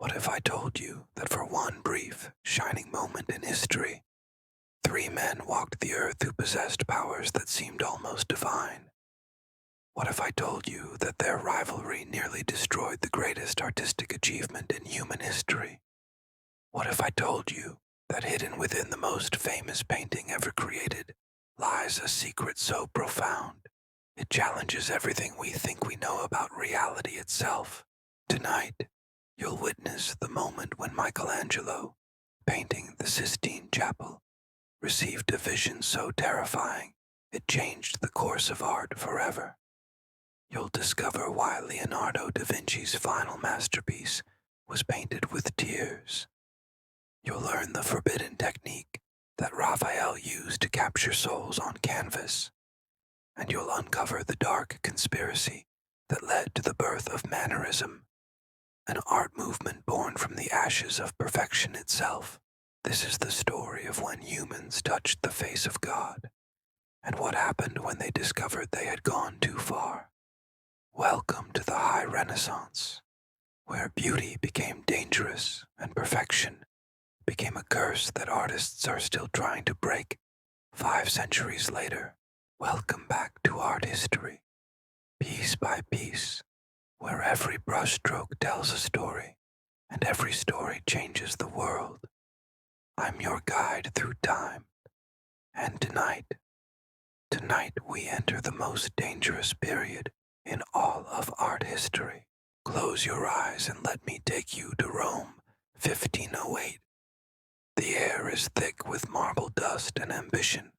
What if I told you that for one brief, shining moment in history, three men walked the earth who possessed powers that seemed almost divine? What if I told you that their rivalry nearly destroyed the greatest artistic achievement in human history? What if I told you that hidden within the most famous painting ever created lies a secret so profound it challenges everything we think we know about reality itself? Tonight, you'll witness the moment when Michelangelo, painting the Sistine Chapel, received a vision so terrifying it changed the course of art forever. You'll discover why Leonardo da Vinci's final masterpiece was painted with tears. You'll learn the forbidden technique that Raphael used to capture souls on canvas. And you'll uncover the dark conspiracy that led to the birth of Mannerism, an art movement born from the ashes of perfection itself. This is the story of when humans touched the face of God, and what happened when they discovered they had gone too far. Welcome to the High Renaissance, where beauty became dangerous and perfection became a curse that artists are still trying to break 5 centuries later. Welcome back to art history, piece by piece, where every brushstroke tells a story, and every story changes the world. I'm your guide through time, and tonight we enter the most dangerous period in all of art history. Close your eyes and let me take you to Rome, 1508. The air is thick with marble dust and ambition.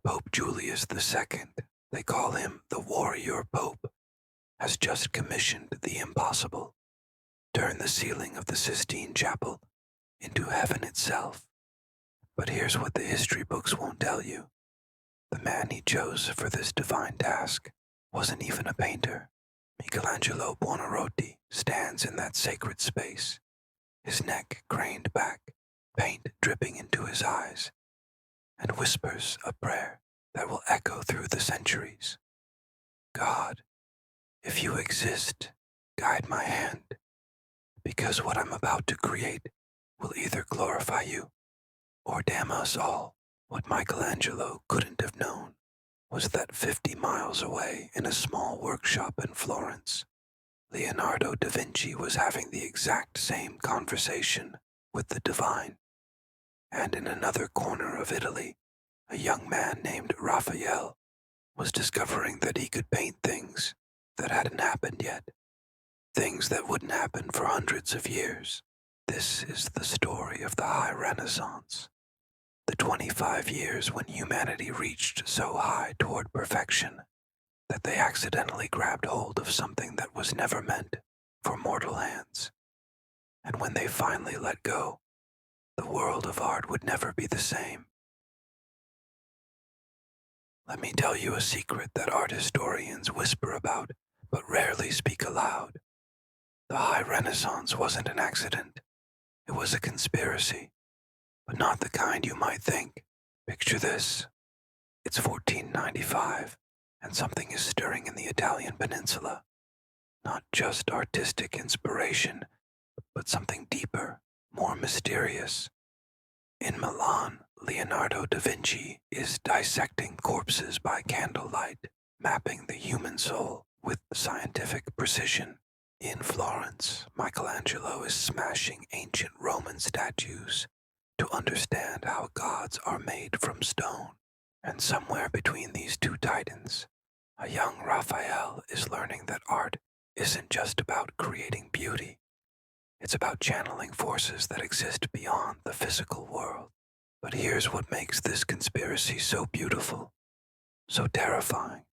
Pope Julius II, they call him the Warrior Pope, has just commissioned the impossible. Turn the ceiling of the Sistine Chapel into heaven itself. But here's what the history books won't tell you. The man he chose for this divine task wasn't even a painter. Michelangelo Buonarroti stands in that sacred space, his neck craned back, paint dripping into his eyes, and whispers a prayer that will echo through the centuries. God, if you exist, guide my hand, because what I'm about to create will either glorify you or damn us all. What Michelangelo couldn't have known was that 50 miles away in a small workshop in Florence, Leonardo da Vinci was having the exact same conversation with the divine. And in another corner of Italy, a young man named Raphael was discovering that he could paint things that hadn't happened yet, things that wouldn't happen for hundreds of years. This is the story of the High Renaissance, the 25 years when humanity reached so high toward perfection that they accidentally grabbed hold of something that was never meant for mortal hands. And when they finally let go, the world of art would never be the same. Let me tell you a secret that art historians whisper about but rarely speak aloud. The High Renaissance wasn't an accident. It was a conspiracy, but not the kind you might think. Picture this. It's 1495, and something is stirring in the Italian peninsula. Not just artistic inspiration, but something deeper, more mysterious. In Milan, Leonardo da Vinci is dissecting corpses by candlelight, mapping the human soul with scientific precision. In Florence, Michelangelo is smashing ancient Roman statues to understand how gods are made from stone. And somewhere between these two titans, a young Raphael is learning that art isn't just about creating beauty. It's about channeling forces that exist beyond the physical world. But here's what makes this conspiracy so beautiful, so terrifying.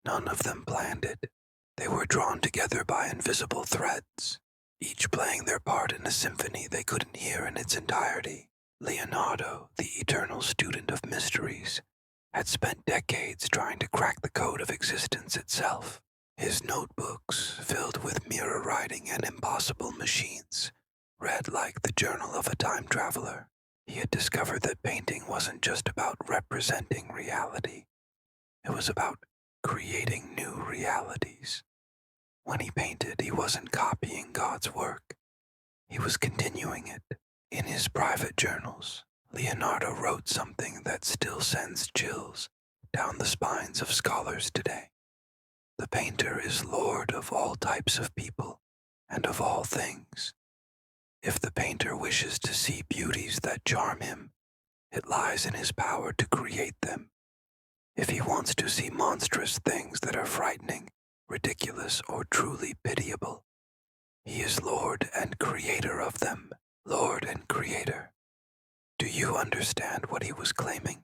None of them planned it. They were drawn together by invisible threads, each playing their part in a symphony they couldn't hear in its entirety. Leonardo, the eternal student of mysteries, had spent decades trying to crack the code of existence itself. His notebooks, filled with mirror writing and impossible machines, read like the journal of a time traveler. He had discovered that painting wasn't just about representing reality. It was about creating new realities. When he painted, he wasn't copying God's work. He was continuing it. In his private journals, Leonardo wrote something that still sends chills down the spines of scholars today. The painter is lord of all types of people and of all things. If the painter wishes to see beauties that charm him, it lies in his power to create them. If he wants to see monstrous things that are frightening, ridiculous, or truly pitiable, he is Lord and Creator of them, Lord and Creator. Do you understand what he was claiming?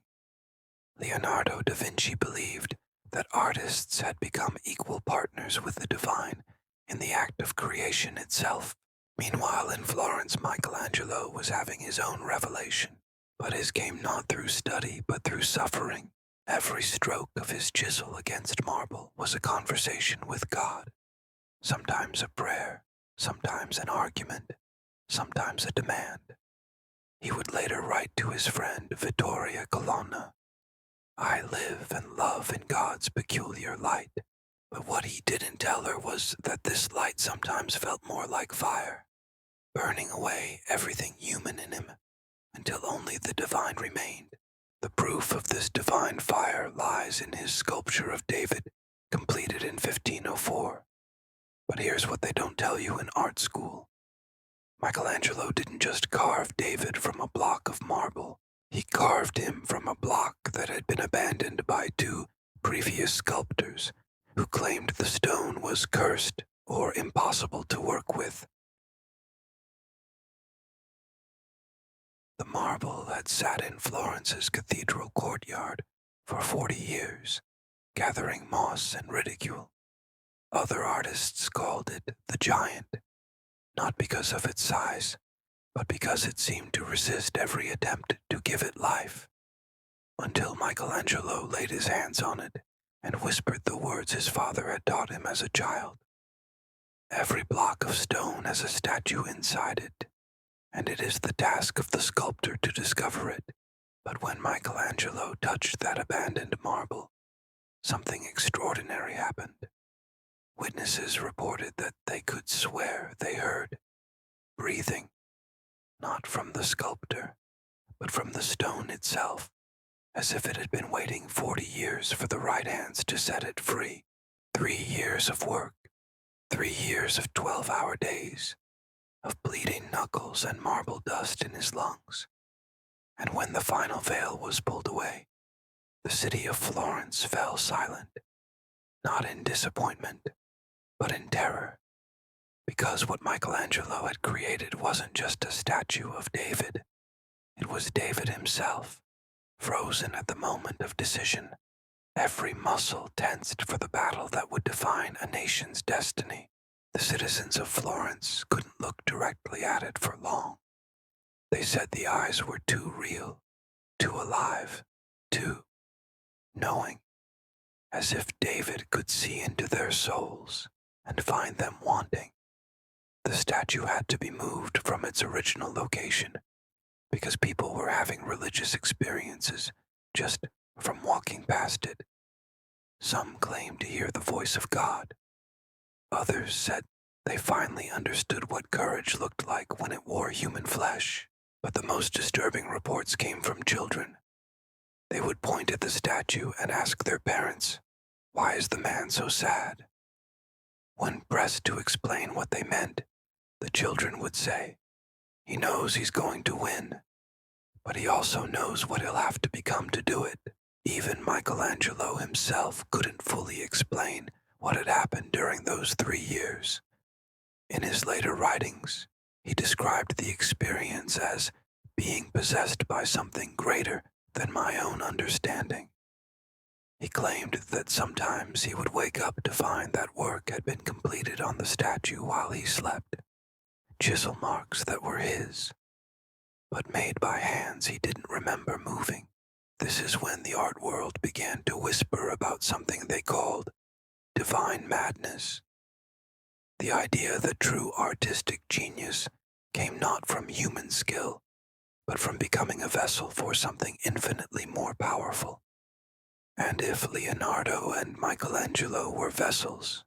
Leonardo da Vinci believed that artists had become equal partners with the divine in the act of creation itself. Meanwhile, in Florence, Michelangelo was having his own revelation, but his came not through study, but through suffering. Every stroke of his chisel against marble was a conversation with God, sometimes a prayer, sometimes an argument, sometimes a demand. He would later write to his friend Vittoria Colonna, "I live and love in God's peculiar light." But what he didn't tell her was that this light sometimes felt more like fire, burning away everything human in him until only the divine remained. The proof of this divine fire lies in his sculpture of David, completed in 1504. But here's what they don't tell you in art school. Michelangelo didn't just carve David from a block of marble. He carved him from a block that had been abandoned by two previous sculptors who claimed the stone was cursed or impossible to work with. The marble had sat in Florence's cathedral courtyard for 40 years, gathering moss and ridicule. Other artists called it the giant, not because of its size, but because it seemed to resist every attempt to give it life, until Michelangelo laid his hands on it and whispered the words his father had taught him as a child. Every block of stone has a statue inside it, and it is the task of the sculptor to discover it. But when Michelangelo touched that abandoned marble, something extraordinary happened. Witnesses reported that they could swear they heard breathing, not from the sculptor, but from the stone itself, as if it had been waiting 40 years for the right hands to set it free. 3 years of work, 3 years of 12-hour days, of bleeding knuckles and marble dust in his lungs. And when the final veil was pulled away, the city of Florence fell silent, not in disappointment, but in terror, because what Michelangelo had created wasn't just a statue of David. It was David himself, frozen at the moment of decision, every muscle tensed for the battle that would define a nation's destiny. The citizens of Florence couldn't look directly at it for long. They said the eyes were too real, too alive, too knowing, as if David could see into their souls and find them wanting. The statue had to be moved from its original location because people were having religious experiences just from walking past it. Some claimed to hear the voice of God. Others said they finally understood what courage looked like when it wore human flesh. But the most disturbing reports came from children. They would point at the statue and ask their parents, "Why is the man so sad?" When pressed to explain what they meant, the children would say, "He knows he's going to win, but he also knows what he'll have to become to do it." Even Michelangelo himself couldn't fully explain what had happened during those 3 years. In his later writings, he described the experience as being possessed by something greater than my own understanding. He claimed that sometimes he would wake up to find that work had been completed on the statue while he slept, chisel marks that were his, but made by hands he didn't remember moving. This is when the art world began to whisper about something they called divine madness. The idea that true artistic genius came not from human skill, but from becoming a vessel for something infinitely more powerful. And if Leonardo and Michelangelo were vessels,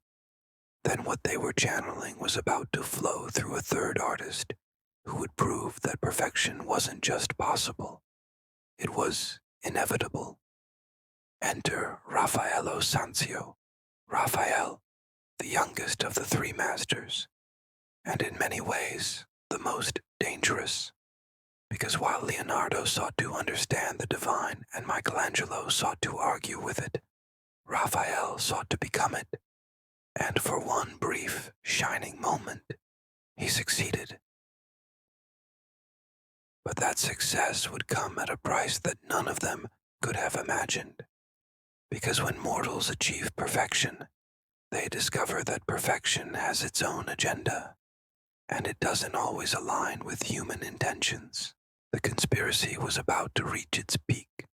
then what they were channeling was about to flow through a third artist who would prove that perfection wasn't just possible, it was inevitable. Enter Raffaello Sanzio, Raphael, the youngest of the three masters, and in many ways the most dangerous, because while Leonardo sought to understand the divine and Michelangelo sought to argue with it, Raphael sought to become it, and for one brief, shining moment, he succeeded. But that success would come at a price that none of them could have imagined, because when mortals achieve perfection, they discover that perfection has its own agenda, and it doesn't always align with human intentions. The conspiracy was about to reach its peak.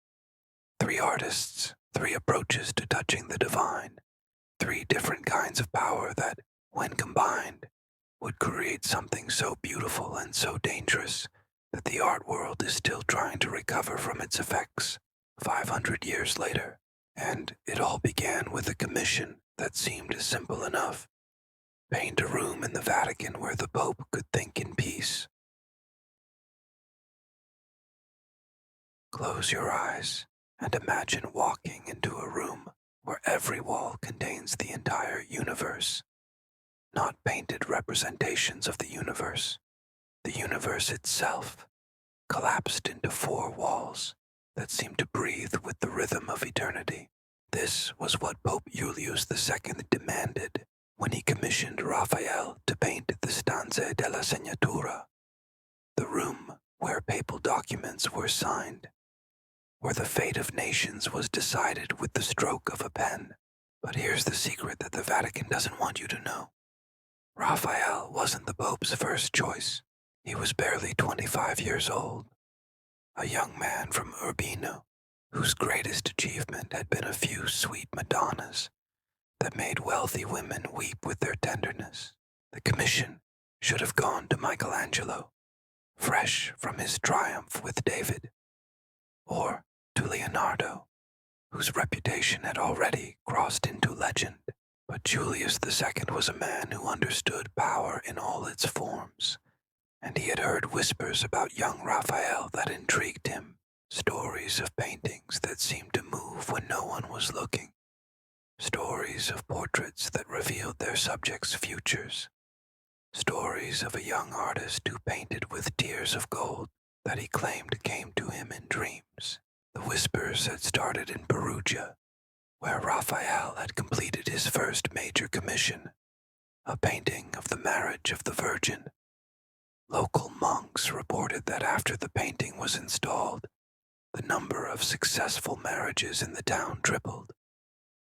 3 artists, 3 approaches to touching the divine, 3 different kinds of power that, when combined, would create something so beautiful and so dangerous that the art world is still trying to recover from its effects 500 years later. And it all began with a commission that seemed simple enough. Paint a room in the Vatican where the Pope could think in peace. Close your eyes and imagine walking into a room where every wall contains the entire universe. Not painted representations of the universe itself, collapsed into 4 walls that seemed to breathe with the rhythm of eternity. This was what Pope Julius II demanded when he commissioned Raphael to paint the Stanze della Segnatura, the room where papal documents were signed, where the fate of nations was decided with the stroke of a pen. But here's the secret that the Vatican doesn't want you to know. Raphael wasn't the Pope's first choice. He was barely 25 years old, a young man from Urbino, whose greatest achievement had been a few sweet Madonnas that made wealthy women weep with their tenderness. The commission should have gone to Michelangelo, fresh from his triumph with David, or to Leonardo, whose reputation had already crossed into legend. But Julius II was a man who understood power in all its forms, and he had heard whispers about young Raphael that intrigued him, stories of paintings that seemed to move when no one was looking, stories of portraits that revealed their subjects' futures, stories of a young artist who painted with tears of gold that he claimed came to him in dreams. The whispers had started in Perugia, where Raphael had completed his first major commission, a painting of the marriage of the Virgin. Local monks reported that after the painting was installed, the number of successful marriages in the town tripled.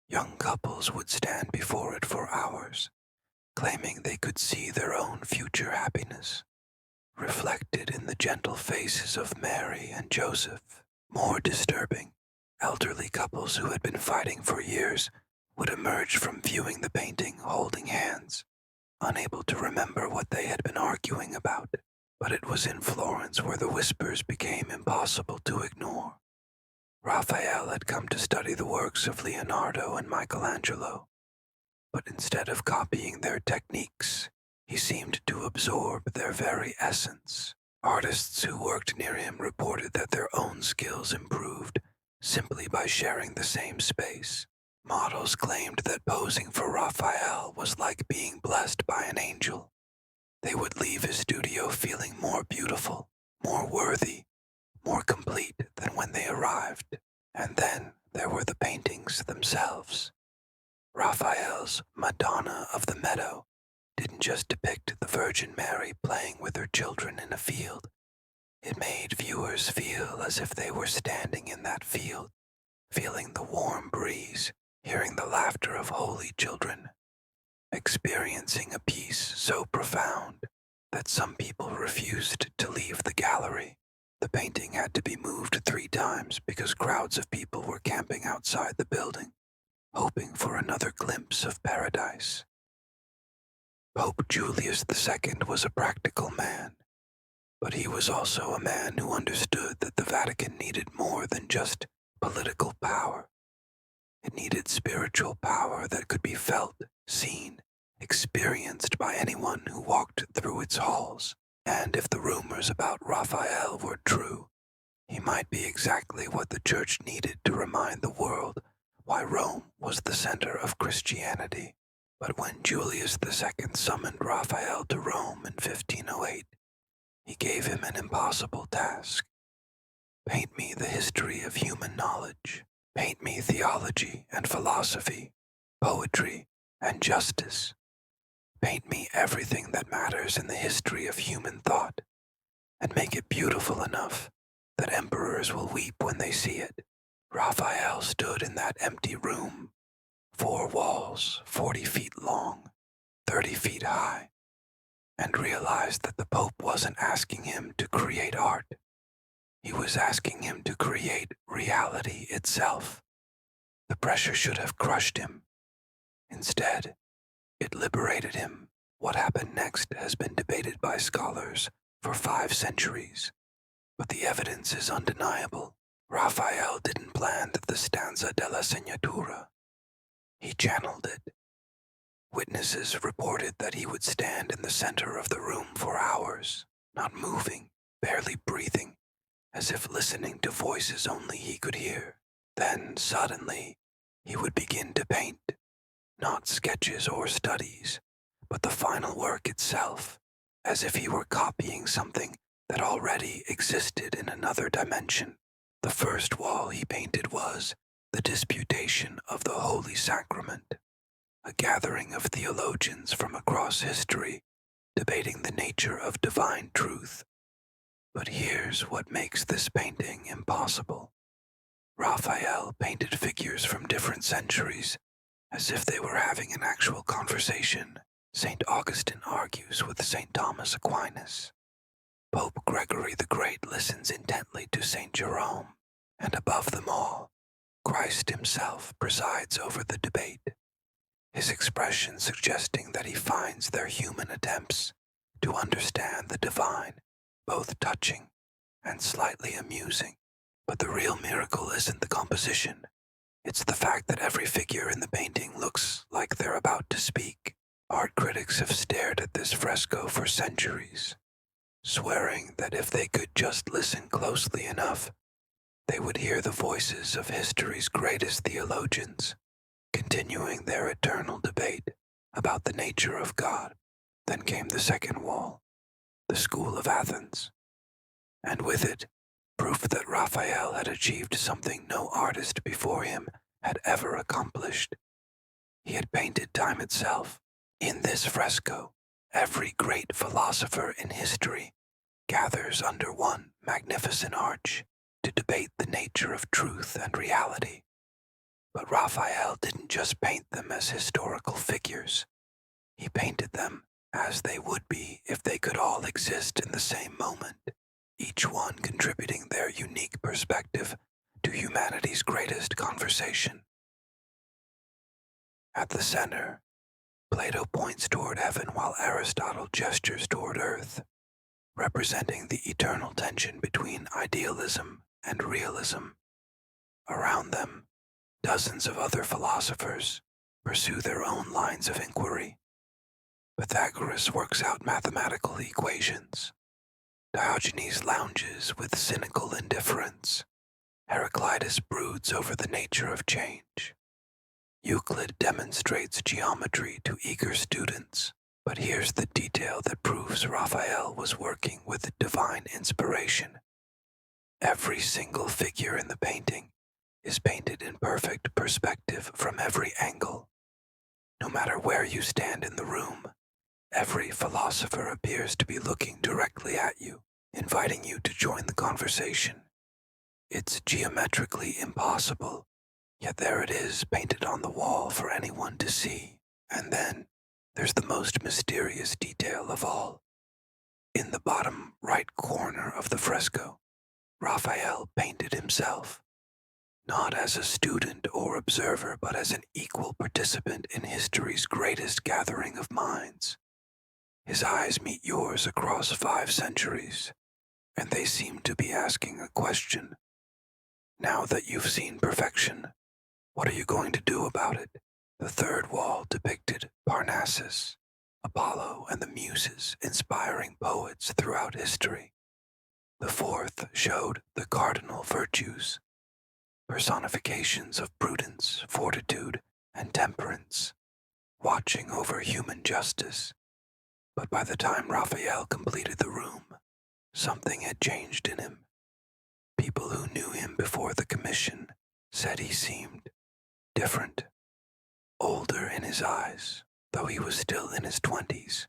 Young couples would stand before it for hours, claiming they could see their own future happiness, reflected in the gentle faces of Mary and Joseph. More disturbing, elderly couples who had been fighting for years would emerge from viewing the painting holding hands, unable to remember what they had been arguing about. But it was in Florence where the whispers became impossible to ignore. Raphael had come to study the works of Leonardo and Michelangelo, but instead of copying their techniques, he seemed to absorb their very essence. Artists who worked near him reported that their own skills improved simply by sharing the same space. Models claimed that posing for Raphael was like being blessed by an angel. They would leave his studio feeling more beautiful, more worthy, more complete than when they arrived. And then there were the paintings themselves. Raphael's Madonna of the Meadow didn't just depict the Virgin Mary playing with her children in a field. It made viewers feel as if they were standing in that field, feeling the warm breeze, hearing the laughter of holy children, experiencing a peace so profound that some people refused to leave the gallery. The painting had to be moved 3 times because crowds of people were camping outside the building, hoping for another glimpse of paradise. Pope Julius II was a practical man, but he was also a man who understood that the Vatican needed more than just political power. It needed spiritual power that could be felt, seen, experienced by anyone who walked through its halls. And if the rumors about Raphael were true, he might be exactly what the church needed to remind the world why Rome was the center of Christianity. But when Julius II summoned Raphael to Rome in 1508, he gave him an impossible task. Paint me the history of human knowledge. Paint me theology and philosophy, poetry and justice. Paint me everything that matters in the history of human thought, and make it beautiful enough that emperors will weep when they see it. Raphael stood in that empty room, 4 walls, 40 feet long, 30 feet high, and realized that the Pope wasn't asking him to create art. He was asking him to create reality itself. The pressure should have crushed him. Instead, it liberated him. What happened next has been debated by scholars for 5 centuries, but the evidence is undeniable. Raphael didn't plan the stanza della Segnatura. He channeled it. Witnesses reported that he would stand in the center of the room for hours, not moving, barely breathing, as if listening to voices only he could hear. Then, suddenly, he would begin to paint, not sketches or studies, but the final work itself, as if he were copying something that already existed in another dimension. The first wall he painted was the Disputation of the Holy Sacrament, a gathering of theologians from across history debating the nature of divine truth. But here's what makes this painting impossible. Raphael painted figures from different centuries, as if they were having an actual conversation. St. Augustine argues with St. Thomas Aquinas. Pope Gregory the Great listens intently to St. Jerome, and above them all, Christ himself presides over the debate, his expression suggesting that he finds their human attempts to understand the divine both touching and slightly amusing. But the real miracle isn't the composition. It's the fact that every figure in the painting looks like they're about to speak. Art critics have stared at this fresco for centuries, swearing that if they could just listen closely enough, they would hear the voices of history's greatest theologians, continuing their eternal debate about the nature of God. Then came the second wall, the School of Athens, and with it, proof that Raphael had achieved something no artist before him had ever accomplished. He had painted time itself. In this fresco, every great philosopher in history gathers under one magnificent arch to debate the nature of truth and reality. But Raphael didn't just paint them as historical figures. He painted them as they would be if they could all exist in the same moment, each one contributing their unique perspective to humanity's greatest conversation. At the center, Plato points toward heaven while Aristotle gestures toward earth, representing the eternal tension between idealism and realism. Around them, dozens of other philosophers pursue their own lines of inquiry. Pythagoras works out mathematical equations. Diogenes lounges with cynical indifference. Heraclitus broods over the nature of change. Euclid demonstrates geometry to eager students. But here's the detail that proves Raphael was working with divine inspiration. Every single figure in the painting is painted in perfect perspective from every angle. No matter where you stand in the room, every philosopher appears to be looking directly at you, inviting you to join the conversation. It's geometrically impossible, yet there it is painted on the wall for anyone to see. And then, there's the most mysterious detail of all. In the bottom right corner of the fresco, Raphael painted himself, not as a student or observer, but as an equal participant in history's greatest gathering of minds. His eyes meet yours across 5 centuries, and they seem to be asking a question. Now that you've seen perfection, what are you going to do about it? The third wall depicted Parnassus, Apollo and the Muses inspiring poets throughout history. The fourth showed the cardinal virtues, personifications of prudence, fortitude, and temperance, watching over human justice. But by the time Raphael completed the room, something had changed in him. People who knew him before the commission said he seemed different, older in his eyes, though he was still in his 20s,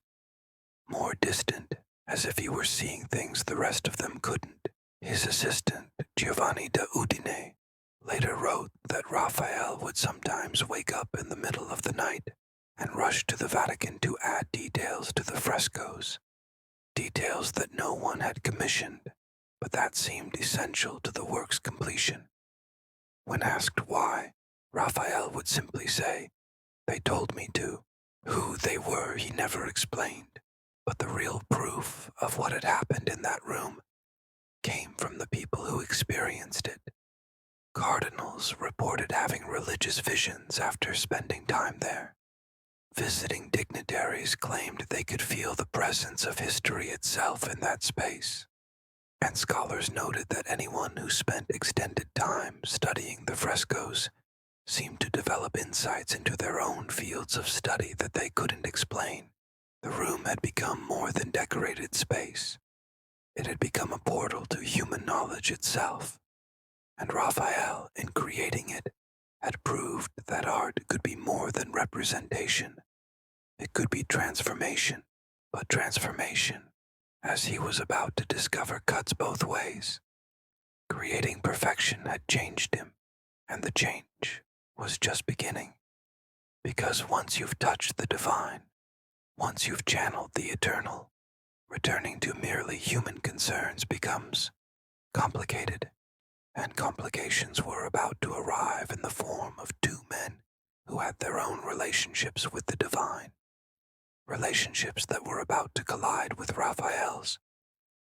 more distant, as if he were seeing things the rest of them couldn't. His assistant, Giovanni da Udine, later wrote that Raphael would sometimes wake up in the middle of the night and rush to the Vatican to add details to the frescoes, details that no one had commissioned, but that seemed essential to the work's completion. When asked why, Raphael would simply say, "They told me to." Who they were he never explained, but the real proof of what had happened in that room came from the people who experienced it. Cardinals reported having religious visions after spending time there. Visiting dignitaries claimed they could feel the presence of history itself in that space. And scholars noted that anyone who spent extended time studying the frescoes seemed to develop insights into their own fields of study that they couldn't explain. The room had become more than decorated space. It had become a portal to human knowledge itself. And Raphael, in creating it, had proved that art could be more than representation. It could be transformation, but transformation, as he was about to discover, cuts both ways. Creating perfection had changed him, and the change was just beginning. Because once you've touched the divine, once you've channeled the eternal, returning to merely human concerns becomes complicated, and complications were about to arrive in the form of two men who had their own relationships with the divine, relationships that were about to collide with Raphael's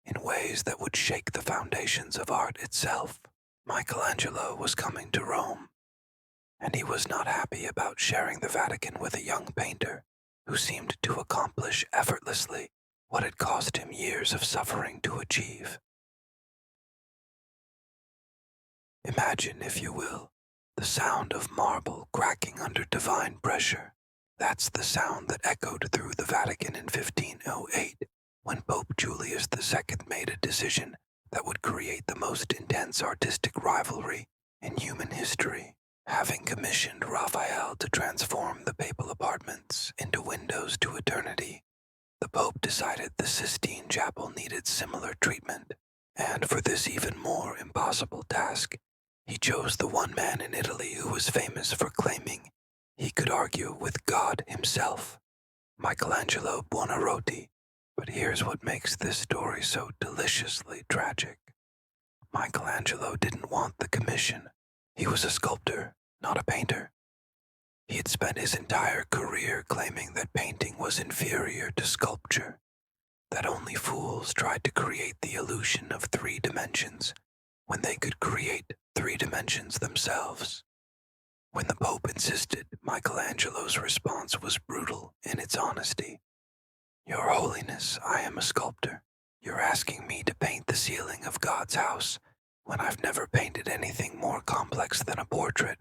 in ways that would shake the foundations of art itself. Michelangelo was coming to Rome, and he was not happy about sharing the Vatican with a young painter who seemed to accomplish effortlessly what had cost him years of suffering to achieve. Imagine, if you will, the sound of marble cracking under divine pressure. That's the sound that echoed through the Vatican in 1508, when Pope Julius II made a decision that would create the most intense artistic rivalry in human history. Having commissioned Raphael to transform the papal apartments into windows to eternity, the Pope decided the Sistine Chapel needed similar treatment, and for this even more impossible task, he chose the one man in Italy who was famous for claiming he could argue with God himself, Michelangelo Buonarroti. But here's what makes this story so deliciously tragic. Michelangelo didn't want the commission. He was a sculptor, not a painter. He had spent his entire career claiming that painting was inferior to sculpture, that only fools tried to create the illusion of 3 dimensions when they could create 3 dimensions themselves. When the Pope insisted, Michelangelo's response was brutal in its honesty. "Your Holiness, I am a sculptor. You're asking me to paint the ceiling of God's house when I've never painted anything more complex than a portrait.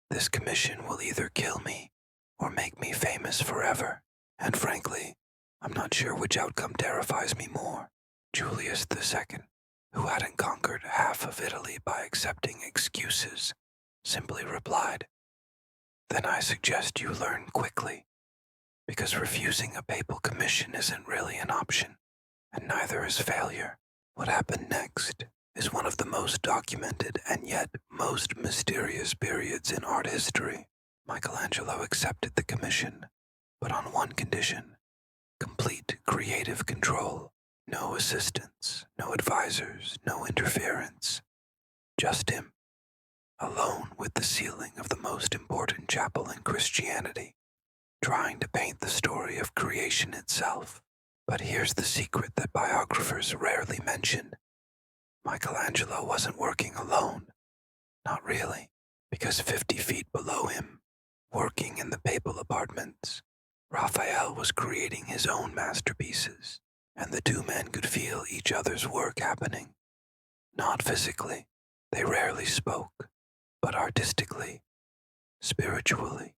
This commission will either kill me or make me famous forever, and frankly, I'm not sure which outcome terrifies me more." Julius II, who hadn't conquered half of Italy by accepting excuses, simply replied, "Then I suggest you learn quickly, because refusing a papal commission isn't really an option, and neither is failure." What happened next is one of the most documented and yet most mysterious periods in art history. Michelangelo accepted the commission, but on one condition: complete creative control. No assistants, no advisors, no interference. Just him, alone with the ceiling of the most important chapel in Christianity, trying to paint the story of creation itself. But here's the secret that biographers rarely mention. Michelangelo wasn't working alone. Not really, because 50 feet below him, working in the papal apartments, Raphael was creating his own masterpieces, and the two men could feel each other's work happening. Not physically, they rarely spoke, but artistically, spiritually.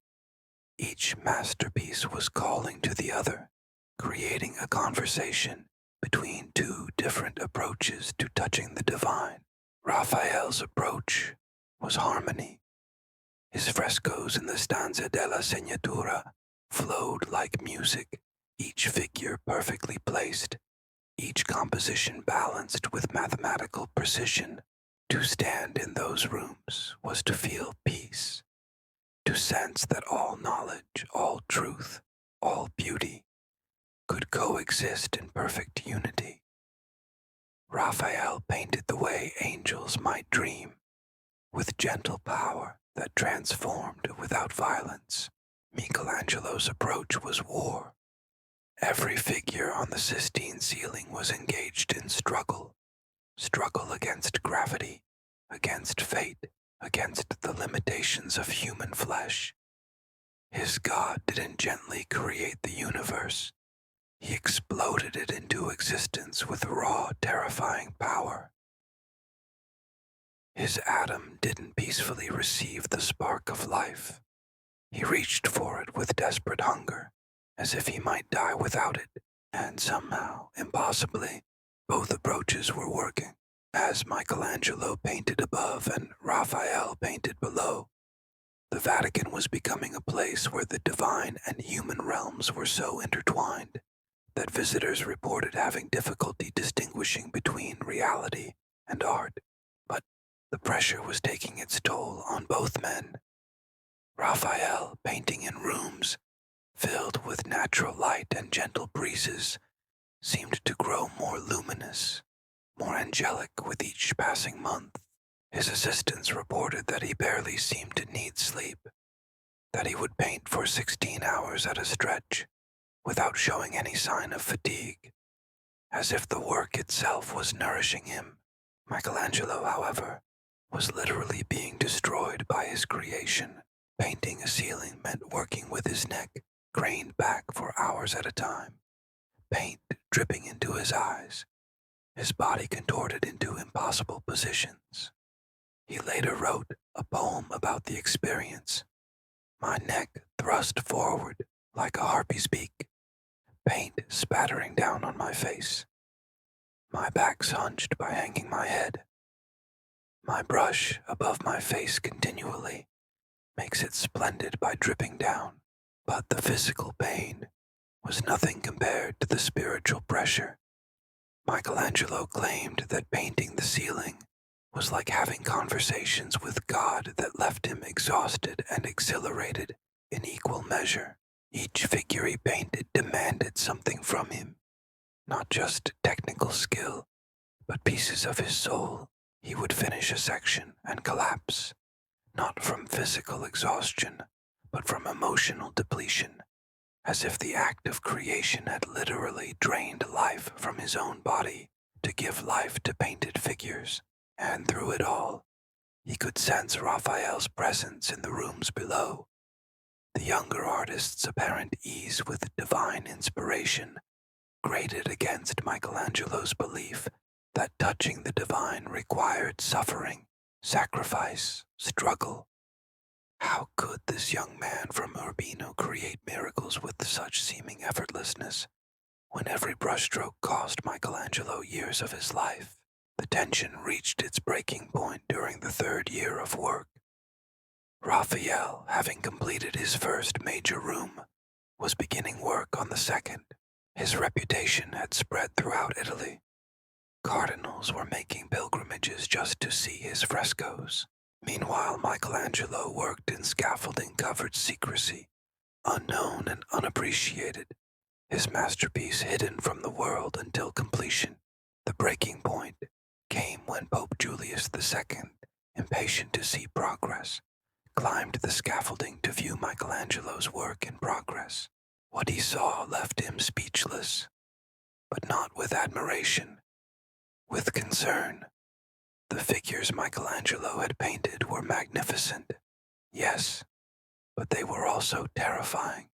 Each masterpiece was calling to the other, creating a conversation between two different approaches to touching the divine. Raphael's approach was harmony. His frescoes in the stanza della Segnatura flowed like music, each figure perfectly placed, each composition balanced with mathematical precision. To stand in those rooms was to feel peace, to sense that all knowledge, all truth, all beauty could coexist in perfect unity. Raphael painted the way angels might dream, with gentle power that transformed without violence. Michelangelo's approach was war. Every figure on the Sistine ceiling was engaged in struggle against gravity, against fate, against the limitations of human flesh. His God didn't gently create the universe. He exploded it into existence with raw, terrifying power. His atom didn't peacefully receive the spark of life. He reached for it with desperate hunger, as if he might die without it, and somehow, impossibly, both approaches were working. As Michelangelo painted above and Raphael painted below, the Vatican was becoming a place where the divine and human realms were so intertwined that visitors reported having difficulty distinguishing between reality and art. But the pressure was taking its toll on both men. Raphael, painting in rooms filled with natural light and gentle breezes, seemed to grow more luminous, more angelic with each passing month. His assistants reported that he barely seemed to need sleep, that he would paint for 16 hours at a stretch, without showing any sign of fatigue, as if the work itself was nourishing him. Michelangelo, however, was literally being destroyed by his creation. Painting a ceiling meant working with his neck craned back for hours at a time, paint dripping into his eyes, his body contorted into impossible positions. He later wrote a poem about the experience. My neck thrust forward like a harpy's beak, paint spattering down on my face. My back's hunched by hanging my head. My brush above my face continually makes it splendid by dripping down, but the physical pain was nothing compared to the spiritual pressure. Michelangelo claimed that painting the ceiling was like having conversations with God that left him exhausted and exhilarated in equal measure. Each figure he painted demanded something from him, not just technical skill, but pieces of his soul. He would finish a section and collapse, not from physical exhaustion, but from emotional depletion, as if the act of creation had literally drained life from his own body to give life to painted figures. And through it all, he could sense Raphael's presence in the rooms below. The younger artist's apparent ease with divine inspiration grated against Michelangelo's belief that touching the divine required suffering, sacrifice, struggle. How could this young man from Urbino create miracles with such seeming effortlessness, when every brushstroke cost Michelangelo years of his life? The tension reached its breaking point during the third year of work. Raphael, having completed his first major room, was beginning work on the second. His reputation had spread throughout Italy. Cardinals were making pilgrimages just to see his frescoes. Meanwhile, Michelangelo worked in scaffolding-covered secrecy, unknown and unappreciated, his masterpiece hidden from the world until completion. The breaking point came when Pope Julius II, impatient to see progress, climbed the scaffolding to view Michelangelo's work in progress. What he saw left him speechless, but not with admiration, with concern. The figures Michelangelo had painted were magnificent, yes, but they were also terrifying.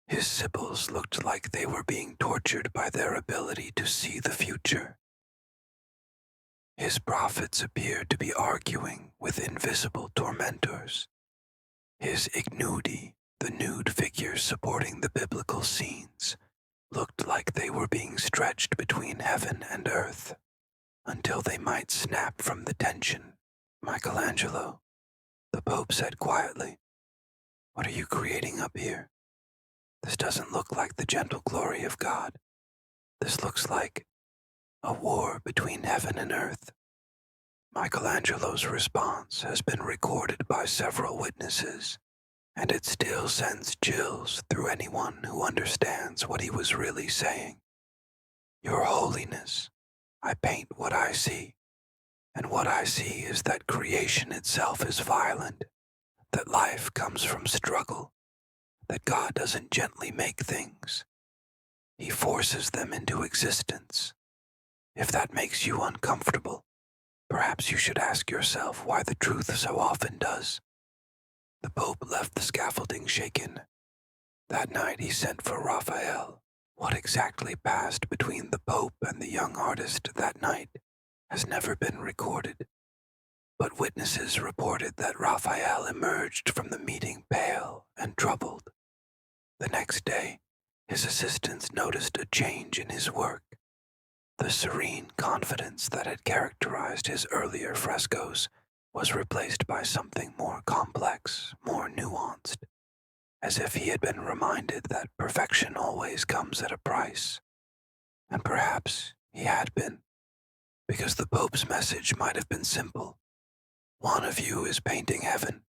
His sibyls looked like they were being tortured by their ability to see the future. His prophets appeared to be arguing with invisible tormentors. His ignudi, the nude figures supporting the biblical scenes, looked like they were being stretched between heaven and earth, until they might snap from the tension. "Michelangelo," the Pope said quietly, "what are you creating up here? This doesn't look like the gentle glory of God. This looks like a war between heaven and earth." Michelangelo's response has been recorded by several witnesses, and it still sends chills through anyone who understands what he was really saying. "Your Holiness, I paint what I see, and what I see is that creation itself is violent, that life comes from struggle, that God doesn't gently make things. He forces them into existence. If that makes you uncomfortable, perhaps you should ask yourself why the truth so often does." The Pope left the scaffolding shaken. That night he sent for Raphael. What exactly passed between the Pope and the young artist that night has never been recorded, but witnesses reported that Raphael emerged from the meeting pale and troubled. The next day, his assistants noticed a change in his work. The serene confidence that had characterized his earlier frescoes was replaced by something more complex, more nuanced, as if he had been reminded that perfection always comes at a price. And perhaps he had been, because the Pope's message might have been simple. One of you is painting heaven,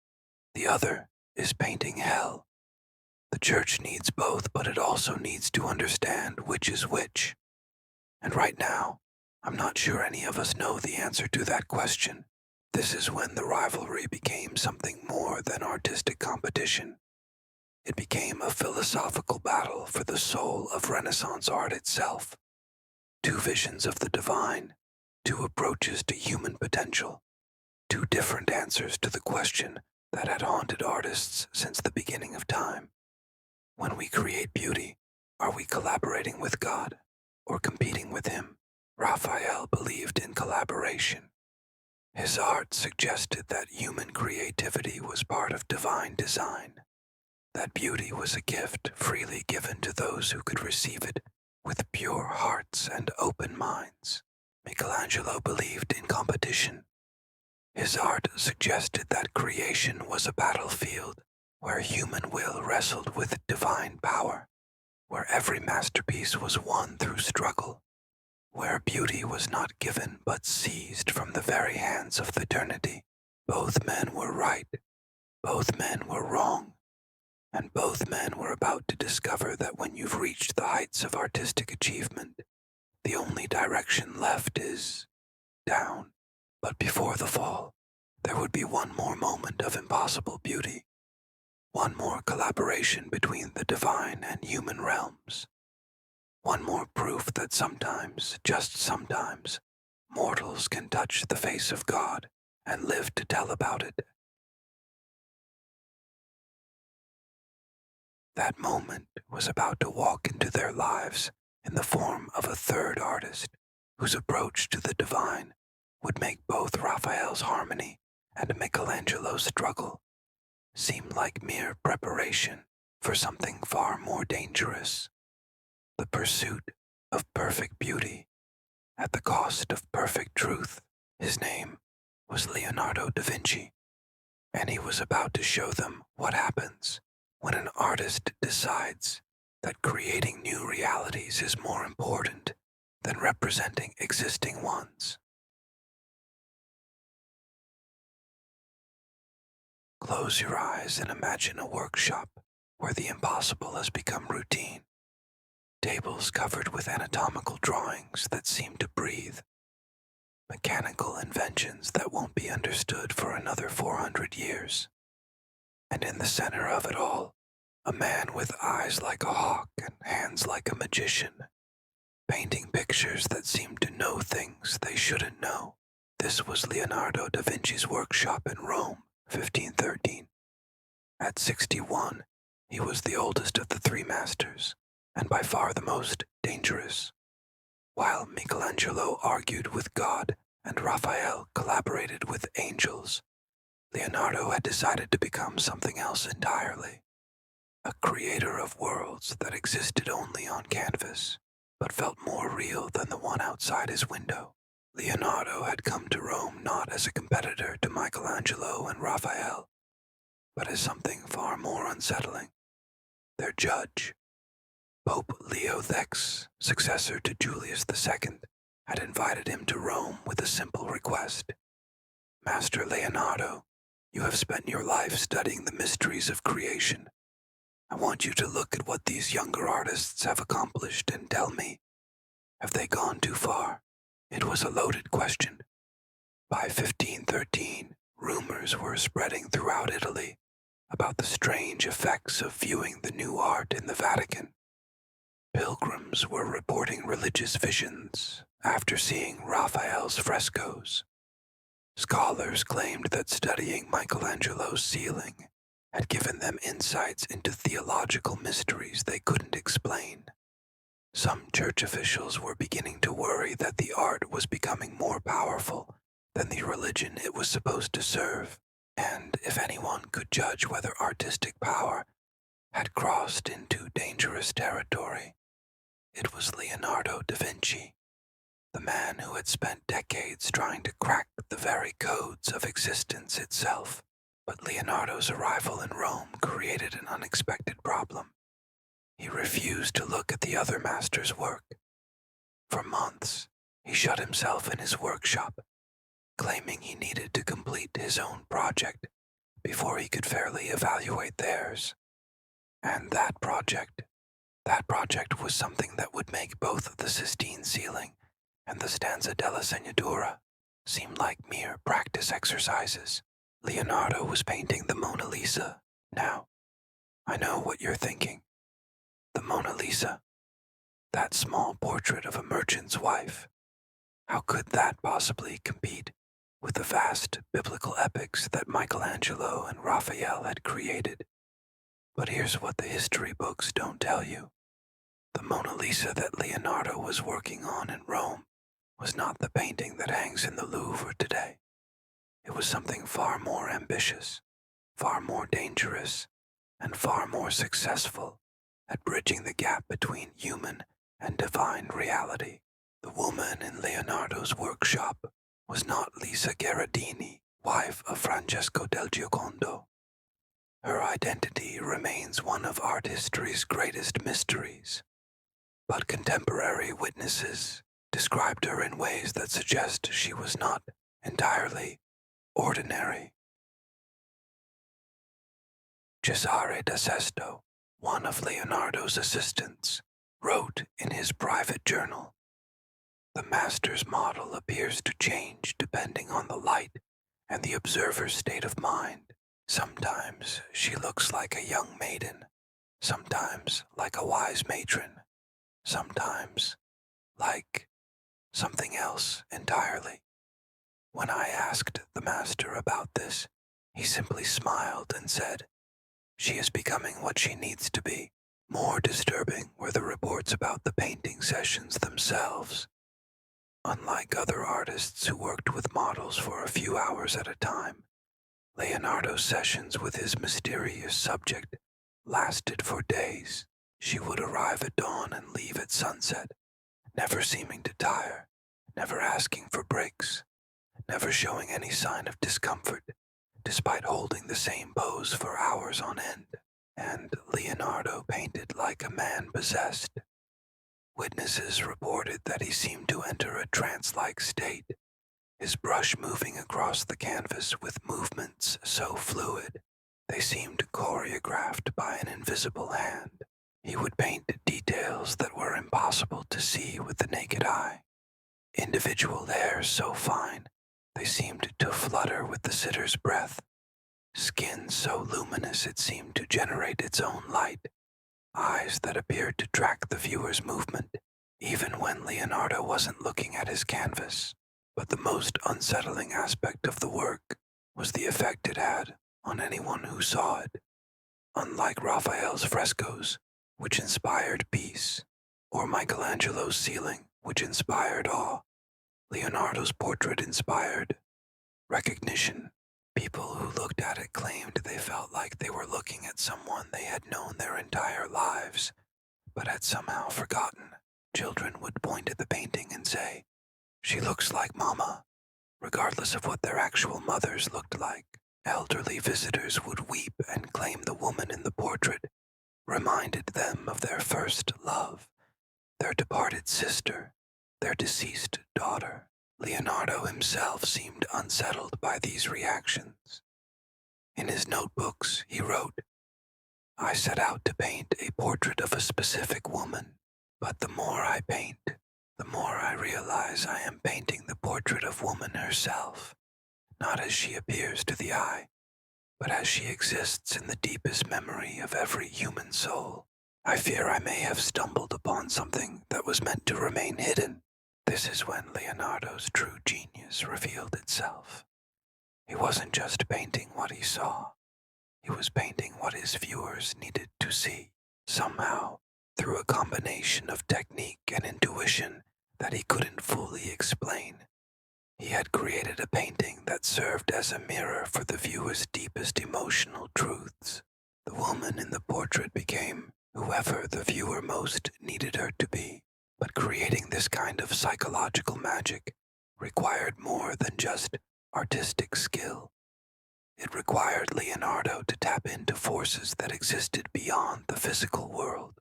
the other is painting hell. The Church needs both, but it also needs to understand which is which. And right now, I'm not sure any of us know the answer to that question. This is when the rivalry became something more than artistic competition. It became a philosophical battle for the soul of Renaissance art itself. Two visions of the divine, two approaches to human potential, two different answers to the question that had haunted artists since the beginning of time. When we create beauty, are we collaborating with God or competing with Him? Raphael believed in collaboration. His art suggested that human creativity was part of divine design, that beauty was a gift freely given to those who could receive it with pure hearts and open minds. Michelangelo believed in competition. His art suggested that creation was a battlefield where human will wrestled with divine power, where every masterpiece was won through struggle, where beauty was not given but seized from the very hands of eternity. Both men were right, both men were wrong, and both men were about to discover that when you've reached the heights of artistic achievement, the only direction left is down. But before the fall, there would be one more moment of impossible beauty, one more collaboration between the divine and human realms, one more proof that sometimes, just sometimes, mortals can touch the face of God and live to tell about it. That moment was about to walk into their lives in the form of a third artist whose approach to the divine would make both Raphael's harmony and Michelangelo's struggle seem like mere preparation for something far more dangerous, the pursuit of perfect beauty at the cost of perfect truth. His name was Leonardo da Vinci, and he was about to show them what happens when an artist decides that creating new realities is more important than representing existing ones. Close your eyes and imagine a workshop where the impossible has become routine. Tables covered with anatomical drawings that seem to breathe. Mechanical inventions that won't be understood for another 400 years. And in the center of it all, a man with eyes like a hawk and hands like a magician, painting pictures that seem to know things they shouldn't know. This was Leonardo da Vinci's workshop in Rome, 1513. At 61, He was the oldest of the three masters, and by far the most dangerous. While Michelangelo argued with God and Raphael collaborated with angels, Leonardo had decided to become something else entirely, a creator of worlds that existed only on canvas, but felt more real than the one outside his window. Leonardo had come to Rome not as a competitor to Michelangelo and Raphael, but as something far more unsettling, their judge. Pope Leo X, successor to Julius II, had invited him to Rome with a simple request. Master Leonardo, you have spent your life studying the mysteries of creation. I want you to look at what these younger artists have accomplished and tell me, have they gone too far? It was a loaded question. By 1513, rumors were spreading throughout Italy about the strange effects of viewing the new art in the Vatican. Pilgrims were reporting religious visions after seeing Raphael's frescoes. Scholars claimed that studying Michelangelo's ceiling had given them insights into theological mysteries they couldn't explain. Some church officials were beginning to worry that the art was becoming more powerful than the religion it was supposed to serve, and if anyone could judge whether artistic power had crossed into dangerous territory, it was Leonardo da Vinci, the man who had spent decades trying to crack the very codes of existence itself. But Leonardo's arrival in Rome created an unexpected problem. He refused to look at the other masters' work. For months, he shut himself in his workshop, claiming he needed to complete his own project before he could fairly evaluate theirs. And that project was something that would make both the Sistine ceiling and the stanza della Segnatura seem like mere practice exercises. Leonardo was painting the Mona Lisa. Now, I know what you're thinking. The Mona Lisa, that small portrait of a merchant's wife. How could that possibly compete with the vast biblical epics that Michelangelo and Raphael had created? But here's what the history books don't tell you. The Mona Lisa that Leonardo was working on in Rome was not the painting that hangs in the Louvre today. It was something far more ambitious, far more dangerous, and far more successful at bridging the gap between human and divine reality. The woman in Leonardo's workshop was not Lisa Gherardini, wife of Francesco del Giocondo. Her identity remains one of art history's greatest mysteries, but contemporary witnesses described her in ways that suggest she was not entirely ordinary. Cesare da Sesto, one of Leonardo's assistants, wrote in his private journal, "The master's model appears to change depending on the light and the observer's state of mind. Sometimes she looks like a young maiden, sometimes like a wise matron, sometimes like something else entirely." When I asked the master about this, he simply smiled and said, "She is becoming what she needs to be." More disturbing were the reports about the painting sessions themselves. Unlike other artists who worked with models for a few hours at a time, Leonardo's sessions with his mysterious subject lasted for days. She would arrive at dawn and leave at sunset, never seeming to tire, never asking for breaks, never showing any sign of discomfort, despite holding the same pose for hours on end. And Leonardo painted like a man possessed. Witnesses reported that he seemed to enter a trance-like state, his brush moving across the canvas with movements so fluid they seemed choreographed by an invisible hand. He would paint details that were impossible to see with the naked eye, individual hairs so fine they seemed to flutter with the sitter's breath, skin so luminous it seemed to generate its own light, eyes that appeared to track the viewer's movement, even when Leonardo wasn't looking at his canvas. But the most unsettling aspect of the work was the effect it had on anyone who saw it. Unlike Raphael's frescoes, which inspired peace, or Michelangelo's ceiling, which inspired awe, Leonardo's portrait inspired recognition. People who looked at it claimed they felt like they were looking at someone they had known their entire lives, but had somehow forgotten. Children would point at the painting and say, "She looks like Mama," regardless of what their actual mothers looked like. Elderly visitors would weep and claim the woman in the portrait reminded them of their first love, their departed sister, their deceased daughter. Leonardo himself seemed unsettled by these reactions. In his notebooks, he wrote, "I set out to paint a portrait of a specific woman, but the more I paint, the more I realize I am painting the portrait of woman herself, not as she appears to the eye, but as she exists in the deepest memory of every human soul. I fear I may have stumbled upon something that was meant to remain hidden." This is when Leonardo's true genius revealed itself. He wasn't just painting what he saw. He was painting what his viewers needed to see, somehow, through a combination of technique and intuition that he couldn't fully explain. He had created a painting that served as a mirror for the viewer's deepest emotional truths. The woman in the portrait became whoever the viewer most needed her to be. But creating this kind of psychological magic required more than just artistic skill. It required Leonardo to tap into forces that existed beyond the physical world.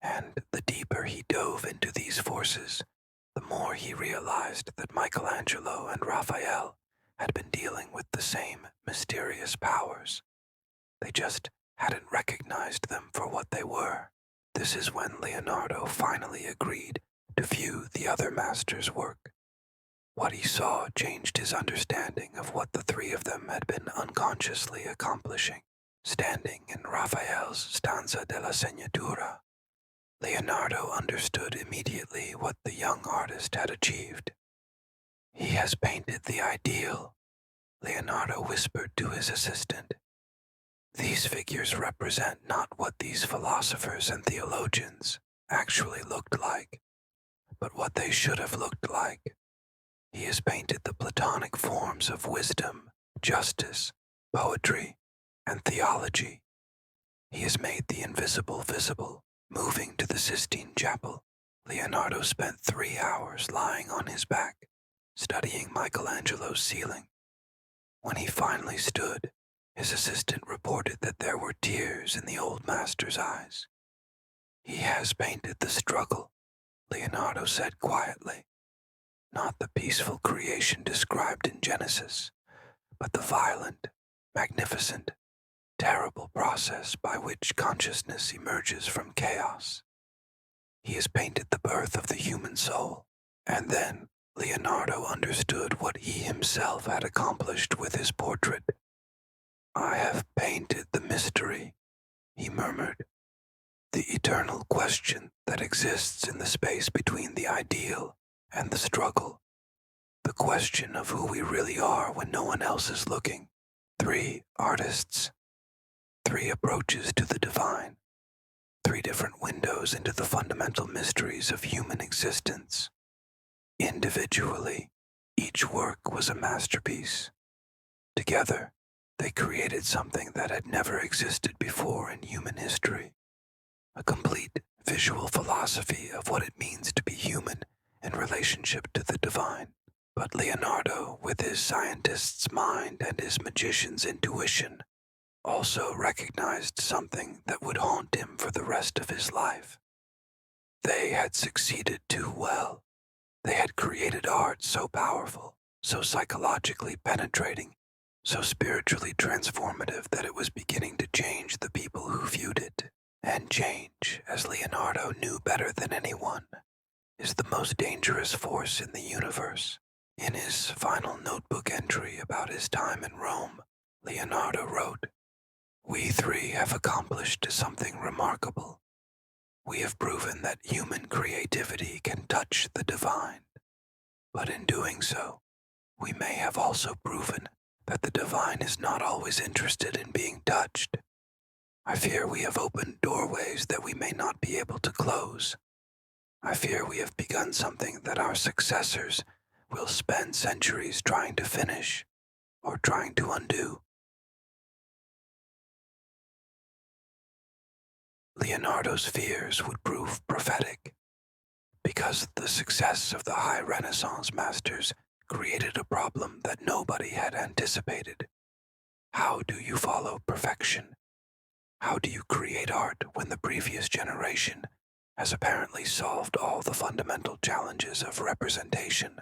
And the deeper he dove into these forces, the more he realized that Michelangelo and Raphael had been dealing with the same mysterious powers. They just hadn't recognized them for what they were. This is when Leonardo finally agreed to view the other master's work. What he saw changed his understanding of what the three of them had been unconsciously accomplishing. Standing in Raphael's Stanza della Segnatura, Leonardo understood immediately what the young artist had achieved. "He has painted the ideal," Leonardo whispered to his assistant. "These figures represent not what these philosophers and theologians actually looked like, but what they should have looked like. He has painted the Platonic forms of wisdom, justice, poetry, and theology. He has made the invisible visible." Moving to the Sistine Chapel, Leonardo spent 3 hours lying on his back, studying Michelangelo's ceiling. When he finally stood, his assistant reported that there were tears in the old master's eyes. "He has painted the struggle," Leonardo said quietly. "Not the peaceful creation described in Genesis, but the violent, magnificent, terrible process by which consciousness emerges from chaos. He has painted the birth of the human soul." And then Leonardo understood what he himself had accomplished with his portrait. "I have painted the mystery," he murmured, "the eternal question that exists in the space between the ideal and the struggle, the question of who we really are when no one else is looking. 3 artists, 3 approaches to the divine, 3 different windows into the fundamental mysteries of human existence. Individually, each work was a masterpiece. Together, they created something that had never existed before in human history, a complete visual philosophy of what it means to be human in relationship to the divine." But Leonardo, with his scientist's mind and his magician's intuition, also recognized something that would haunt him for the rest of his life. They had succeeded too well. They had created art so powerful, so psychologically penetrating, so spiritually transformative that it was beginning to change the people who viewed it. And change, as Leonardo knew better than anyone, is the most dangerous force in the universe. In his final notebook entry about his time in Rome, Leonardo wrote, "We 3 have accomplished something remarkable. We have proven that human creativity can touch the divine. But in doing so, we may have also proven that the divine is not always interested in being touched. I fear we have opened doorways that we may not be able to close. I fear we have begun something that our successors will spend centuries trying to finish or trying to undo. Leonardo's fears would prove prophetic, because the success of the high Renaissance masters created a problem that nobody had anticipated. How do you follow perfection? How do you create art when the previous generation has apparently solved all the fundamental challenges of representation,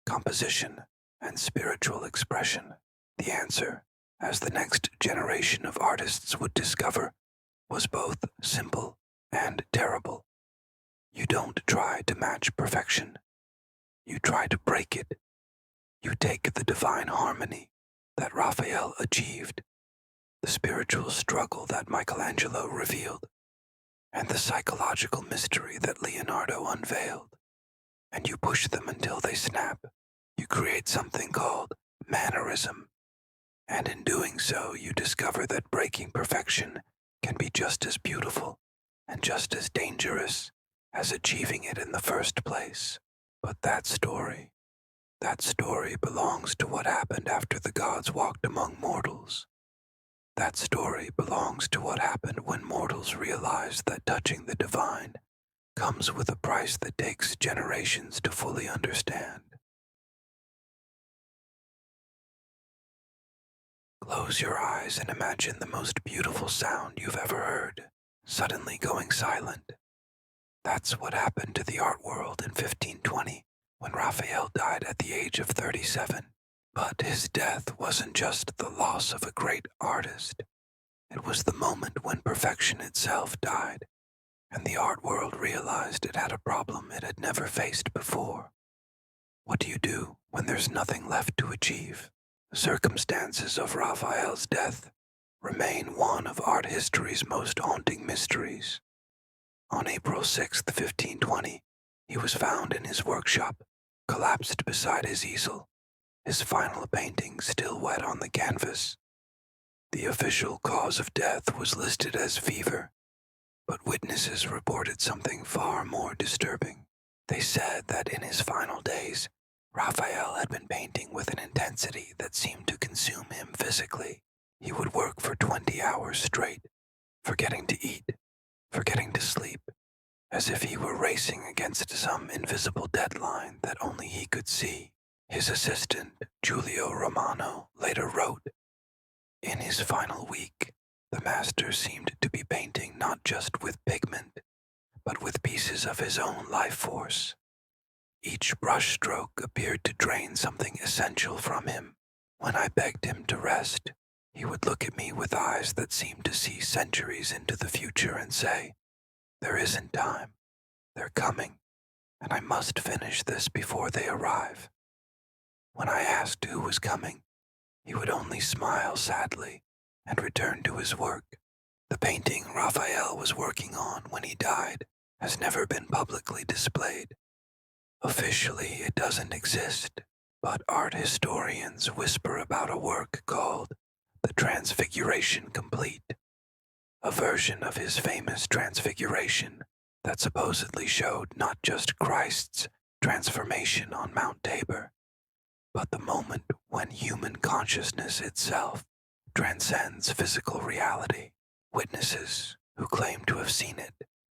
composition, and spiritual expression? The answer, as the next generation of artists would discover, was both simple and terrible. You don't try to match perfection. You try to break it. You take the divine harmony that Raphael achieved, the spiritual struggle that Michelangelo revealed, and the psychological mystery that Leonardo unveiled, and you push them until they snap. You create something called Mannerism, and in doing so you discover that breaking perfection can be just as beautiful and just as dangerous as achieving it in the first place. But that story belongs to what happened after the gods walked among mortals. That story belongs to what happened when mortals realized that touching the divine comes with a price that takes generations to fully understand. Close your eyes and imagine the most beautiful sound you've ever heard suddenly going silent. That's what happened to the art world in 1520 when Raphael died at the age of 37. But his death wasn't just the loss of a great artist. It was the moment when perfection itself died, and the art world realized it had a problem it had never faced before. What do you do when there's nothing left to achieve? The circumstances of Raphael's death remain one of art history's most haunting mysteries. On April 6, 1520, he was found in his workshop, collapsed beside his easel, his final painting still wet on the canvas. The official cause of death was listed as fever, but witnesses reported something far more disturbing. They said that in his final days, Raphael had been painting with an intensity that seemed to consume him physically. He would work for 20 hours straight, forgetting to eat, forgetting to sleep, as if he were racing against some invisible deadline that only he could see. His assistant, Giulio Romano, later wrote, "In his final week, the master seemed to be painting not just with pigment, but with pieces of his own life force. Each brushstroke appeared to drain something essential from him. When I begged him to rest, he would look at me with eyes that seemed to see centuries into the future and say, 'There isn't time. They're coming, and I must finish this before they arrive.' When I asked who was coming, he would only smile sadly and return to his work. The painting Raphael was working on when he died has never been publicly displayed. Officially, it doesn't exist, but art historians whisper about a work called The Transfiguration Complete, a version of his famous Transfiguration that supposedly showed not just Christ's transformation on Mount Tabor, but the moment when human consciousness itself transcends physical reality. Witnesses who claimed to have seen it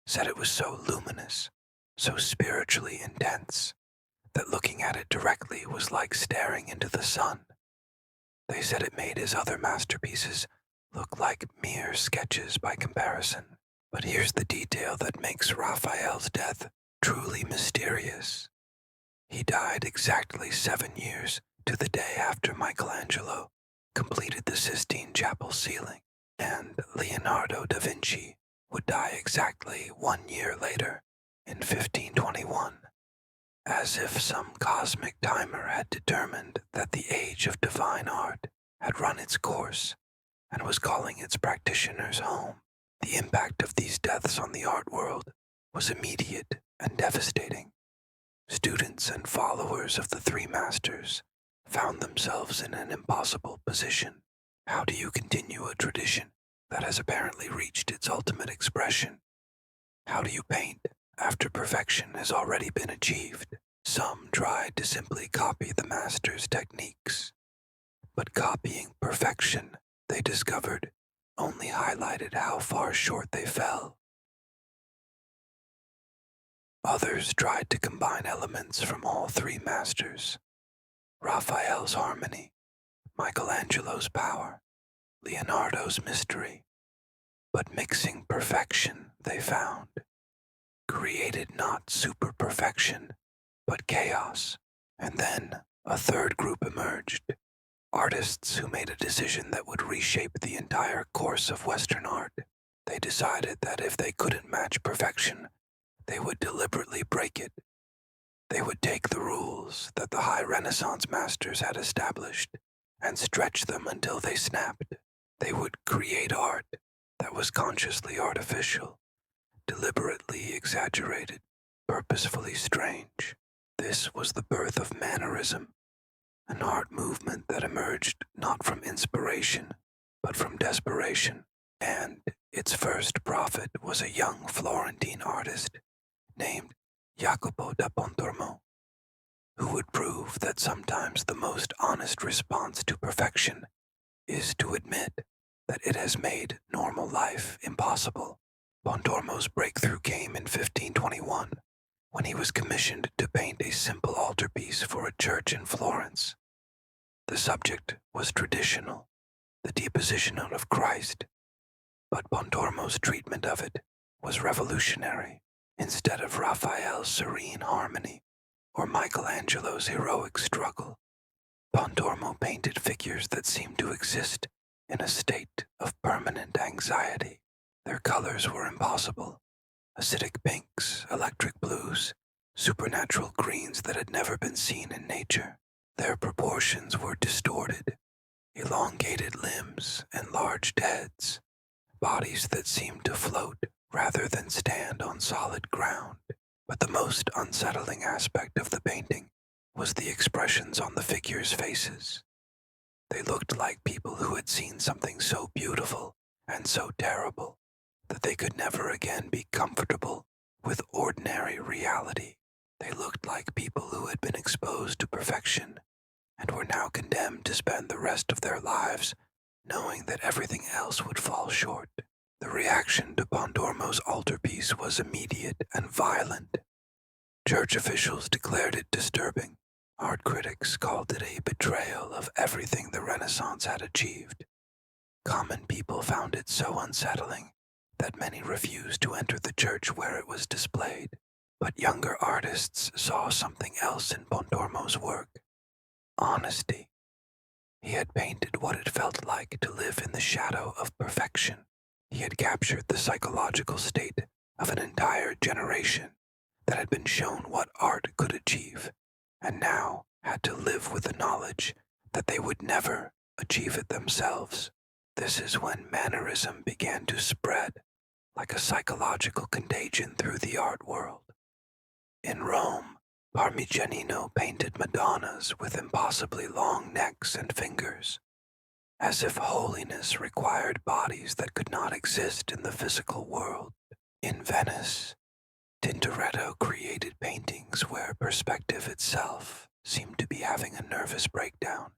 said it was so luminous, so spiritually intense, that looking at it directly was like staring into the sun. They said it made his other masterpieces look like mere sketches by comparison. But here's the detail that makes Raphael's death truly mysterious. He died exactly 7 years to the day after Michelangelo completed the Sistine Chapel ceiling, and Leonardo da Vinci would die exactly 1 year later, in 1521, as if some cosmic timer had determined that the age of divine art had run its course and was calling its practitioners home. The impact of these deaths on the art world was immediate and devastating. Students and followers of the three masters found themselves in an impossible position. How do you continue a tradition that has apparently reached its ultimate expression? How do you paint after perfection has already been achieved? Some tried to simply copy the master's techniques, but copying perfection, they discovered, only highlighted how far short they fell. Others tried to combine elements from all three masters: Raphael's harmony, Michelangelo's power, Leonardo's mystery. But mixing perfection, they found, created not super perfection, but chaos. And then a third group emerged, artists who made a decision that would reshape the entire course of Western art. They decided that if they couldn't match perfection, they would deliberately break it. They would take the rules that the high Renaissance masters had established and stretch them until they snapped. They would create art that was consciously artificial, deliberately exaggerated, purposefully strange. This was the birth of Mannerism, an art movement that emerged not from inspiration, but from desperation. And its first prophet was a young Florentine artist named Jacopo da Pontormo, who would prove that sometimes the most honest response to perfection is to admit that it has made normal life impossible. Pontormo's breakthrough came in 1521, when he was commissioned to paint a simple altarpiece for a church in Florence. The subject was traditional, the deposition of Christ, but Pontormo's treatment of it was revolutionary. Instead of Raphael's serene harmony or Michelangelo's heroic struggle, Pontormo painted figures that seemed to exist in a state of permanent anxiety. Their colors were impossible: acidic pinks, electric blues, supernatural greens that had never been seen in nature. Their proportions were distorted: elongated limbs, enlarged heads, bodies that seemed to float rather than stand on solid ground. But the most unsettling aspect of the painting was the expressions on the figures' faces. They looked like people who had seen something so beautiful and so terrible that they could never again be comfortable with ordinary reality. They looked like people who had been exposed to perfection and were now condemned to spend the rest of their lives knowing that everything else would fall short. The reaction to Pontormo's altarpiece was immediate and violent. Church officials declared it disturbing. Art critics called it a betrayal of everything the Renaissance had achieved. Common people found it so unsettling that many refused to enter the church where it was displayed. But younger artists saw something else in Pontormo's work: honesty. He had painted what it felt like to live in the shadow of perfection. He had captured the psychological state of an entire generation that had been shown what art could achieve, and now had to live with the knowledge that they would never achieve it themselves. This is when Mannerism began to spread like a psychological contagion through the art world. In Rome, Parmigianino painted Madonnas with impossibly long necks and fingers, as if holiness required bodies that could not exist in the physical world. In Venice, Tintoretto created paintings where perspective itself seemed to be having a nervous breakdown,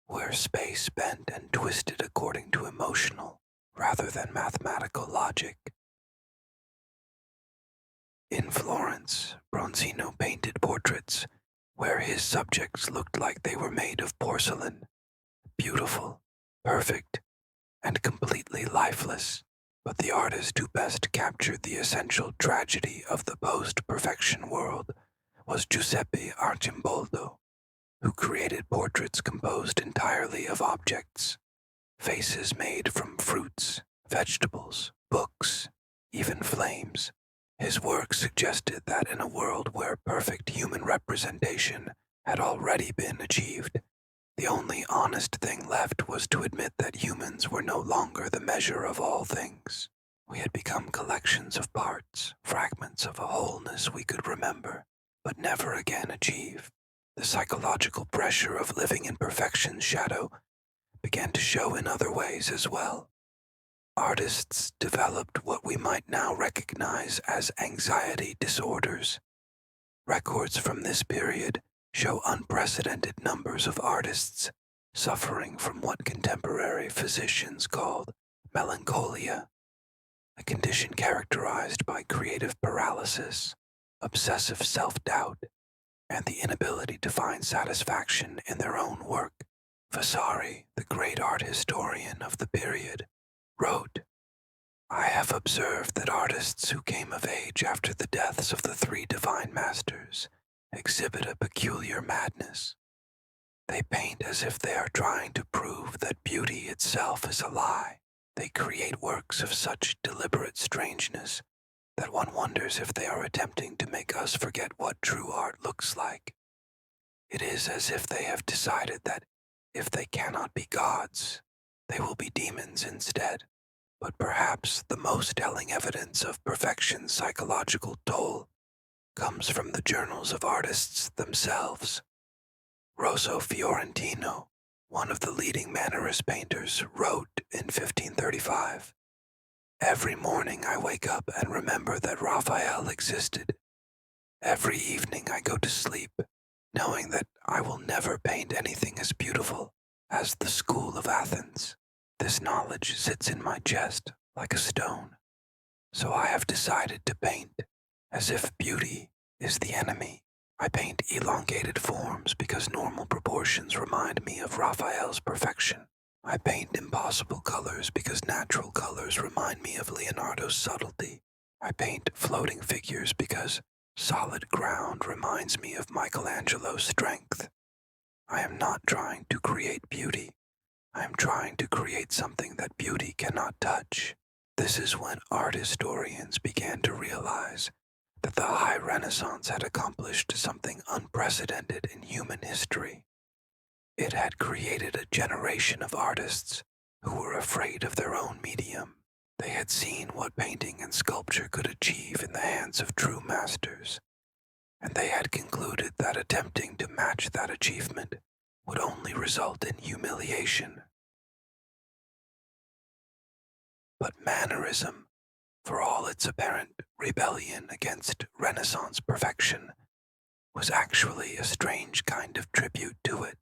where space bent and twisted according to emotional rather than mathematical logic. In Florence, Bronzino painted portraits where his subjects looked like they were made of porcelain, beautiful, perfect, and completely lifeless. But the artist who best captured the essential tragedy of the post-perfection world was Giuseppe Arcimboldo, who created portraits composed entirely of objects, faces made from fruits, vegetables, books, even flames. His work suggested that in a world where perfect human representation had already been achieved, the only honest thing left was to admit that humans were no longer the measure of all things. We had become collections of parts, fragments of a wholeness we could remember, but never again achieve. The psychological pressure of living in perfection's shadow began to show in other ways as well. Artists developed what we might now recognize as anxiety disorders. Records from this period show unprecedented numbers of artists suffering from what contemporary physicians called melancholia, a condition characterized by creative paralysis, obsessive self-doubt, and the inability to find satisfaction in their own work. Vasari, the great art historian of the period, wrote, "I have observed that artists who came of age after the deaths of the three divine masters exhibit a peculiar madness. They paint as if they are trying to prove that beauty itself is a lie. They create works of such deliberate strangeness that one wonders if they are attempting to make us forget what true art looks like. It is as if they have decided that if they cannot be gods, they will be demons instead. But perhaps the most telling evidence of perfection's psychological toll comes from the journals of artists themselves. Rosso Fiorentino, one of the leading Mannerist painters, wrote in 1535, "Every morning I wake up and remember that Raphael existed. Every evening I go to sleep, knowing that I will never paint anything as beautiful as the School of Athens. This knowledge sits in my chest like a stone. So I have decided to paint as if beauty is the enemy. I paint elongated forms because normal proportions remind me of Raphael's perfection. I paint impossible colors because natural colors remind me of Leonardo's subtlety. I paint floating figures because solid ground reminds me of Michelangelo's strength. I am not trying to create beauty. I am trying to create something that beauty cannot touch." This is when art historians began to realize that the High Renaissance had accomplished something unprecedented in human history. It had created a generation of artists who were afraid of their own medium. They had seen what painting and sculpture could achieve in the hands of true masters, and they had concluded that attempting to match that achievement would only result in humiliation. But Mannerism, for all its apparent rebellion against Renaissance perfection, was actually a strange kind of tribute to it.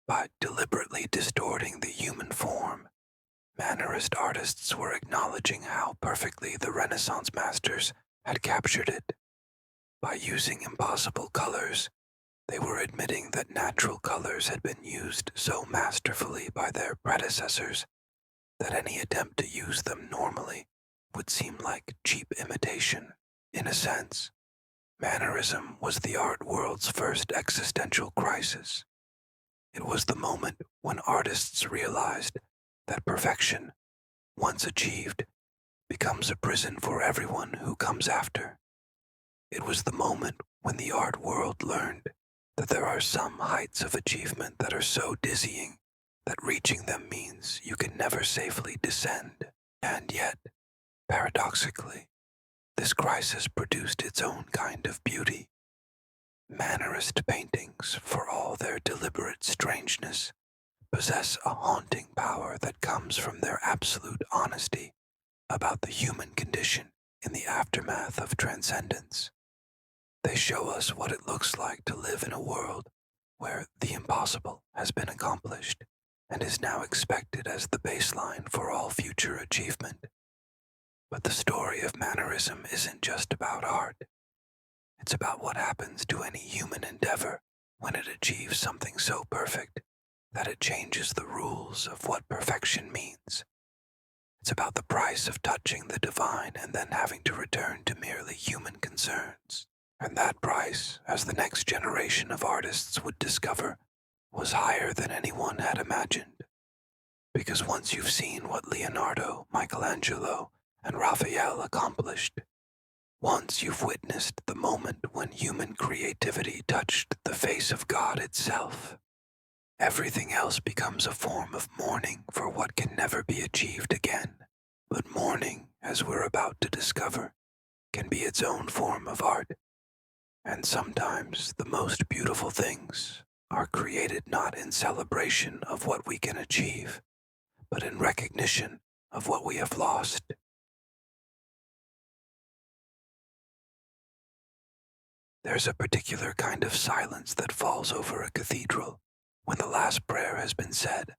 By deliberately distorting the human form, Mannerist artists were acknowledging how perfectly the Renaissance masters had captured it. By using impossible colors, they were admitting that natural colors had been used so masterfully by their predecessors that any attempt to use them normally would seem like cheap imitation. In a sense, Mannerism was the art world's first existential crisis. It was the moment when artists realized that perfection, once achieved, becomes a prison for everyone who comes after. It was the moment when the art world learned that there are some heights of achievement that are so dizzying that reaching them means you can never safely descend. And yet, paradoxically, this crisis produced its own kind of beauty. Mannerist paintings, for all their deliberate strangeness, possess a haunting power that comes from their absolute honesty about the human condition in the aftermath of transcendence. They show us what it looks like to live in a world where the impossible has been accomplished and is now expected as the baseline for all future achievement. But the story of Mannerism isn't just about art. It's about what happens to any human endeavor when it achieves something so perfect that it changes the rules of what perfection means. It's about the price of touching the divine and then having to return to merely human concerns. And that price, as the next generation of artists would discover, was higher than anyone had imagined. Because once you've seen what Leonardo, Michelangelo, and Raphael accomplished, once you've witnessed the moment when human creativity touched the face of God itself, everything else becomes a form of mourning for what can never be achieved again. But mourning, as we're about to discover, can be its own form of art. And sometimes the most beautiful things are created not in celebration of what we can achieve, but in recognition of what we have lost. There's a particular kind of silence that falls over a cathedral when the last prayer has been said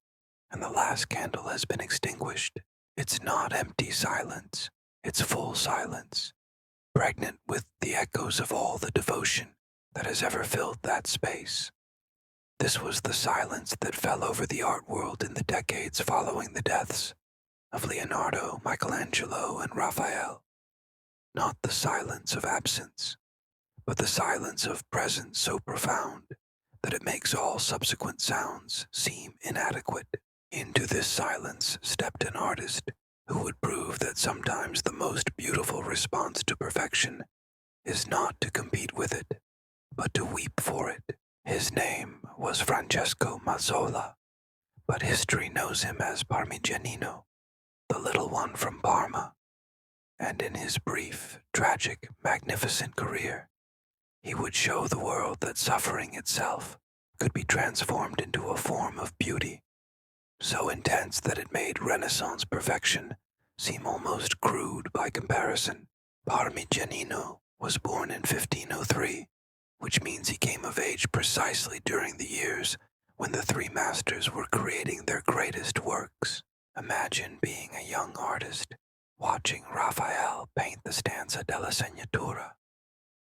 and the last candle has been extinguished. It's not empty silence, it's full silence, pregnant with the echoes of all the devotion that has ever filled that space. This was the silence that fell over the art world in the decades following the deaths of Leonardo, Michelangelo, and Raphael. Not the silence of absence, but the silence of presence so profound that it makes all subsequent sounds seem inadequate. Into this silence stepped an artist who would prove that sometimes the most beautiful response to perfection is not to compete with it, but to weep for it. His name was Francesco Mazzola, but history knows him as Parmigianino, the little one from Parma. And in his brief, tragic, magnificent career, he would show the world that suffering itself could be transformed into a form of beauty, so intense that it made Renaissance perfection seem almost crude by comparison. Parmigianino was born in 1503, which means he came of age precisely during the years when the three masters were creating their greatest works. Imagine being a young artist, watching Raphael paint the stanza della Segnatura,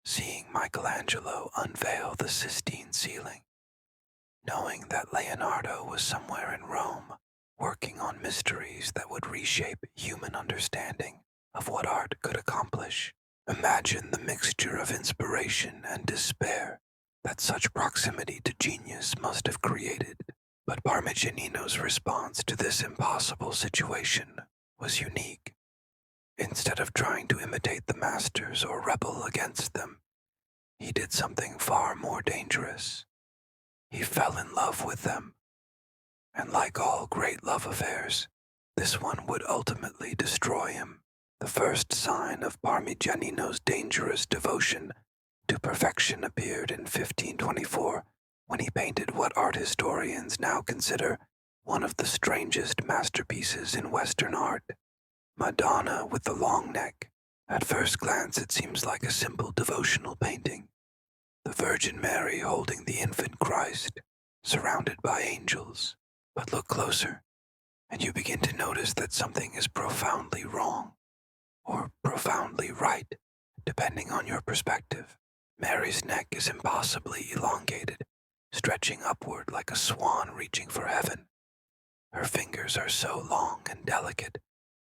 seeing Michelangelo unveil the Sistine ceiling, knowing that Leonardo was somewhere in Rome working on mysteries that would reshape human understanding of what art could accomplish. Imagine the mixture of inspiration and despair that such proximity to genius must have created. But Parmigianino's response to this impossible situation was unique. Instead of trying to imitate the masters or rebel against them, he did something far more dangerous. He fell in love with them. And like all great love affairs, this one would ultimately destroy him. The first sign of Parmigianino's dangerous devotion to perfection appeared in 1524 when he painted what art historians now consider one of the strangest masterpieces in Western art, Madonna with the long neck. At first glance it seems like a simple devotional painting. The Virgin Mary holding the infant Christ, surrounded by angels. But look closer, and you begin to notice that something is profoundly wrong, or profoundly right, depending on your perspective. Mary's neck is impossibly elongated, stretching upward like a swan reaching for heaven. Her fingers are so long and delicate,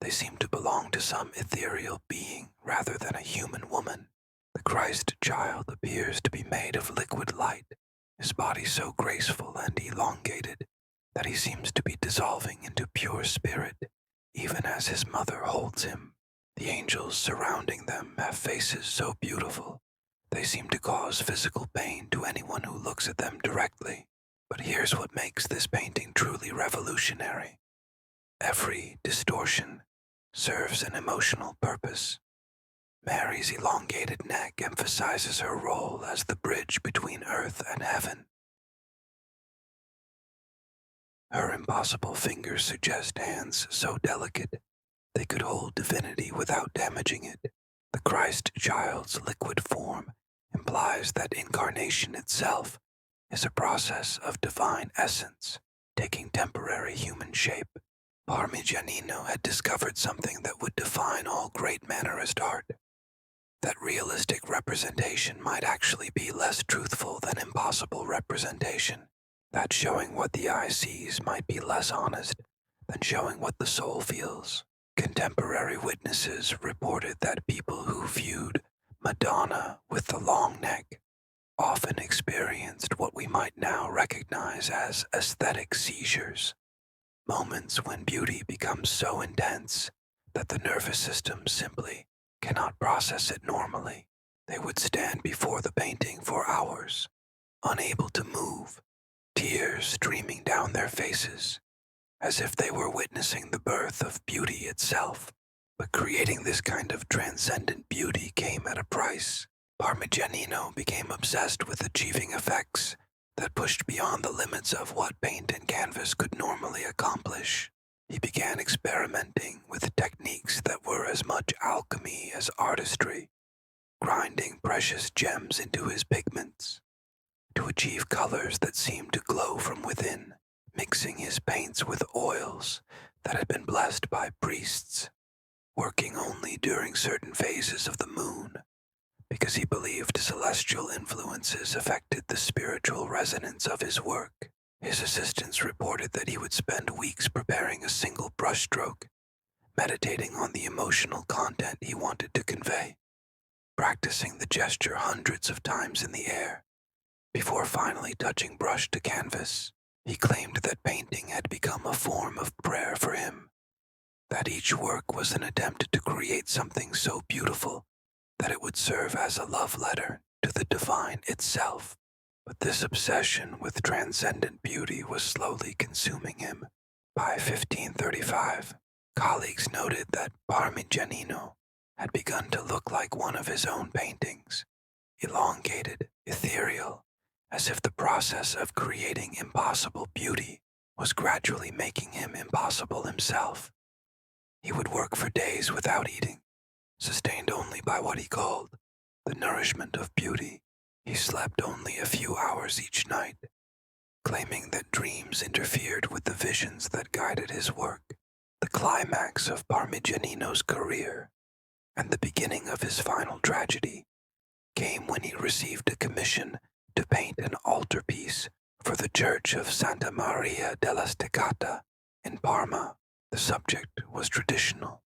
they seem to belong to some ethereal being rather than a human woman. The Christ child appears to be made of liquid light, his body so graceful and elongated that he seems to be dissolving into pure spirit, even as his mother holds him. The angels surrounding them have faces so beautiful, they seem to cause physical pain to anyone who looks at them directly. But here's what makes this painting truly revolutionary. Every distortion serves an emotional purpose. Mary's elongated neck emphasizes her role as the bridge between earth and heaven. Her impossible fingers suggest hands so delicate they could hold divinity without damaging it. The Christ child's liquid form implies that incarnation itself is a process of divine essence, taking temporary human shape. Parmigianino had discovered something that would define all great Mannerist art, that realistic representation might actually be less truthful than impossible representation. That showing what the eye sees might be less honest than showing what the soul feels. Contemporary witnesses reported that people who viewed Madonna with the long neck often experienced what we might now recognize as aesthetic seizures, moments when beauty becomes so intense that the nervous system simply cannot process it normally. They would stand before the painting for hours, unable to move, tears streaming down their faces, as if they were witnessing the birth of beauty itself. But creating this kind of transcendent beauty came at a price. Parmigianino became obsessed with achieving effects that pushed beyond the limits of what paint and canvas could normally accomplish. He began experimenting with techniques that were as much alchemy as artistry, grinding precious gems into his pigments to achieve colors that seemed to glow from within, mixing his paints with oils that had been blessed by priests, working only during certain phases of the moon, because he believed celestial influences affected the spiritual resonance of his work. His assistants reported that he would spend weeks preparing a single brushstroke, meditating on the emotional content he wanted to convey, practicing the gesture hundreds of times in the air, before finally touching brush to canvas. He claimed that painting had become a form of prayer for him, that each work was an attempt to create something so beautiful that it would serve as a love letter to the divine itself. But this obsession with transcendent beauty was slowly consuming him. By 1535, colleagues noted that Parmigianino had begun to look like one of his own paintings, elongated, ethereal, as if the process of creating impossible beauty was gradually making him impossible himself. He would work for days without eating, sustained only by what he called the nourishment of beauty. He slept only a few hours each night, claiming that dreams interfered with the visions that guided his work. The climax of Parmigianino's career, and the beginning of his final tragedy, came when he received a commission to paint an altarpiece for the church of Santa Maria della Steccata in Parma. The subject was traditional,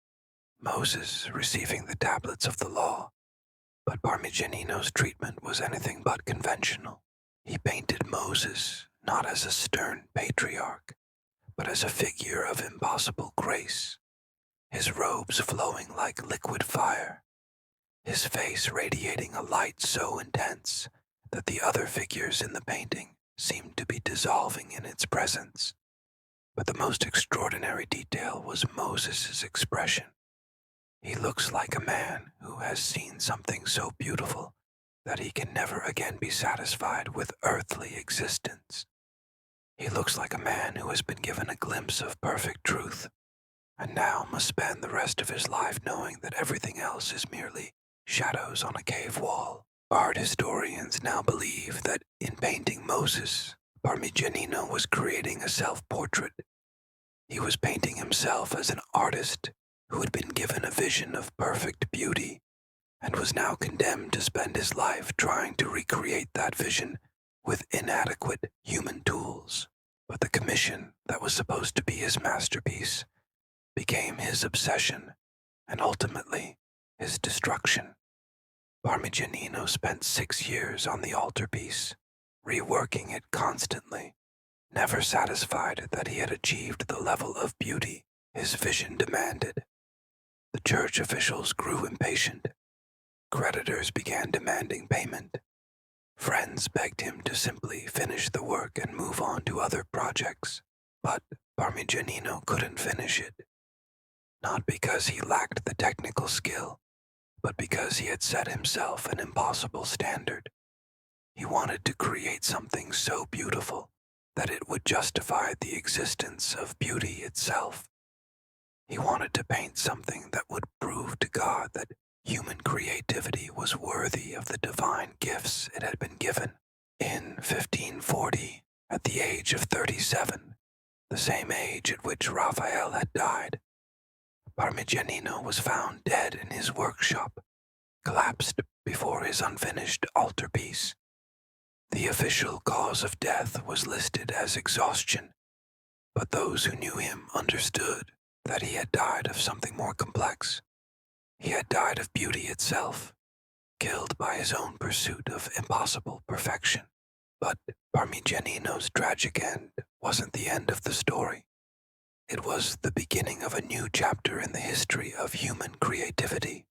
Moses receiving the tablets of the law, but Parmigianino's treatment was anything but conventional. He painted Moses not as a stern patriarch, but as a figure of impossible grace, his robes flowing like liquid fire, his face radiating a light so intense that the other figures in the painting seemed to be dissolving in its presence. But the most extraordinary detail was Moses' expression. He looks like a man who has seen something so beautiful that he can never again be satisfied with earthly existence. He looks like a man who has been given a glimpse of perfect truth, and now must spend the rest of his life knowing that everything else is merely shadows on a cave wall. Art historians now believe that in painting Moses, Parmigianino was creating a self-portrait. He was painting himself as an artist who had been given a vision of perfect beauty and was now condemned to spend his life trying to recreate that vision with inadequate human tools. But the commission that was supposed to be his masterpiece became his obsession and ultimately his destruction. Parmigianino spent 6 years on the altarpiece, reworking it constantly, never satisfied that he had achieved the level of beauty his vision demanded. The church officials grew impatient. Creditors began demanding payment. Friends begged him to simply finish the work and move on to other projects, but Parmigianino couldn't finish it. Not because he lacked the technical skill, but because he had set himself an impossible standard. He wanted to create something so beautiful that it would justify the existence of beauty itself. He wanted to paint something that would prove to God that human creativity was worthy of the divine gifts it had been given. In 1540, at the age of 37, the same age at which Raphael had died, Parmigianino was found dead in his workshop, collapsed before his unfinished altarpiece. The official cause of death was listed as exhaustion, but those who knew him understood that he had died of something more complex. He had died of beauty itself, killed by his own pursuit of impossible perfection. But Parmigianino's tragic end wasn't the end of the story. It was the beginning of a new chapter in the history of human creativity.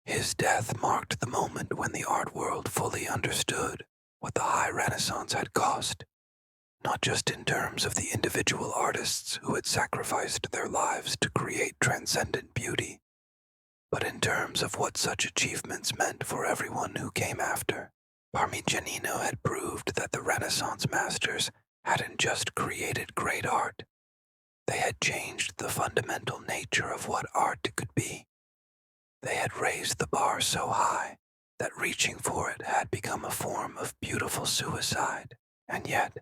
His death marked the moment when the art world fully understood what the High Renaissance had cost, not just in terms of the individual artists who had sacrificed their lives to create transcendent beauty, but in terms of what such achievements meant for everyone who came after. Parmigianino had proved that the Renaissance masters hadn't just created great art, they had changed the fundamental nature of what art could be. They had raised the bar so high that reaching for it had become a form of beautiful suicide. And yet,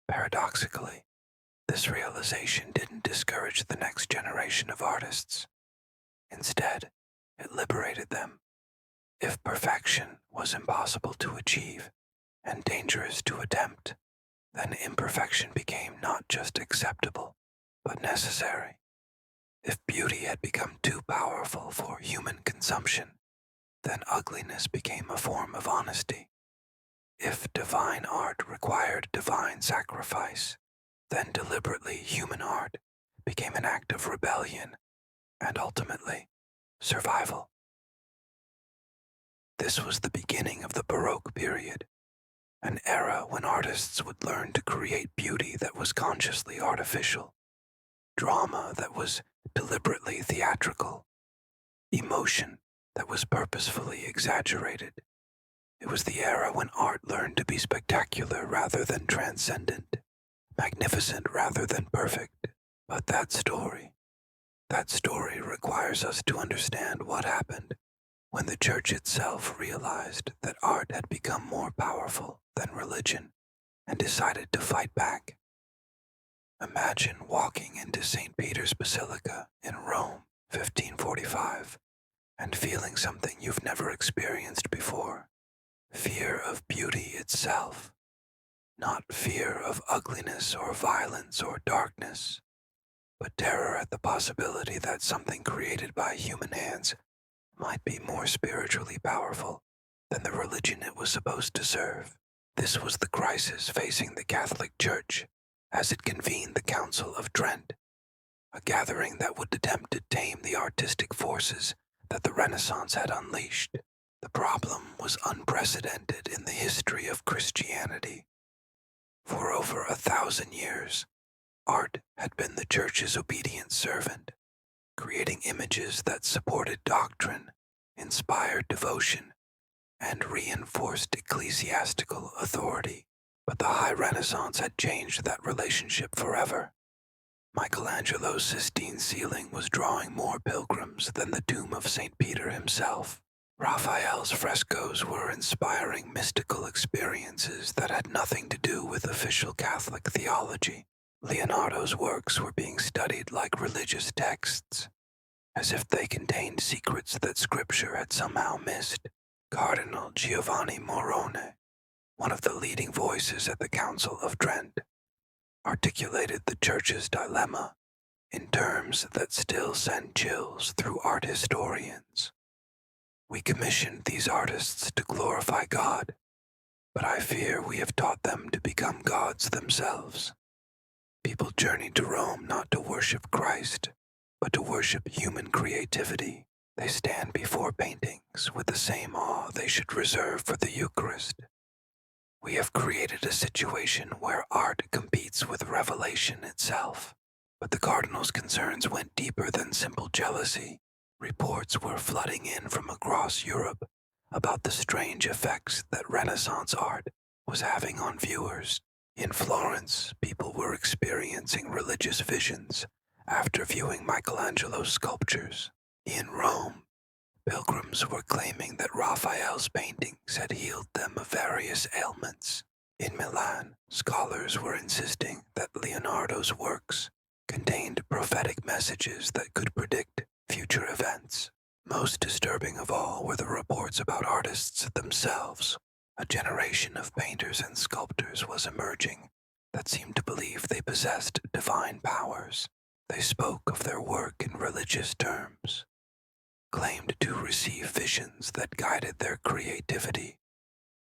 paradoxically, this realization didn't discourage the next generation of artists. Instead, it liberated them. If perfection was impossible to achieve and dangerous to attempt, then imperfection became not just acceptable, but necessary. If beauty had become too powerful for human consumption, then ugliness became a form of honesty. If divine art required divine sacrifice, then deliberately human art became an act of rebellion and ultimately survival. This was the beginning of the Baroque period, an era when artists would learn to create beauty that was consciously artificial, drama that was deliberately theatrical, emotion that was purposefully exaggerated. It was the era when art learned to be spectacular rather than transcendent, magnificent rather than perfect. But that story requires us to understand what happened when the church itself realized that art had become more powerful than religion and decided to fight back. Imagine walking into St. Peter's Basilica in Rome, 1545, and feeling something you've never experienced before. Fear of beauty itself, not fear of ugliness or violence or darkness, but terror at the possibility that something created by human hands might be more spiritually powerful than the religion it was supposed to serve. This was the crisis facing the Catholic Church as it convened the Council of Trent, a gathering that would attempt to tame the artistic forces that the Renaissance had unleashed. The problem was unprecedented in the history of Christianity. For over 1,000 years, art had been the Church's obedient servant, creating images that supported doctrine, inspired devotion, and reinforced ecclesiastical authority. But the High Renaissance had changed that relationship forever. Michelangelo's Sistine ceiling was drawing more pilgrims than the tomb of St. Peter himself. Raphael's frescoes were inspiring mystical experiences that had nothing to do with official Catholic theology. Leonardo's works were being studied like religious texts, as if they contained secrets that Scripture had somehow missed. Cardinal Giovanni Morone, one of the leading voices at the Council of Trent, articulated the Church's dilemma in terms that still send chills through art historians. We commissioned these artists to glorify God, but I fear we have taught them to become gods themselves. People journey to Rome not to worship Christ, but to worship human creativity. They stand before paintings with the same awe they should reserve for the Eucharist. We have created a situation where art competes with revelation itself. But the cardinal's concerns went deeper than simple jealousy. Reports were flooding in from across Europe about the strange effects that Renaissance art was having on viewers. In Florence, people were experiencing religious visions after viewing Michelangelo's sculptures. In Rome, pilgrims were claiming that Raphael's paintings had healed them of various ailments. In Milan, scholars were insisting that Leonardo's works contained prophetic messages that could predict future events. Most disturbing of all were the reports about artists themselves. A generation of painters and sculptors was emerging that seemed to believe they possessed divine powers. They spoke of their work in religious terms, claimed to receive visions that guided their creativity,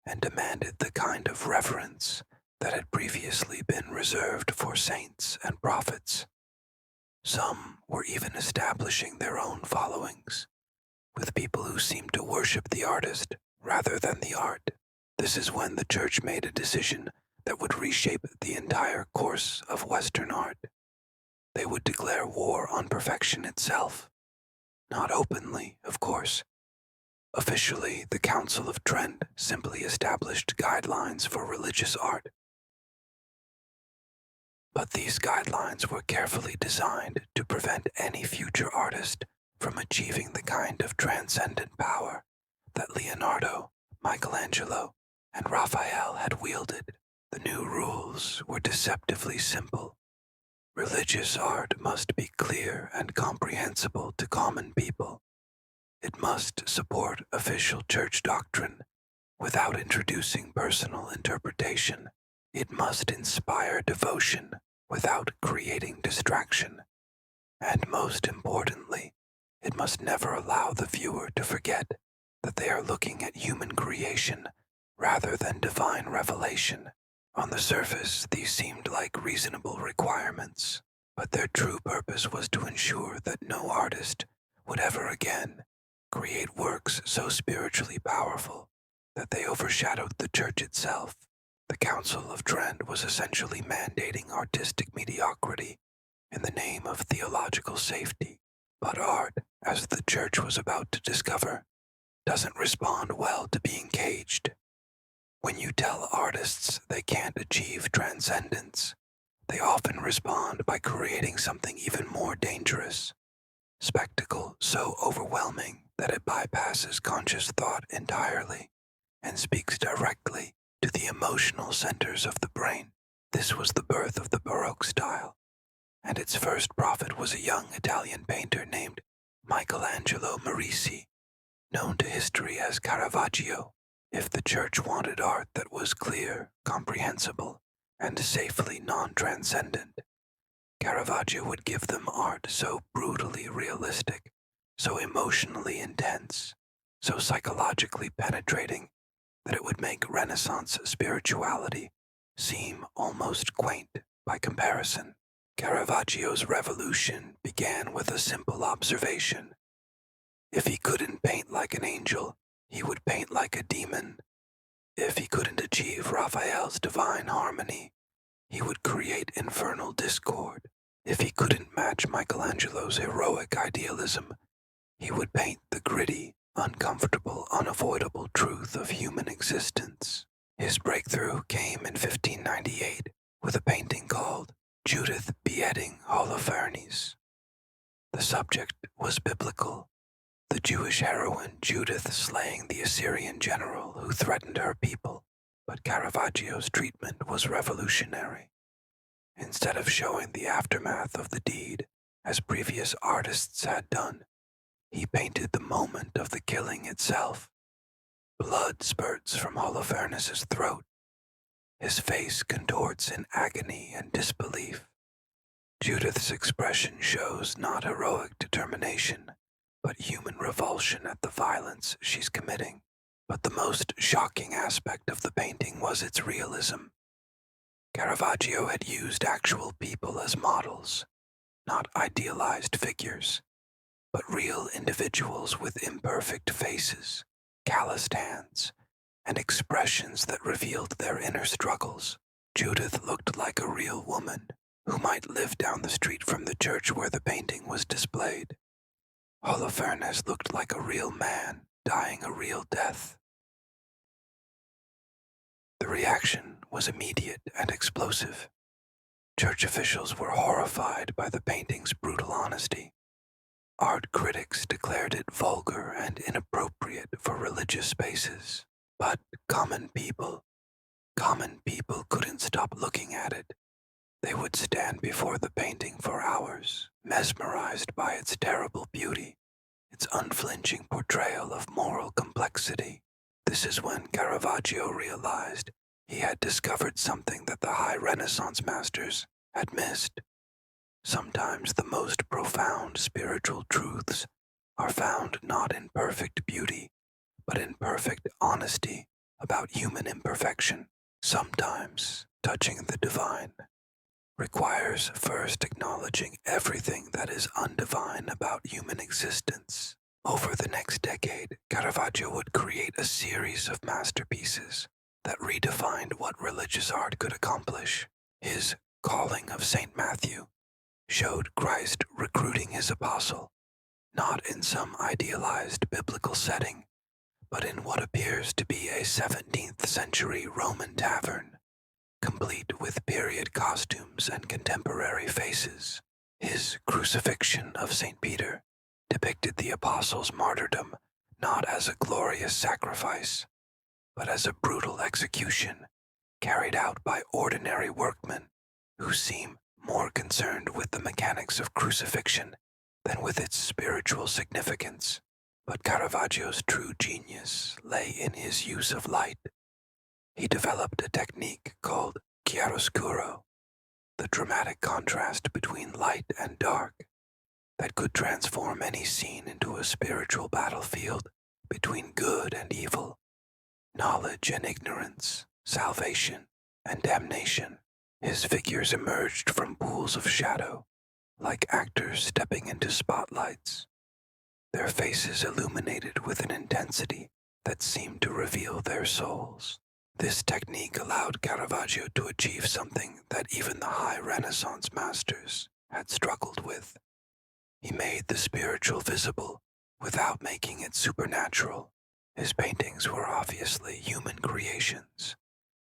and demanded the kind of reverence that had previously been reserved for saints and prophets. Some were even establishing their own followings, with people who seemed to worship the artist rather than the art. This is when the Church made a decision that would reshape the entire course of Western art. They would declare war on perfection itself. Not openly, of course. Officially, the Council of Trent simply established guidelines for religious art. But these guidelines were carefully designed to prevent any future artist from achieving the kind of transcendent power that Leonardo, Michelangelo, and Raphael had wielded. The new rules were deceptively simple. Religious art must be clear and comprehensible to common people. It must support official church doctrine without introducing personal interpretation. It must inspire devotion without creating distraction. And most importantly, it must never allow the viewer to forget that they are looking at human creation rather than divine revelation. On the surface, these seemed like reasonable requirements, but their true purpose was to ensure that no artist would ever again create works so spiritually powerful that they overshadowed the church itself. The Council of Trent was essentially mandating artistic mediocrity in the name of theological safety. But art, as the church was about to discover, doesn't respond well to being caged. When you tell artists they can't achieve transcendence, they often respond by creating something even more dangerous. Spectacle so overwhelming that it bypasses conscious thought entirely and speaks directly to the emotional centers of the brain. This was the birth of the Baroque style, and its first prophet was a young Italian painter named Michelangelo Merisi, known to history as Caravaggio. If the church wanted art that was clear, comprehensible, and safely non-transcendent, Caravaggio would give them art so brutally realistic, so emotionally intense, so psychologically penetrating that it would make Renaissance spirituality seem almost quaint by comparison. Caravaggio's revolution began with a simple observation. If he couldn't paint like an angel, he would paint like a demon. If he couldn't achieve Raphael's divine harmony, he would create infernal discord. If he couldn't match Michelangelo's heroic idealism, he would paint the gritty, uncomfortable, unavoidable truth of human existence. His breakthrough came in 1598 with a painting called Judith Beheading Holofernes. The subject was biblical, the Jewish heroine Judith slaying the Assyrian general who threatened her people, but Caravaggio's treatment was revolutionary. Instead of showing the aftermath of the deed, as previous artists had done, he painted the moment of the killing itself. Blood spurts from Holofernes' throat. His face contorts in agony and disbelief. Judith's expression shows not heroic determination, but human revulsion at the violence she's committing. But the most shocking aspect of the painting was its realism. Caravaggio had used actual people as models, not idealized figures, but real individuals with imperfect faces, calloused hands, and expressions that revealed their inner struggles. Judith looked like a real woman who might live down the street from the church where the painting was displayed. Holofernes looked like a real man dying a real death. The reaction was immediate and explosive. Church officials were horrified by the painting's brutal honesty. Art critics declared it vulgar and inappropriate for religious spaces. But common people couldn't stop looking at it. They would stand before the painting for hours, mesmerized by its terrible beauty, its unflinching portrayal of moral complexity. This is when Caravaggio realized he had discovered something that the high Renaissance masters had missed. Sometimes the most profound spiritual truths are found not in perfect beauty, but in perfect honesty about human imperfection. Sometimes touching the divine requires first acknowledging everything that is undivine about human existence. Over the next decade, Caravaggio would create a series of masterpieces that redefined what religious art could accomplish. His Calling of St. Matthew showed Christ recruiting his apostle, not in some idealized biblical setting, but in what appears to be a 17th century Roman tavern, complete with period costumes and contemporary faces. His crucifixion of St. Peter depicted the apostle's martyrdom not as a glorious sacrifice, but as a brutal execution carried out by ordinary workmen who seem more concerned with the mechanics of crucifixion than with its spiritual significance. But Caravaggio's true genius lay in his use of light. He developed a technique called chiaroscuro, the dramatic contrast between light and dark, that could transform any scene into a spiritual battlefield between good and evil, knowledge and ignorance, salvation and damnation. His figures emerged from pools of shadow, like actors stepping into spotlights, their faces illuminated with an intensity that seemed to reveal their souls. This technique allowed Caravaggio to achieve something that even the high Renaissance masters had struggled with. He made the spiritual visible without making it supernatural. His paintings were obviously human creations,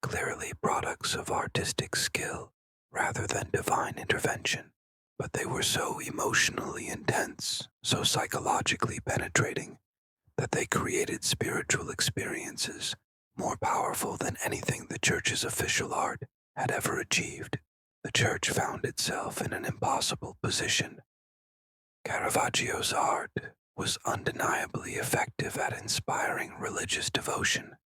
clearly products of artistic skill rather than divine intervention, but they were so emotionally intense, so psychologically penetrating, that they created spiritual experiences more powerful than anything the Church's official art had ever achieved. The Church found itself in an impossible position. Caravaggio's art was undeniably effective at inspiring religious devotion.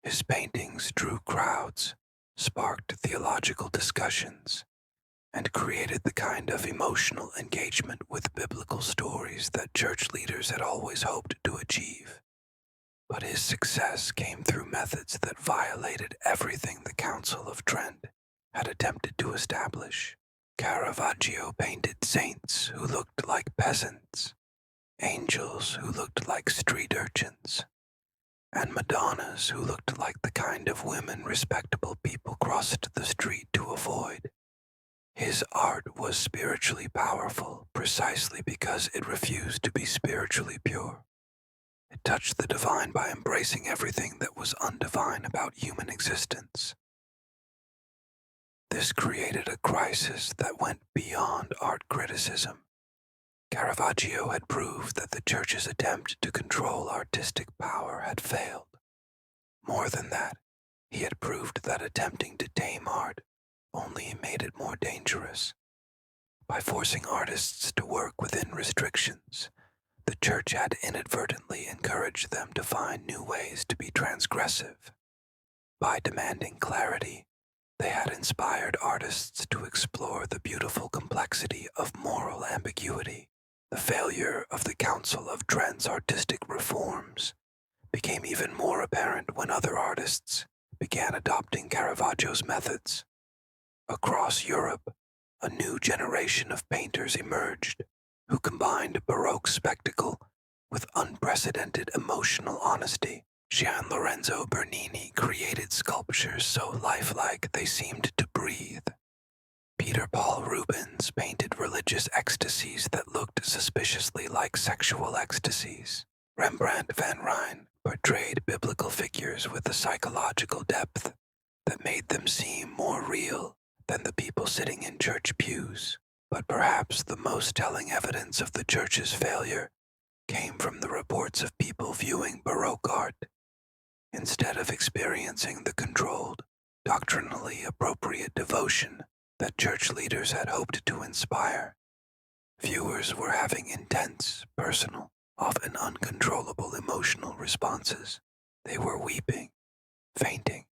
His paintings drew crowds, sparked theological discussions, and created the kind of emotional engagement with biblical stories that church leaders had always hoped to achieve. But his success came through methods that violated everything the Council of Trent had attempted to establish. Caravaggio painted saints who looked like peasants, angels who looked like street urchins, and Madonnas who looked like the kind of women respectable people crossed the street to avoid. His art was spiritually powerful precisely because it refused to be spiritually pure. It touched the divine by embracing everything that was undivine about human existence. This created a crisis that went beyond art criticism. Caravaggio had proved that the Church's attempt to control artistic power had failed. More than that, he had proved that attempting to tame art only made it more dangerous. By forcing artists to work within restrictions, the Church had inadvertently encouraged them to find new ways to be transgressive. By demanding clarity, they had inspired artists to explore the beautiful complexity of moral ambiguity. The failure of the Council of Trent's artistic reforms became even more apparent when other artists began adopting Caravaggio's methods. Across Europe, a new generation of painters emerged who combined Baroque spectacle with unprecedented emotional honesty. Gian Lorenzo Bernini created sculptures so lifelike they seemed to breathe. Peter Paul Rubens painted religious ecstasies that looked suspiciously like sexual ecstasies. Rembrandt van Rijn portrayed biblical figures with a psychological depth that made them seem more real than the people sitting in church pews. But perhaps the most telling evidence of the Church's failure came from the reports of people viewing Baroque art. Instead of experiencing the controlled, doctrinally appropriate devotion that church leaders had hoped to inspire, viewers were having intense, personal, often uncontrollable emotional responses. They were weeping, fainting,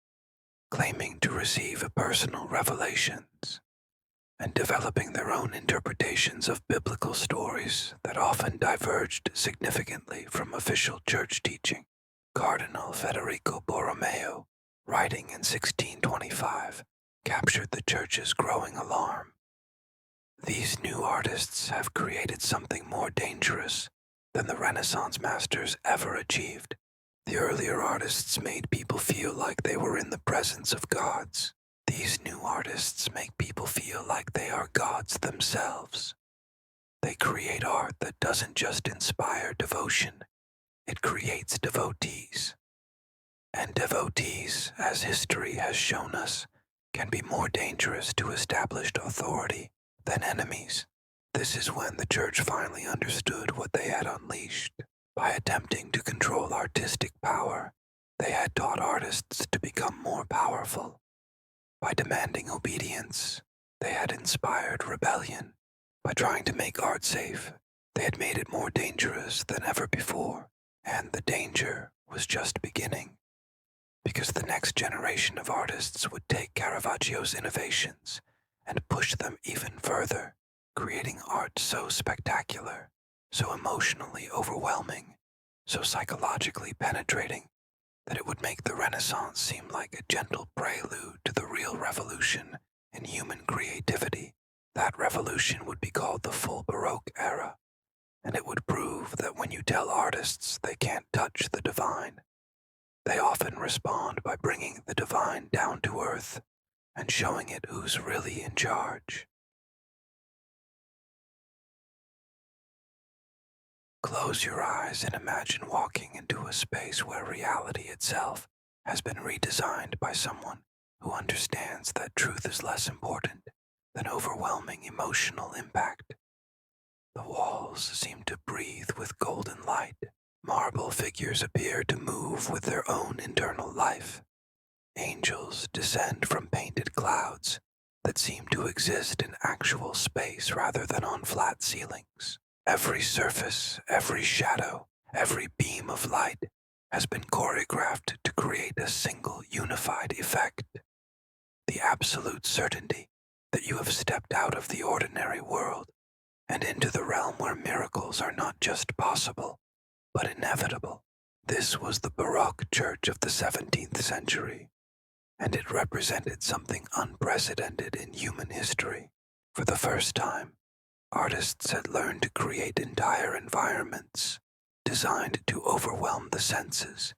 claiming to receive personal revelations, and developing their own interpretations of biblical stories that often diverged significantly from official church teaching. Cardinal Federico Borromeo, writing in 1625, captured the Church's growing alarm. These new artists have created something more dangerous than the Renaissance masters ever achieved. The earlier artists made people feel like they were in the presence of gods. These new artists make people feel like they are gods themselves. They create art that doesn't just inspire devotion, it creates devotees. And devotees, as history has shown us, can be more dangerous to established authority than enemies. This is when the church finally understood what they had unleashed. By attempting to control artistic power, they had taught artists to become more powerful. By demanding obedience, they had inspired rebellion. By trying to make art safe, they had made it more dangerous than ever before, and the danger was just beginning. Because the next generation of artists would take Caravaggio's innovations and push them even further, creating art so spectacular, so emotionally overwhelming, so psychologically penetrating, that it would make the Renaissance seem like a gentle prelude to the real revolution in human creativity. That revolution would be called the full Baroque era, and it would prove that when you tell artists they can't touch the divine, they often respond by bringing the divine down to earth and showing it who's really in charge. Close your eyes and imagine walking into a space where reality itself has been redesigned by someone who understands that truth is less important than overwhelming emotional impact. The walls seem to breathe with golden light. Marble figures appear to move with their own internal life. Angels descend from painted clouds that seem to exist in actual space rather than on flat ceilings. Every surface, every shadow, every beam of light has been choreographed to create a single unified effect. The absolute certainty that you have stepped out of the ordinary world and into the realm where miracles are not just possible, but inevitable. This was the Baroque church of the 17th century, and it represented something unprecedented in human history. For the first time, artists had learned to create entire environments designed to overwhelm the senses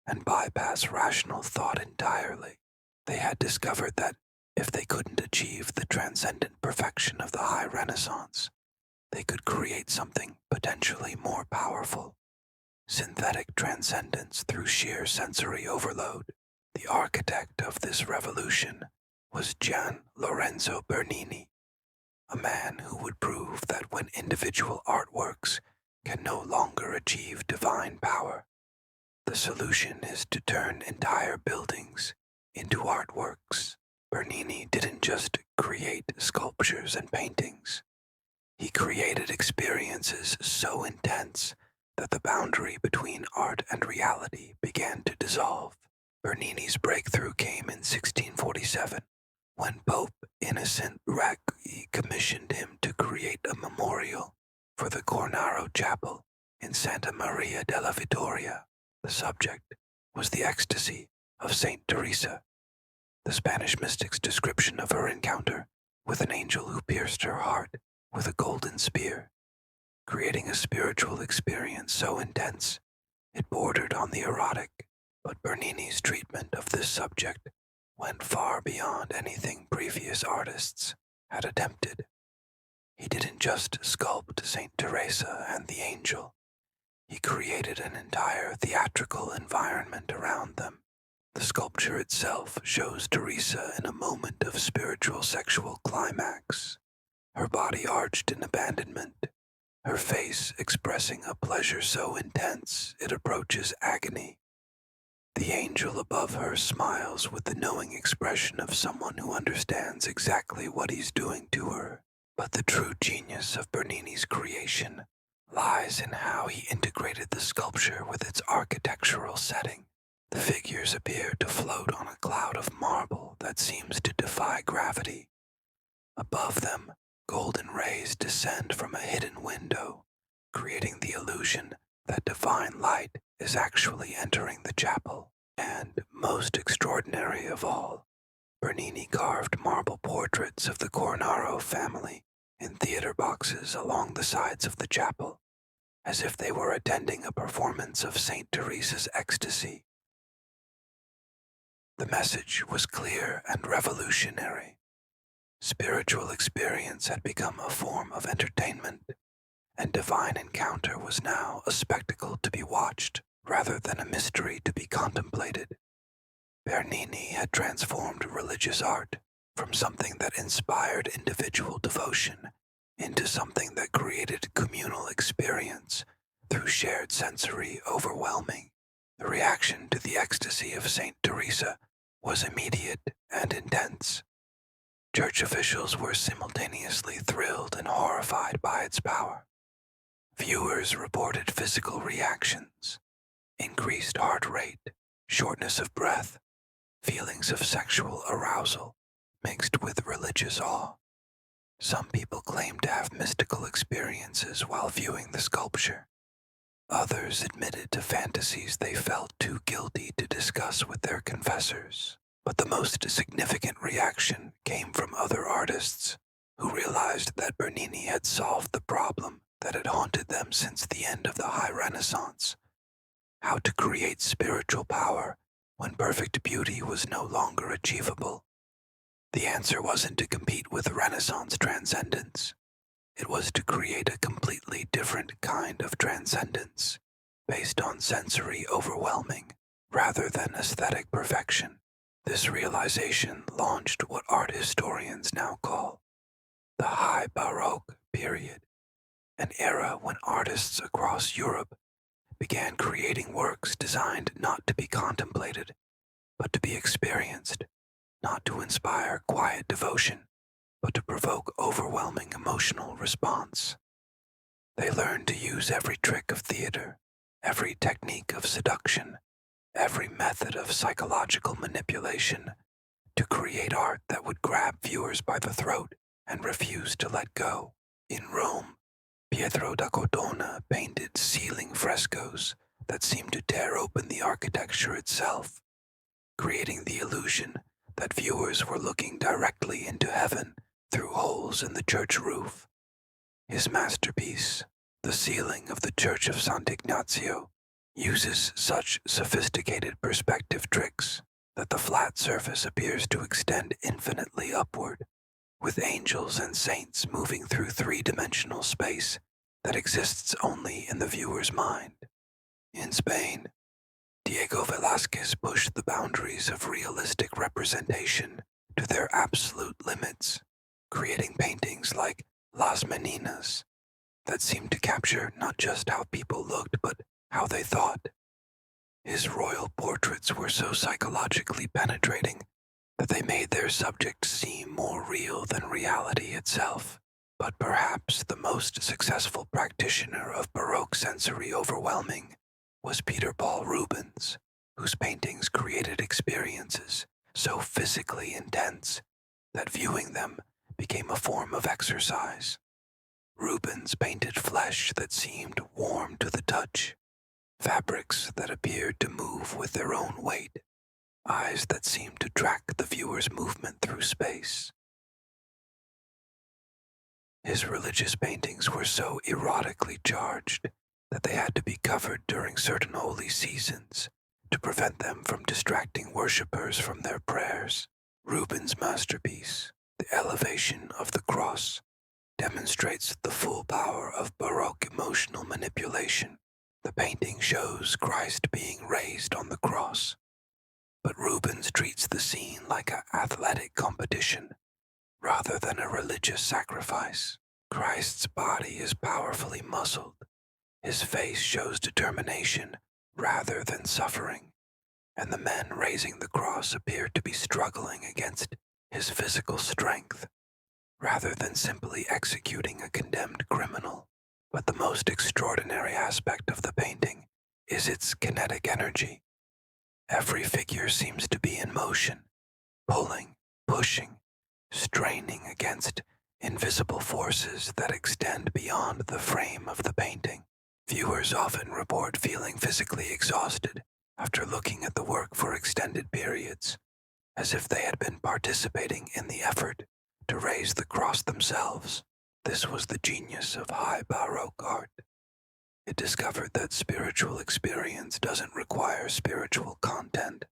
and bypass rational thought entirely. They had discovered that if they couldn't achieve the transcendent perfection of the High Renaissance, they could create something potentially more powerful. Synthetic transcendence through sheer sensory overload. The architect of this revolution was Gian Lorenzo Bernini, a man who would prove that when individual artworks can no longer achieve divine power, the solution is to turn entire buildings into artworks. Bernini didn't just create sculptures and paintings. He created experiences so intense that the boundary between art and reality began to dissolve. Bernini's breakthrough came in 1647, when Pope Innocent Raggi commissioned him to create a memorial for the Cornaro Chapel in Santa Maria della Vittoria. The subject was the ecstasy of Saint Teresa, the Spanish mystic's description of her encounter with an angel who pierced her heart with a golden spear, creating a spiritual experience so intense it bordered on the erotic. But Bernini's treatment of this subject went far beyond anything previous artists had attempted. He didn't just sculpt Saint Teresa and the angel, he created an entire theatrical environment around them. The sculpture itself shows Teresa in a moment of spiritual sexual climax, her body arched in abandonment, her face expressing a pleasure so intense it approaches agony. The angel above her smiles with the knowing expression of someone who understands exactly what he's doing to her. But the true genius of Bernini's creation lies in how he integrated the sculpture with its architectural setting. The figures appear to float on a cloud of marble that seems to defy gravity. Above them, golden rays descend from a hidden window, creating the illusion that divine light is actually entering the chapel. And, most extraordinary of all, Bernini carved marble portraits of the Cornaro family in theater boxes along the sides of the chapel, as if they were attending a performance of Saint Teresa's ecstasy. The message was clear and revolutionary. Spiritual experience had become a form of entertainment, and divine encounter was now a spectacle to be watched rather than a mystery to be contemplated. Bernini had transformed religious art from something that inspired individual devotion into something that created communal experience through shared sensory overwhelming. The reaction to the ecstasy of Saint Teresa was immediate and intense. Church officials were simultaneously thrilled and horrified by its power. Viewers reported physical reactions, increased heart rate, shortness of breath, feelings of sexual arousal mixed with religious awe. Some people claimed to have mystical experiences while viewing the sculpture. Others admitted to fantasies they felt too guilty to discuss with their confessors. But the most significant reaction came from other artists who realized that Bernini had solved the problem that had haunted them since the end of the High Renaissance: how to create spiritual power when perfect beauty was no longer achievable. The answer wasn't to compete with Renaissance transcendence. It was to create a completely different kind of transcendence, based on sensory overwhelming rather than aesthetic perfection. This realization launched what art historians now call the High Baroque period, an era when artists across Europe began creating works designed not to be contemplated, but to be experienced, not to inspire quiet devotion, but to provoke overwhelming emotional response. They learned to use every trick of theater, every technique of seduction, every method of psychological manipulation to create art that would grab viewers by the throat and refuse to let go. In Rome, Pietro da Cortona painted ceiling frescoes that seemed to tear open the architecture itself, creating the illusion that viewers were looking directly into heaven through holes in the church roof. His masterpiece, the ceiling of the Church of Sant'Ignazio, uses such sophisticated perspective tricks that the flat surface appears to extend infinitely upward, with angels and saints moving through three-dimensional space that exists only in the viewer's mind. In Spain, Diego Velázquez pushed the boundaries of realistic representation to their absolute limits, creating paintings like Las Meninas that seemed to capture not just how people looked but how they thought. His royal portraits were so psychologically penetrating that they made their subjects seem more real than reality itself. But perhaps the most successful practitioner of Baroque sensory overwhelming was Peter Paul Rubens, whose paintings created experiences so physically intense that viewing them became a form of exercise. Rubens painted flesh that seemed warm to the touch, fabrics that appeared to move with their own weight, eyes that seemed to track the viewer's movement through space. His religious paintings were so erotically charged that they had to be covered during certain holy seasons to prevent them from distracting worshippers from their prayers. Rubens' masterpiece, The Elevation of the Cross, demonstrates the full power of Baroque emotional manipulation. The painting shows Christ being raised on the cross, but Rubens treats the scene like an athletic competition rather than a religious sacrifice. Christ's body is powerfully muscled. His face shows determination rather than suffering, and the men raising the cross appear to be struggling against his physical strength, rather than simply executing a condemned criminal. But the most extraordinary aspect of the painting is its kinetic energy. Every figure seems to be in motion, pulling, pushing, straining against invisible forces that extend beyond the frame of the painting. Viewers often report feeling physically exhausted after looking at the work for extended periods, as if they had been participating in the effort to raise the cross themselves. This was the genius of high Baroque art. It discovered that spiritual experience doesn't require spiritual content.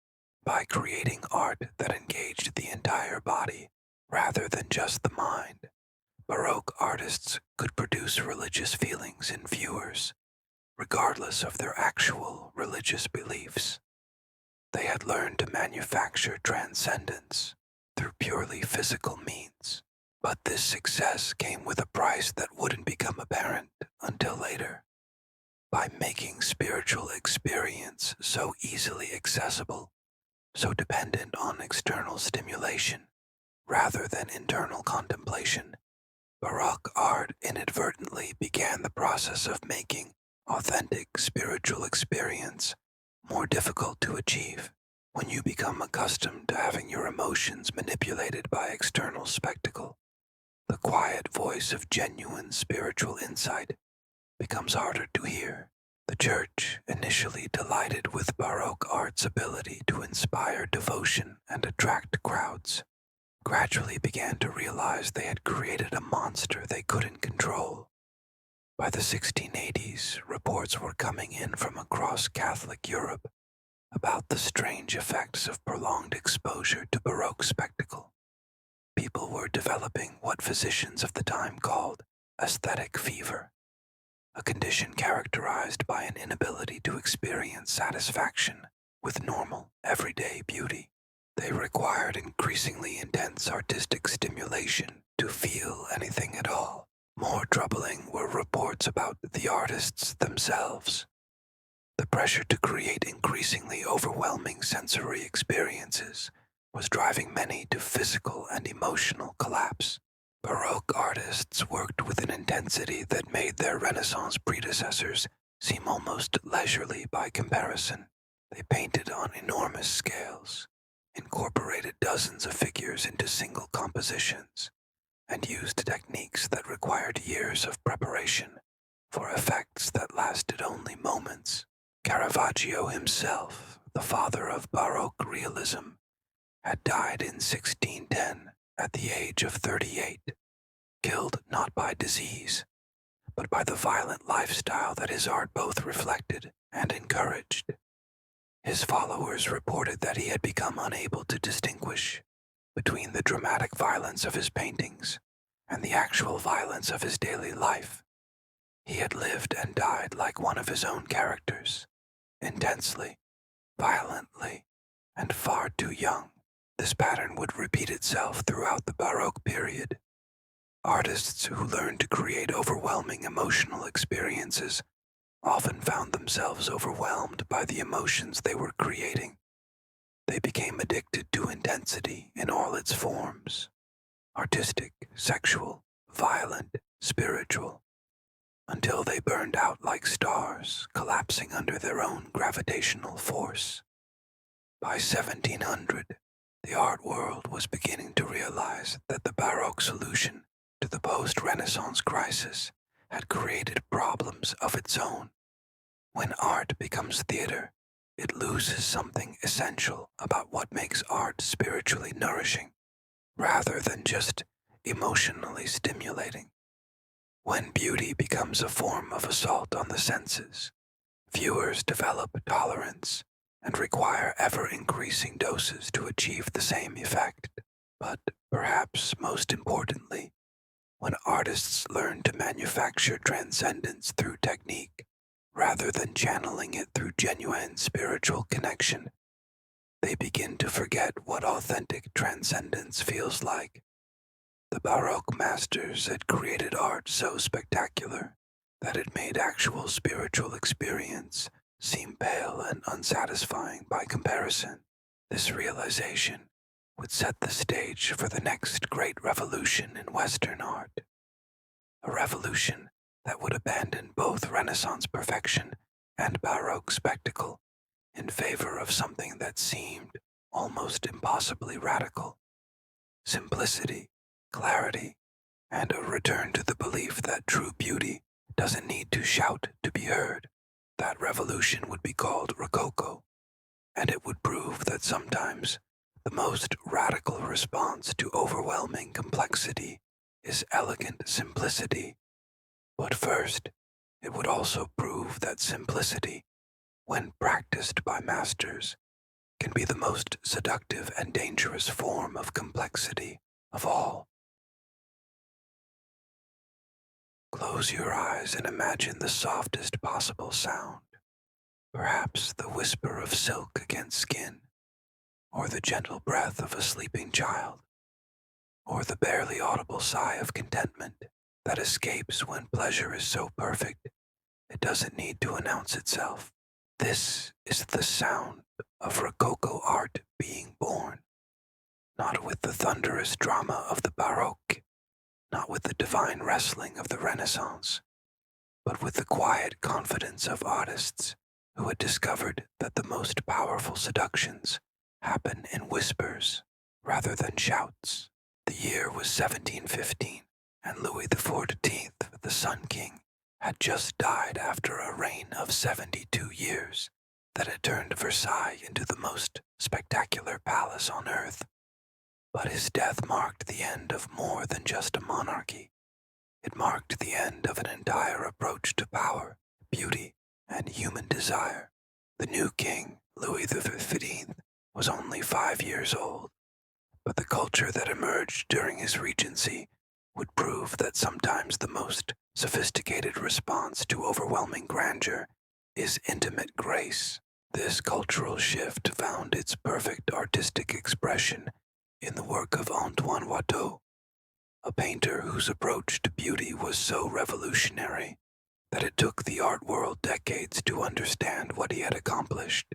By creating art that engaged the entire body rather than just the mind, Baroque artists could produce religious feelings in viewers, regardless of their actual religious beliefs. They had learned to manufacture transcendence through purely physical means. But this success came with a price that wouldn't become apparent until later. By making spiritual experience so easily accessible, so dependent on external stimulation rather than internal contemplation, Baroque art inadvertently began the process of making authentic spiritual experience more difficult to achieve. When you become accustomed to having your emotions manipulated by external spectacle, the quiet voice of genuine spiritual insight becomes harder to hear. The Church, initially delighted with Baroque art's ability to inspire devotion and attract crowds, gradually began to realize they had created a monster they couldn't control. By the 1680s, reports were coming in from across Catholic Europe about the strange effects of prolonged exposure to Baroque spectacle. People were developing what physicians of the time called aesthetic fever, a condition characterized by an inability to experience satisfaction with normal, everyday beauty. They required increasingly intense artistic stimulation to feel anything at all. More troubling were reports about the artists themselves. The pressure to create increasingly overwhelming sensory experiences was driving many to physical and emotional collapse. Baroque artists worked with an intensity that made their Renaissance predecessors seem almost leisurely by comparison. They painted on enormous scales, incorporated dozens of figures into single compositions, and used techniques that required years of preparation for effects that lasted only moments. Caravaggio himself, the father of Baroque realism, had died in 1610 at the age of 38, killed not by disease, but by the violent lifestyle that his art both reflected and encouraged. His followers reported that he had become unable to distinguish between the dramatic violence of his paintings and the actual violence of his daily life. He had lived and died like one of his own characters, intensely, violently, and far too young. This pattern would repeat itself throughout the Baroque period. Artists who learned to create overwhelming emotional experiences often found themselves overwhelmed by the emotions they were creating. They became addicted to intensity in all its forms: artistic, sexual, violent, spiritual, until they burned out like stars, collapsing under their own gravitational force. By 1700, the art world was beginning to realize that the Baroque solution to the post-Renaissance crisis had created problems of its own. When art becomes theater, it loses something essential about what makes art spiritually nourishing, rather than just emotionally stimulating. When beauty becomes a form of assault on the senses, viewers develop tolerance and require ever-increasing doses to achieve the same effect. But perhaps most importantly, when artists learn to manufacture transcendence through technique, rather than channeling it through genuine spiritual connection, they begin to forget what authentic transcendence feels like. The Baroque masters had created art so spectacular that it made actual spiritual experience seem pale and unsatisfying by comparison. This realization would set the stage for the next great revolution in Western art, a revolution that would abandon both Renaissance perfection and Baroque spectacle in favor of something that seemed almost impossibly radical: simplicity, clarity, and a return to the belief that true beauty doesn't need to shout to be heard. That revolution would be called Rococo, and it would prove that sometimes the most radical response to overwhelming complexity is elegant simplicity. But first, it would also prove that simplicity, when practiced by masters, can be the most seductive and dangerous form of complexity of all. Close your eyes and imagine the softest possible sound, perhaps the whisper of silk against skin, or the gentle breath of a sleeping child, or the barely audible sigh of contentment that escapes when pleasure is so perfect it doesn't need to announce itself. This is the sound of Rococo art being born, not with the thunderous drama of the Baroque, not with the divine wrestling of the Renaissance, but with the quiet confidence of artists who had discovered that the most powerful seductions happen in whispers rather than shouts. The year was 1715, and Louis XIV, the Sun King, had just died after a reign of 72 years that had turned Versailles into the most spectacular palace on earth. But his death marked the end of more than just a monarchy. It marked the end of an entire approach to power, beauty, and human desire. The new king, Louis XV, was only 5 years old, but the culture that emerged during his regency would prove that sometimes the most sophisticated response to overwhelming grandeur is intimate grace. This cultural shift found its perfect artistic expression in the work of Antoine Watteau, a painter whose approach to beauty was so revolutionary that it took the art world decades to understand what he had accomplished.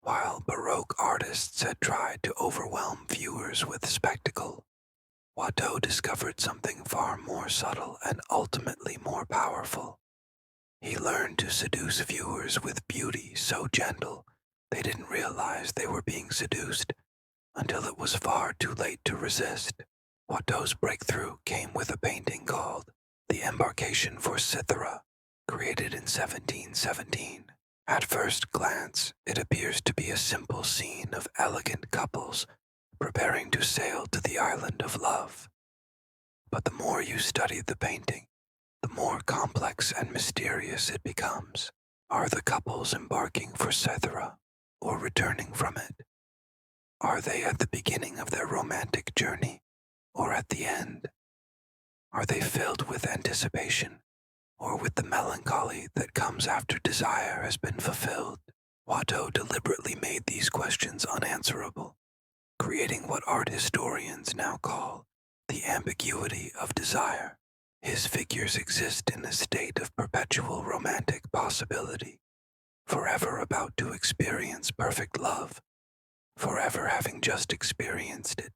While Baroque artists had tried to overwhelm viewers with spectacle, Watteau discovered something far more subtle and ultimately more powerful. He learned to seduce viewers with beauty so gentle they didn't realize they were being seduced until it was far too late to resist. Watteau's breakthrough came with a painting called The Embarkation for Cythera, created in 1717. At first glance, it appears to be a simple scene of elegant couples preparing to sail to the island of love. But the more you study the painting, the more complex and mysterious it becomes. Are the couples embarking for Cythera or returning from it? Are they at the beginning of their romantic journey or at the end? Are they filled with anticipation or with the melancholy that comes after desire has been fulfilled? Watteau deliberately made these questions unanswerable, creating what art historians now call the ambiguity of desire. His figures exist in a state of perpetual romantic possibility, forever about to experience perfect love, forever having just experienced it,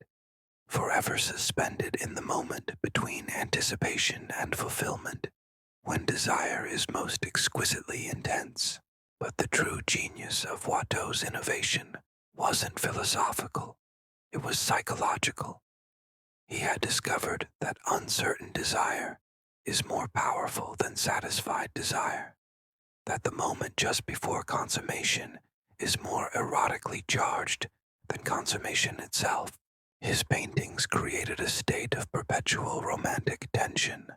forever suspended in the moment between anticipation and fulfillment, when desire is most exquisitely intense. But the true genius of Watteau's innovation wasn't philosophical, it was psychological. He had discovered that uncertain desire is more powerful than satisfied desire, that the moment just before consummation is more erotically charged than consummation itself. His paintings created a state of perpetual romantic tension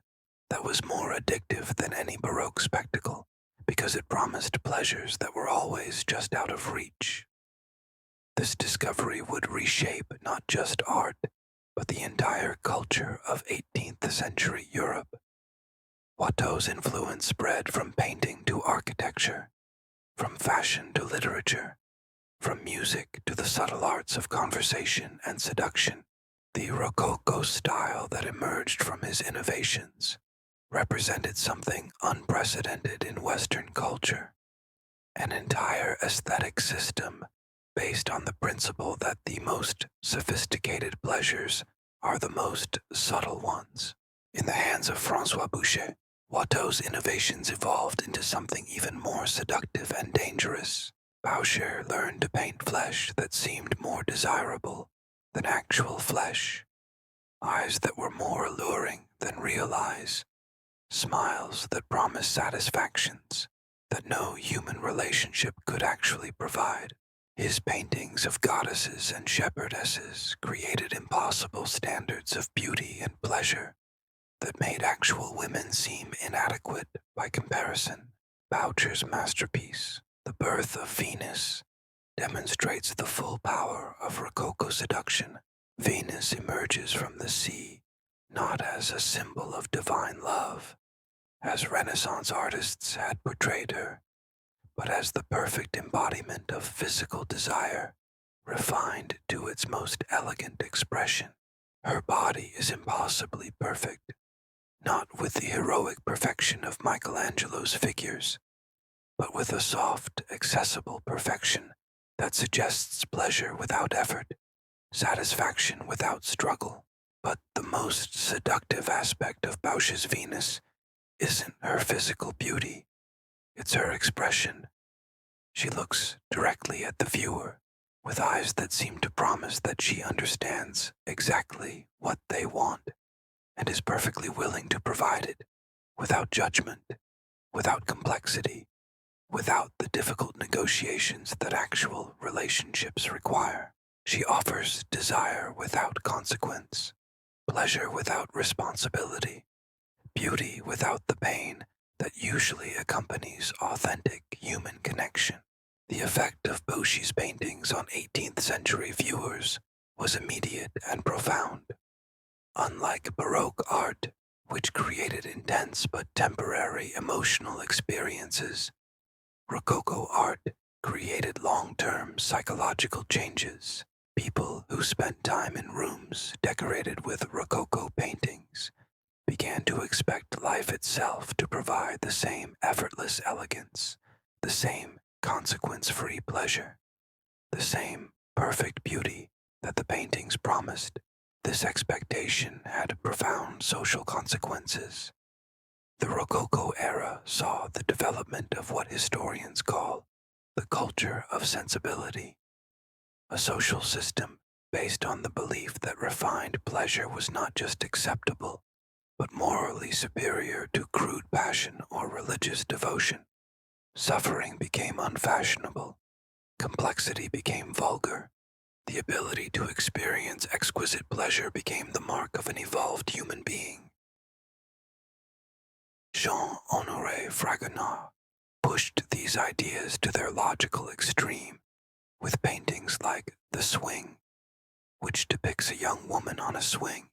that was more addictive than any Baroque spectacle because it promised pleasures that were always just out of reach. This discovery would reshape not just art, but the entire culture of 18th century Europe. Watteau's influence spread from painting to architecture, from fashion to literature, from music to the subtle arts of conversation and seduction. The Rococo style that emerged from his innovations represented something unprecedented in Western culture, an entire aesthetic system based on the principle that the most sophisticated pleasures are the most subtle ones. In the hands of François Boucher, Watteau's innovations evolved into something even more seductive and dangerous. Boucher learned to paint flesh that seemed more desirable than actual flesh, eyes that were more alluring than real eyes, smiles that promised satisfactions that no human relationship could actually provide. His paintings of goddesses and shepherdesses created impossible standards of beauty and pleasure that made actual women seem inadequate by comparison. Boucher's masterpiece, The Birth of Venus, demonstrates the full power of Rococo seduction. Venus emerges from the sea not as a symbol of divine love, as Renaissance artists had portrayed her, but as the perfect embodiment of physical desire, refined to its most elegant expression. Her body is impossibly perfect, not with the heroic perfection of Michelangelo's figures, but with a soft, accessible perfection that suggests pleasure without effort, satisfaction without struggle. But the most seductive aspect of Bausch's Venus isn't her physical beauty, it's her expression. She looks directly at the viewer, with eyes that seem to promise that she understands exactly what they want and is perfectly willing to provide it, without judgment, without complexity, without the difficult negotiations that actual relationships require. She offers desire without consequence, pleasure without responsibility, beauty without the pain that usually accompanies authentic human connection. The effect of Boschi's paintings on 18th century viewers was immediate and profound. Unlike Baroque art, which created intense but temporary emotional experiences, Rococo art created long-term psychological changes. People who spent time in rooms decorated with Rococo paintings began to expect life itself to provide the same effortless elegance, the same consequence-free pleasure, the same perfect beauty that the paintings promised. This expectation had profound social consequences. The Rococo era saw the development of what historians call the culture of sensibility, a social system based on the belief that refined pleasure was not just acceptable, but morally superior to crude passion or religious devotion. Suffering became unfashionable, complexity became vulgar, the ability to experience exquisite pleasure became the mark of an evolved human being. Jean-Honoré Fragonard pushed these ideas to their logical extreme with paintings like The Swing, which depicts a young woman on a swing,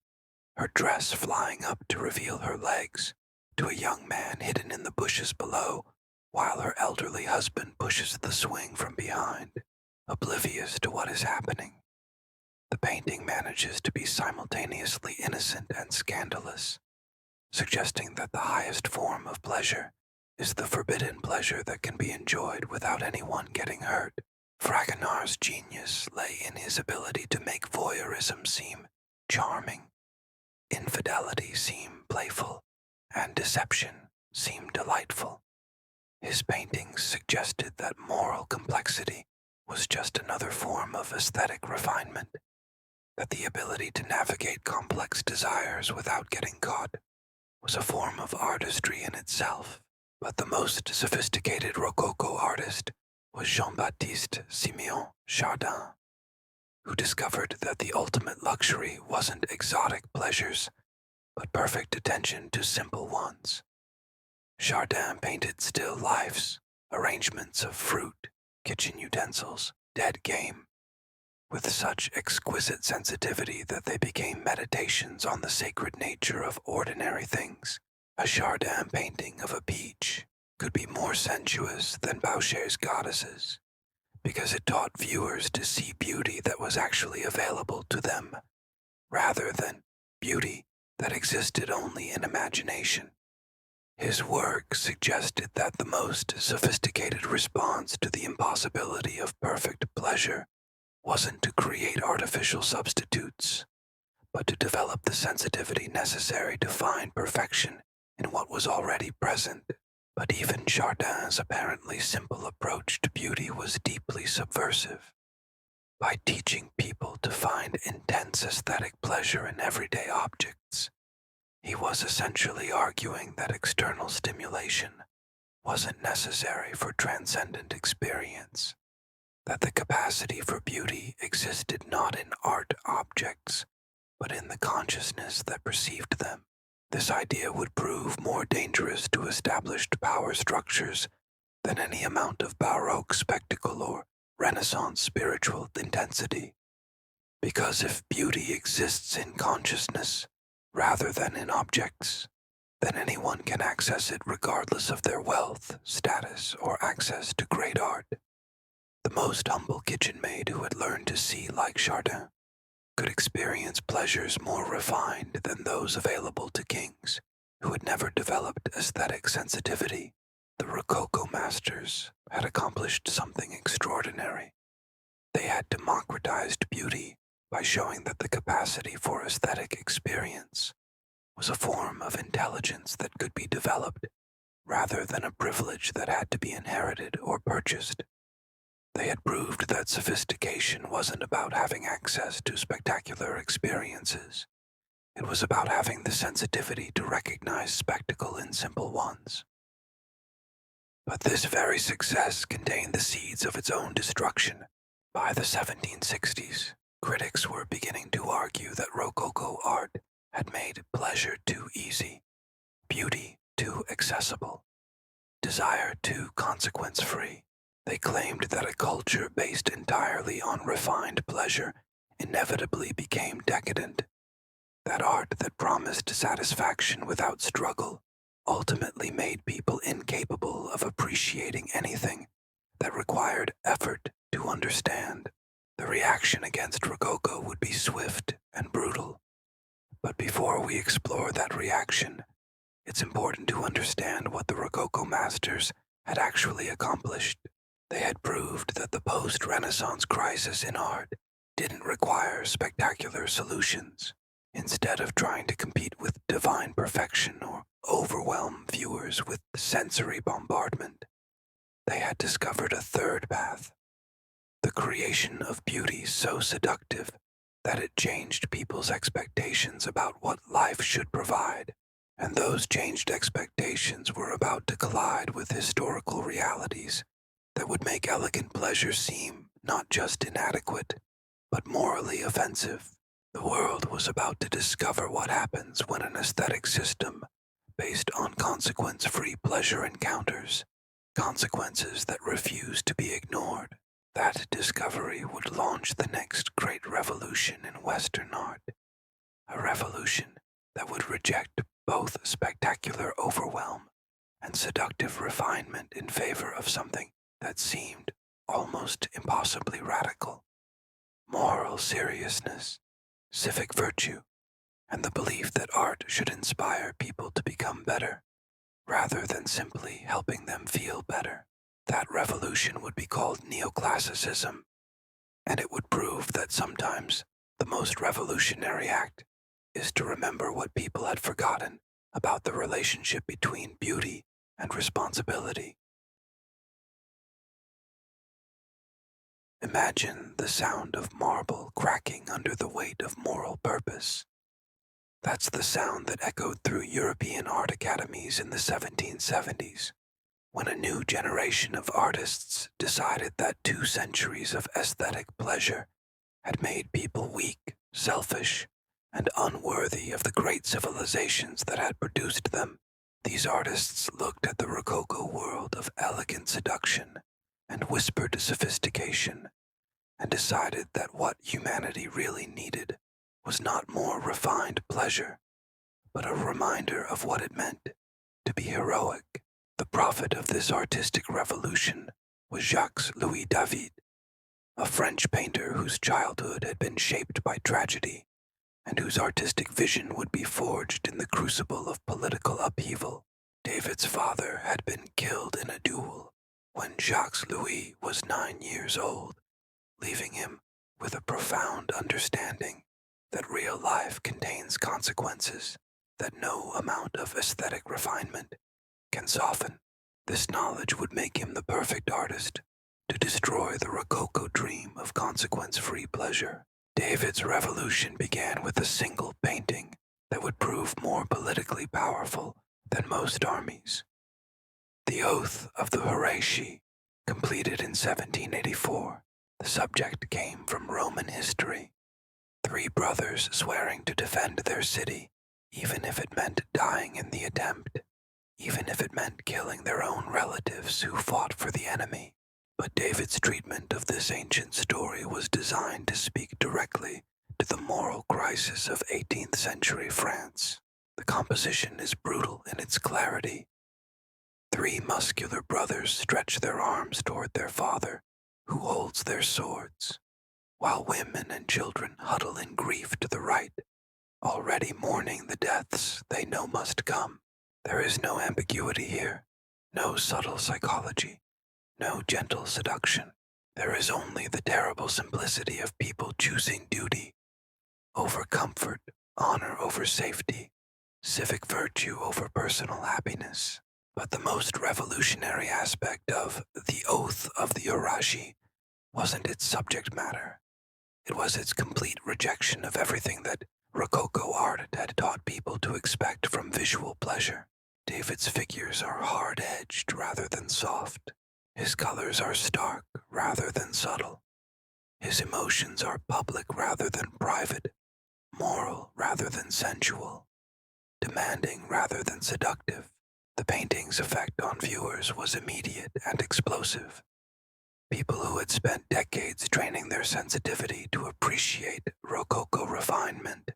her dress flying up to reveal her legs, to a young man hidden in the bushes below, while her elderly husband pushes the swing from behind, oblivious to what is happening. The painting manages to be simultaneously innocent and scandalous, suggesting that the highest form of pleasure is the forbidden pleasure that can be enjoyed without anyone getting hurt. Fragonard's genius lay in his ability to make voyeurism seem charming, infidelity seem playful, and deception seem delightful. His paintings suggested that moral complexity was just another form of aesthetic refinement, that the ability to navigate complex desires without getting caught was a form of artistry in itself. But the most sophisticated Rococo artist was Jean-Baptiste Simeon Chardin, who discovered that the ultimate luxury wasn't exotic pleasures, but perfect attention to simple ones. Chardin painted still lifes, arrangements of fruit, kitchen utensils, dead game, with such exquisite sensitivity that they became meditations on the sacred nature of ordinary things. A Chardin painting of a peach could be more sensuous than Boucher's goddesses, because it taught viewers to see beauty that was actually available to them, rather than beauty that existed only in imagination. His work suggested that the most sophisticated response to the impossibility of perfect pleasure wasn't to create artificial substitutes, but to develop the sensitivity necessary to find perfection in what was already present. But even Chardin's apparently simple approach to beauty was deeply subversive. By teaching people to find intense aesthetic pleasure in everyday objects, he was essentially arguing that external stimulation wasn't necessary for transcendent experience, that the capacity for beauty existed not in art objects, but in the consciousness that perceived them. This idea would prove more dangerous to established power structures than any amount of Baroque spectacle or Renaissance spiritual intensity. Because if beauty exists in consciousness rather than in objects, then anyone can access it regardless of their wealth, status, or access to great art. The most humble kitchen maid who had learned to see like Chardin could experience pleasures more refined than those available to kings who had never developed aesthetic sensitivity. The Rococo masters had accomplished something extraordinary. They had democratized beauty by showing that the capacity for aesthetic experience was a form of intelligence that could be developed rather than a privilege that had to be inherited or purchased. They had proved that sophistication wasn't about having access to spectacular experiences. It was about having the sensitivity to recognize spectacle in simple ones. But this very success contained the seeds of its own destruction. By the 1760s, critics were beginning to argue that Rococo art had made pleasure too easy, beauty too accessible, desire too consequence-free. They claimed that a culture based entirely on refined pleasure inevitably became decadent, that art that promised satisfaction without struggle ultimately made people incapable of appreciating anything that required effort to understand. The reaction against Rococo would be swift and brutal. But before we explore that reaction, it's important to understand what the Rococo masters had actually accomplished. They had proved that the post-Renaissance crisis in art didn't require spectacular solutions. Instead of trying to compete with divine perfection or overwhelm viewers with sensory bombardment, they had discovered a third path, the creation of beauty so seductive that it changed people's expectations about what life should provide, and those changed expectations were about to collide with historical realities that would make elegant pleasure seem not just inadequate, but morally offensive. The world was about to discover what happens when an aesthetic system based on consequence-free pleasure encounters consequences that refuse to be ignored. That discovery would launch the next great revolution in Western art, a revolution that would reject both spectacular overwhelm and seductive refinement in favor of something that seemed almost impossibly radical: moral seriousness, civic virtue, and the belief that art should inspire people to become better, rather than simply helping them feel better. That revolution would be called neoclassicism, and it would prove that sometimes the most revolutionary act is to remember what people had forgotten about the relationship between beauty and responsibility. Imagine the sound of marble cracking under the weight of moral purpose. That's the sound that echoed through European art academies in the 1770s, when a new generation of artists decided that 2 centuries of aesthetic pleasure had made people weak, selfish, and unworthy of the great civilizations that had produced them. These artists looked at the Rococo world of elegant seduction and whispered sophistication, and decided that what humanity really needed was not more refined pleasure, but a reminder of what it meant to be heroic. The prophet of this artistic revolution was Jacques-Louis David, a French painter whose childhood had been shaped by tragedy and whose artistic vision would be forged in the crucible of political upheaval. David's father had been killed in a duel when Jacques-Louis was 9 years old, leaving him with a profound understanding that real life contains consequences that no amount of aesthetic refinement can soften. This knowledge would make him the perfect artist to destroy the Rococo dream of consequence-free pleasure. David's revolution began with a single painting that would prove more politically powerful than most armies. The Oath of the Horatii, completed in 1784, the subject came from Roman history. 3 brothers swearing to defend their city, even if it meant dying in the attempt, even if it meant killing their own relatives who fought for the enemy. But David's treatment of this ancient story was designed to speak directly to the moral crisis of 18th century France. The The composition is brutal in its clarity. Three muscular brothers stretch their arms toward their father, who holds their swords, while women and children huddle in grief to the right, already mourning the deaths they know must come. There is no ambiguity here, no subtle psychology, no gentle seduction. There is only the terrible simplicity of people choosing duty over comfort, honor over safety, civic virtue over personal happiness. But the most revolutionary aspect of the Oath of the Urashi wasn't its subject matter. It was its complete rejection of everything that Rococo art had taught people to expect from visual pleasure. David's figures are hard-edged rather than soft. His colors are stark rather than subtle. His emotions are public rather than private, moral rather than sensual, demanding rather than seductive. The painting's effect on viewers was immediate and explosive. People who had spent decades training their sensitivity to appreciate Rococo refinement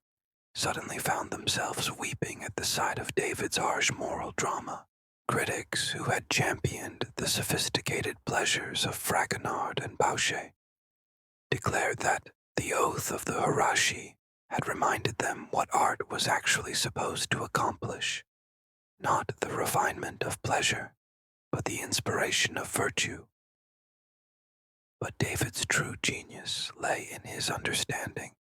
suddenly found themselves weeping at the sight of David's harsh moral drama. Critics who had championed the sophisticated pleasures of Fragonard and Boucher declared that the Oath of the Hirashi had reminded them what art was actually supposed to accomplish, not the refinement of pleasure, but the inspiration of virtue. But David's true genius lay in his understanding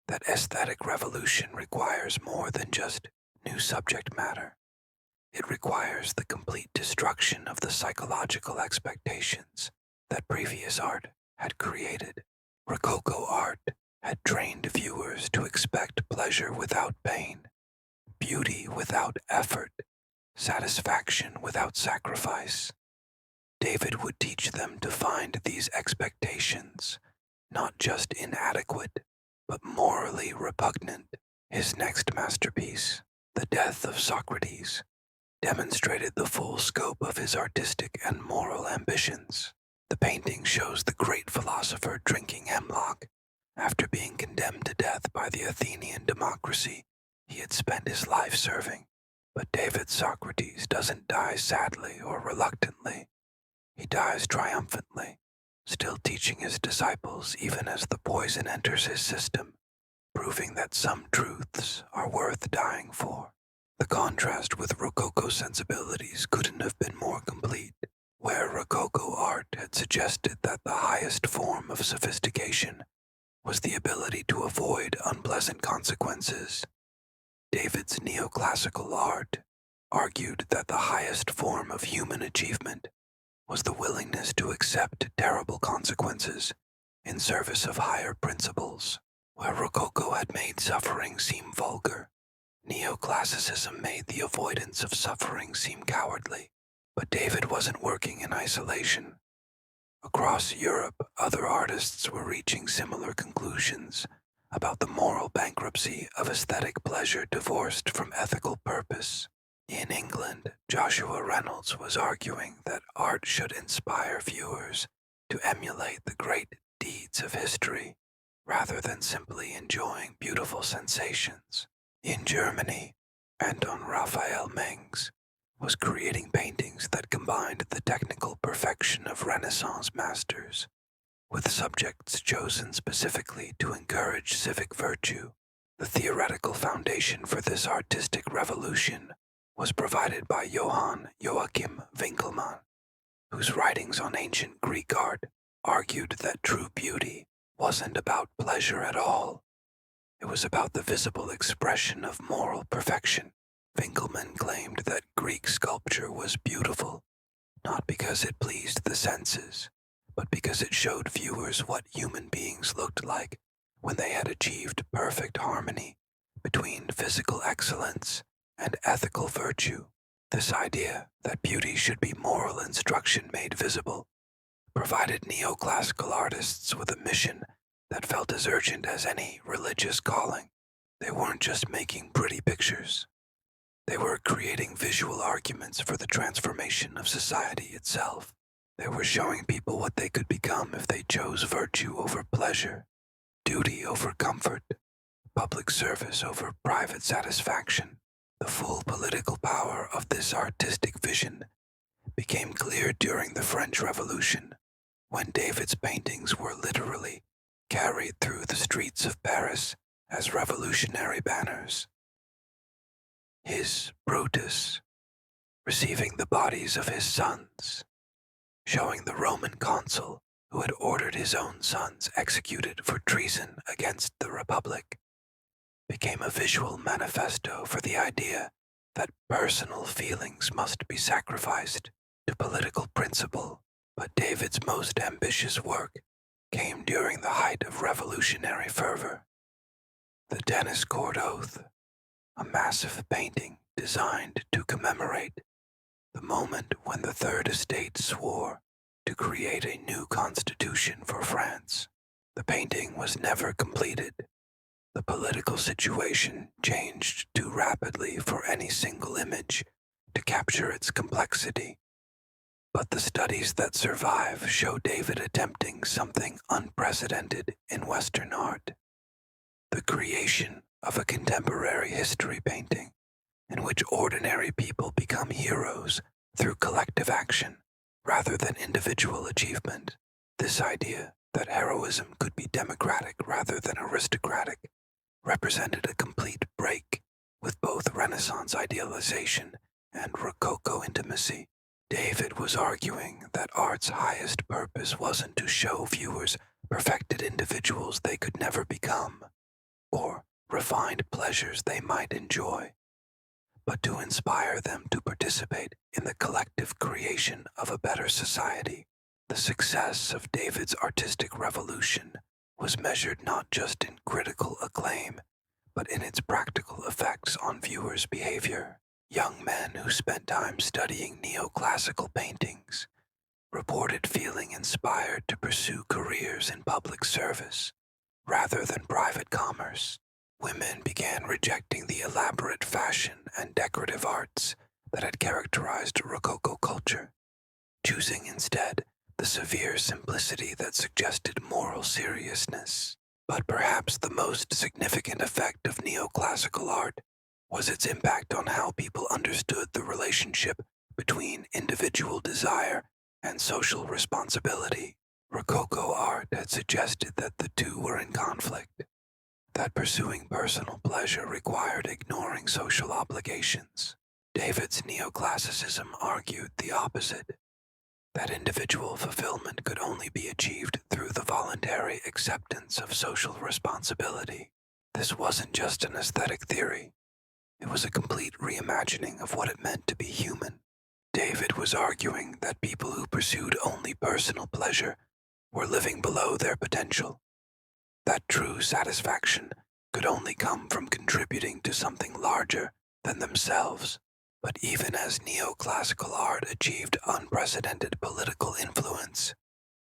that aesthetic revolution requires more than just new subject matter. It requires the complete destruction of the psychological expectations that previous art had created. Rococo art had trained viewers to expect pleasure without pain, beauty without effort, satisfaction without sacrifice. David would teach them to find these expectations not just inadequate, but morally repugnant. His next masterpiece, The Death of Socrates, demonstrated the full scope of his artistic and moral ambitions. The painting shows the great philosopher drinking hemlock after being condemned to death by the Athenian democracy he had spent his life serving. But David's Socrates doesn't die sadly or reluctantly. He dies triumphantly, still teaching his disciples even as the poison enters his system, proving that some truths are worth dying for. The contrast with Rococo sensibilities couldn't have been more complete. Where Rococo art had suggested that the highest form of sophistication was the ability to avoid unpleasant consequences, David's neoclassical art argued that the highest form of human achievement was the willingness to accept terrible consequences in service of higher principles. Where Rococo had made suffering seem vulgar, neoclassicism made the avoidance of suffering seem cowardly. But David wasn't working in isolation. Across Europe, other artists were reaching similar conclusions about the moral bankruptcy of aesthetic pleasure divorced from ethical purpose. In England, Joshua Reynolds was arguing that art should inspire viewers to emulate the great deeds of history, rather than simply enjoying beautiful sensations. In Germany, Anton Raphael Mengs was creating paintings that combined the technical perfection of Renaissance masters with subjects chosen specifically to encourage civic virtue. The theoretical foundation for this artistic revolution was provided by Johann Joachim Winckelmann, whose writings on ancient Greek art argued that true beauty wasn't about pleasure at all. It was about the visible expression of moral perfection. Winckelmann claimed that Greek sculpture was beautiful, not because it pleased the senses, but because it showed viewers what human beings looked like when they had achieved perfect harmony between physical excellence and ethical virtue. This idea that beauty should be moral instruction made visible provided neoclassical artists with a mission that felt as urgent as any religious calling. They weren't just making pretty pictures. They were creating visual arguments for the transformation of society itself. They were showing people what they could become if they chose virtue over pleasure, duty over comfort, public service over private satisfaction. The full political power of this artistic vision became clear during the French Revolution, when David's paintings were literally carried through the streets of Paris as revolutionary banners. His Brutus, receiving the bodies of his sons, showing the Roman consul who had ordered his own sons executed for treason against the Republic, became a visual manifesto for the idea that personal feelings must be sacrificed to political principle. But David's most ambitious work came during the height of revolutionary fervor. The Tennis Court Oath, a massive painting designed to commemorate the moment when the Third Estate swore to create a new constitution for France. The painting was never completed. The political situation changed too rapidly for any single image to capture its complexity. But the studies that survive show David attempting something unprecedented in Western art: the creation of a contemporary history painting in which ordinary people become heroes through collective action rather than individual achievement. This idea that heroism could be democratic rather than aristocratic represented a complete break with both Renaissance idealization and Rococo intimacy. David was arguing that art's highest purpose wasn't to show viewers perfected individuals they could never become, or refined pleasures they might enjoy, but to inspire them to participate in the collective creation of a better society. The success of David's artistic revolution was measured not just in critical acclaim, but in its practical effects on viewers' behavior. Young men who spent time studying neoclassical paintings reported feeling inspired to pursue careers in public service rather than private commerce. Women began rejecting the elaborate fashion and decorative arts that had characterized Rococo culture, choosing instead the severe simplicity that suggested moral seriousness. But perhaps the most significant effect of neoclassical art was its impact on how people understood the relationship between individual desire and social responsibility. Rococo art had suggested that the two were in conflict, that pursuing personal pleasure required ignoring social obligations. David's neoclassicism argued the opposite, that individual fulfillment could only be achieved through the voluntary acceptance of social responsibility. This wasn't just an aesthetic theory. It was a complete reimagining of what it meant to be human. David was arguing that people who pursued only personal pleasure were living below their potential, that true satisfaction could only come from contributing to something larger than themselves. But even as neoclassical art achieved unprecedented political influence,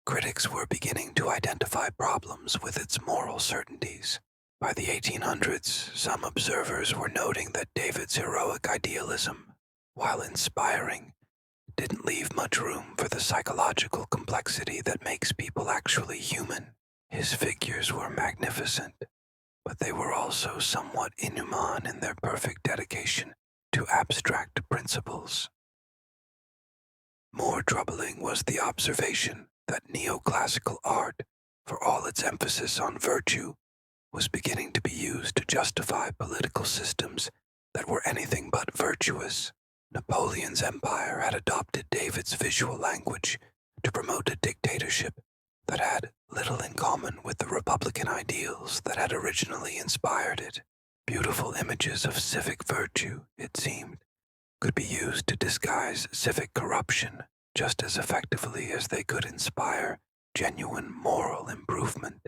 critics were beginning to identify problems with its moral certainties. By the 1800s, some observers were noting that David's heroic idealism, while inspiring, didn't leave much room for the psychological complexity that makes people actually human. His figures were magnificent, but they were also somewhat inhuman in their perfect dedication to abstract principles. More troubling was the observation that neoclassical art, for all its emphasis on virtue, was beginning to be used to justify political systems that were anything but virtuous. Napoleon's empire had adopted David's visual language to promote a dictatorship that had little in common with the republican ideals that had originally inspired it. Beautiful images of civic virtue, it seemed, could be used to disguise civic corruption just as effectively as they could inspire genuine moral improvement.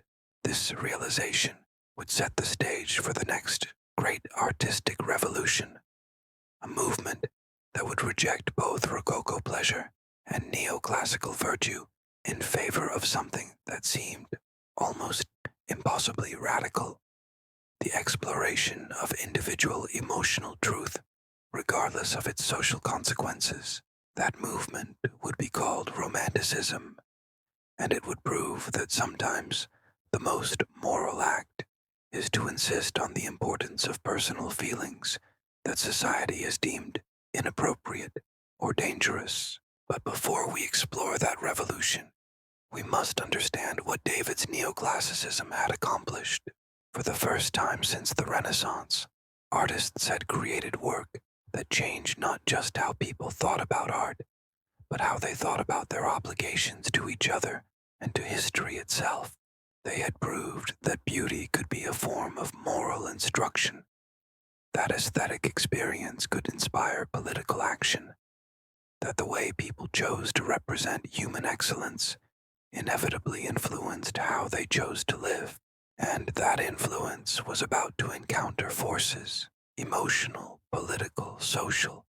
This realization would set the stage for the next great artistic revolution, a movement that would reject both Rococo pleasure and neoclassical virtue in favor of something that seemed almost impossibly radical: the exploration of individual emotional truth, regardless of its social consequences. That movement would be called Romanticism, and it would prove that sometimes the most moral act is to insist on the importance of personal feelings that society is deemed inappropriate or dangerous. But before we explore that revolution, we must understand what David's neoclassicism had accomplished. For the first time since the Renaissance, artists had created work that changed not just how people thought about art, but how they thought about their obligations to each other and to history itself. They had proved that beauty could be a form of moral instruction, that aesthetic experience could inspire political action, that the way people chose to represent human excellence inevitably influenced how they chose to live, and that influence was about to encounter forces, emotional, political, social,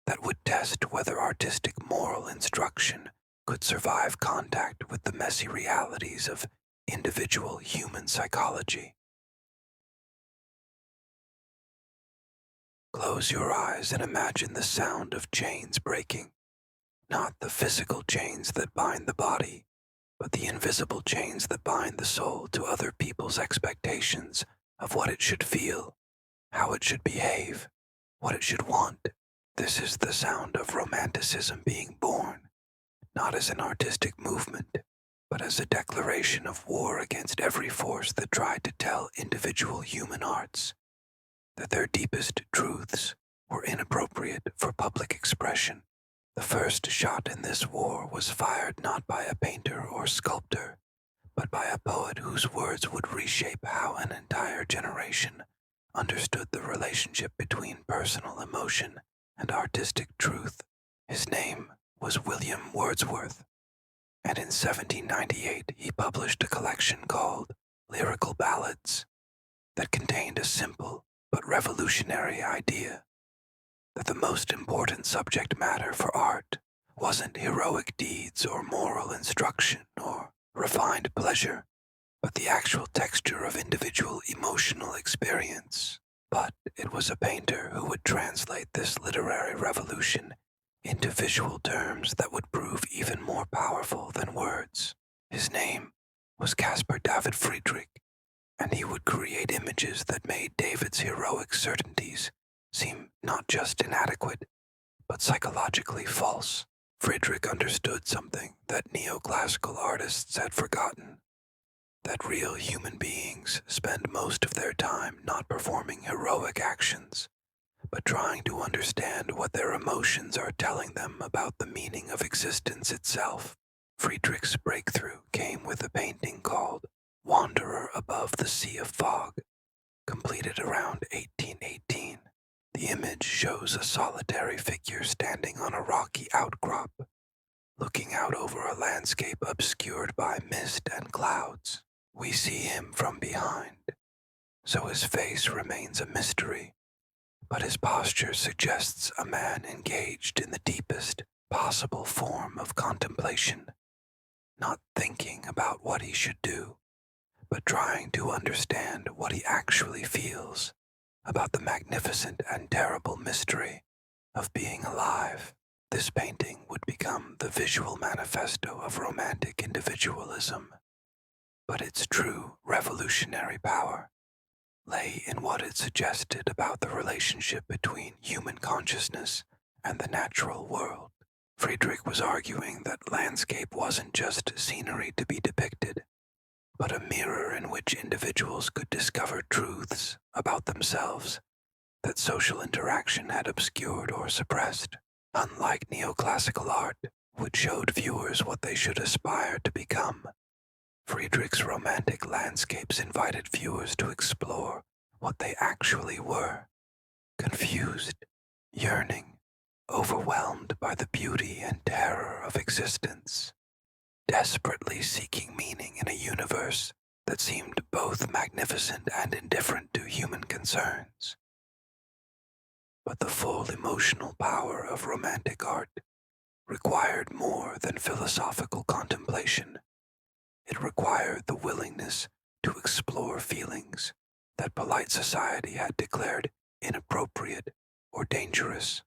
that would test whether artistic moral instruction could survive contact with the messy realities of individual human psychology. Close your eyes and imagine the sound of chains breaking, not the physical chains that bind the body, but the invisible chains that bind the soul to other people's expectations of what it should feel, how it should behave, what it should want. This is the sound of Romanticism being born, not as an artistic movement, but as a declaration of war against every force that tried to tell individual human arts that their deepest truths were inappropriate for public expression. The first shot in this war was fired not by a painter or sculptor, but by a poet whose words would reshape how an entire generation understood the relationship between personal emotion and artistic truth. His name was William Wordsworth, and in 1798 he published a collection called Lyrical Ballads that contained a simple but revolutionary idea: that the most important subject matter for art wasn't heroic deeds or moral instruction or refined pleasure, but the actual texture of individual emotional experience. But it was a painter who would translate this literary revolution into visual terms that would prove even more powerful than words. His name was Caspar David Friedrich, and he would create images that made David's heroic certainties seem not just inadequate, but psychologically false. Friedrich understood something that neoclassical artists had forgotten: that real human beings spend most of their time not performing heroic actions, but trying to understand what their emotions are telling them about the meaning of existence itself. Friedrich's breakthrough came with a painting called Wanderer Above the Sea of Fog, completed around 1818. The image shows a solitary figure standing on a rocky outcrop, looking out over a landscape obscured by mist and clouds. We see him from behind, so his face remains a mystery, but his posture suggests a man engaged in the deepest possible form of contemplation, not thinking about what he should do, but trying to understand what he actually feels about the magnificent and terrible mystery of being alive. This painting would become the visual manifesto of romantic individualism, but its true revolutionary power lay in what it suggested about the relationship between human consciousness and the natural world. Friedrich was arguing that landscape wasn't just scenery to be depicted, but a mirror in which individuals could discover truths about themselves that social interaction had obscured or suppressed. Unlike neoclassical art, which showed viewers what they should aspire to become, Friedrich's romantic landscapes invited viewers to explore what they actually were: confused, yearning, overwhelmed by the beauty and terror of existence, desperately seeking meaning in a universe that seemed both magnificent and indifferent to human concerns. But the full emotional power of romantic art required more than philosophical contemplation. It required the willingness to explore feelings that polite society had declared inappropriate or dangerous.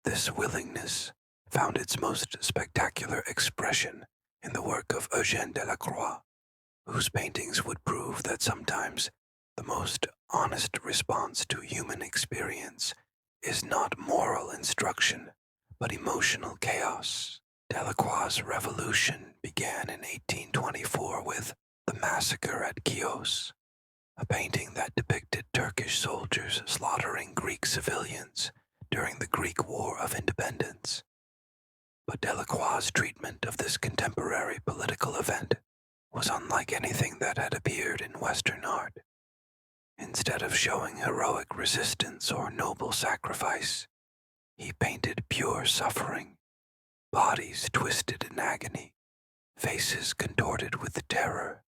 This willingness found its most spectacular expression in the work of Eugène Delacroix, whose paintings would prove that sometimes The most honest response to human experience is not moral instruction, but emotional chaos. Delacroix's revolution began in 1824 with The Massacre at Chios, a painting that depicted Turkish soldiers slaughtering Greek civilians during the Greek War of Independence. But Delacroix's treatment of this contemporary political event was unlike anything that had appeared in Western art. Instead of showing heroic resistance or noble sacrifice, he painted pure suffering, bodies twisted in agony, faces contorted with terror,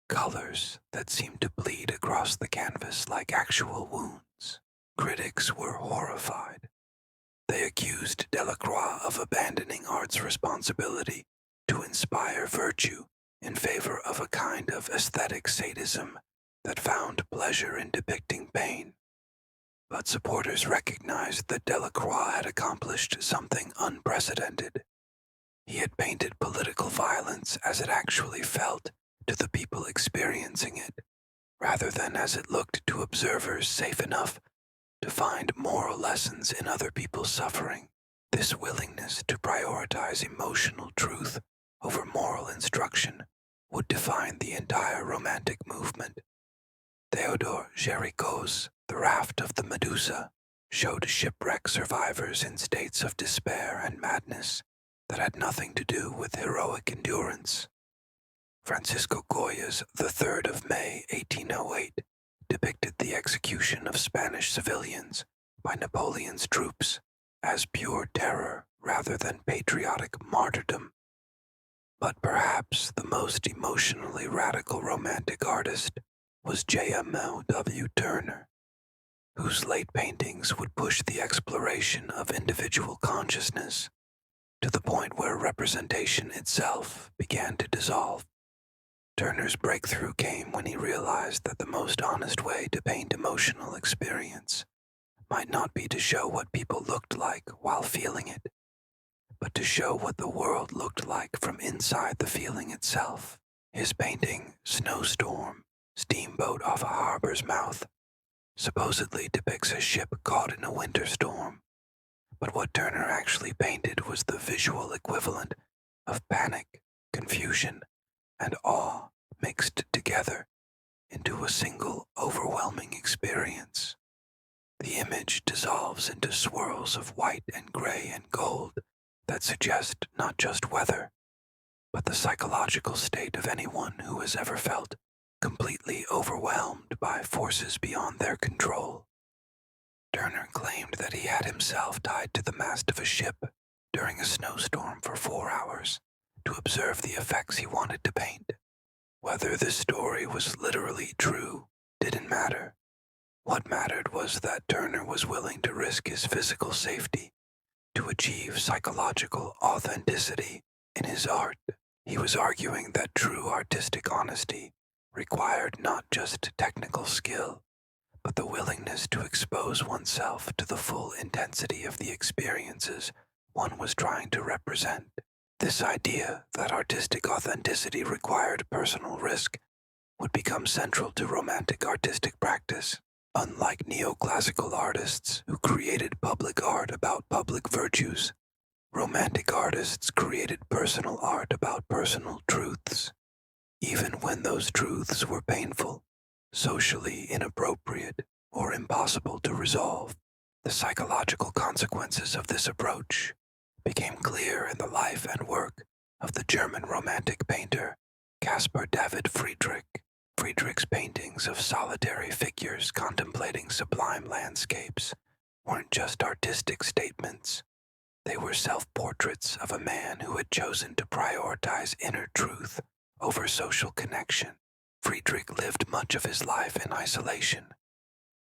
colors that seemed to bleed across the canvas like actual wounds. Critics were horrified. They accused Delacroix of abandoning art's responsibility to inspire virtue in favor of a kind of aesthetic sadism that found pleasure in depicting pain. But supporters recognized that Delacroix had accomplished something unprecedented. He had painted political violence as it actually felt to the people experiencing it, rather than as it looked to observers safe enough to find moral lessons in other people's suffering. This willingness to prioritize emotional truth over moral instruction would define the entire Romantic movement. Theodore Géricault's The Raft of the Medusa showed shipwreck survivors in states of despair and madness that had nothing to do with heroic endurance. Francisco Goya's The 3rd of May, 1808 depicted the execution of Spanish civilians by Napoleon's troops as pure terror rather than patriotic martyrdom. But perhaps the most emotionally radical Romantic artist was J.M.L.W. Turner, whose late paintings would push the exploration of individual consciousness to the point where representation itself began to dissolve. Turner's breakthrough came when he realized that the most honest way to paint emotional experience might not be to show what people looked like while feeling it, but to show what the world looked like from inside the feeling itself. His painting, Snowstorm, Steamboat Off a Harbor's Mouth, supposedly depicts a ship caught in a winter storm, but what Turner actually painted was the visual equivalent of panic, confusion, and awe mixed together into a single overwhelming experience. The image dissolves into swirls of white and gray and gold that suggest not just weather, but the psychological state of anyone who has ever felt completely overwhelmed by forces beyond their control. Turner claimed that he had himself tied to the mast of a ship during a snowstorm for 4 hours to observe the effects he wanted to paint. Whether this story was literally true didn't matter. What mattered was that Turner was willing to risk his physical safety to achieve psychological authenticity in his art. He was arguing that true artistic honesty required not just technical skill, but the willingness to expose oneself to the full intensity of the experiences one was trying to represent. This idea that artistic authenticity required personal risk would become central to Romantic artistic practice. Unlike neoclassical artists who created public art about public virtues, Romantic artists created personal art about personal truths, even when those truths were painful, socially inappropriate, or impossible to resolve. The psychological consequences of this approach became clear in the life and work of the German Romantic painter Caspar David Friedrich. Friedrich's paintings of solitary figures contemplating sublime landscapes weren't just artistic statements. They were self-portraits of a man who had chosen to prioritize inner truth over social connection. Friedrich lived much of his life in isolation,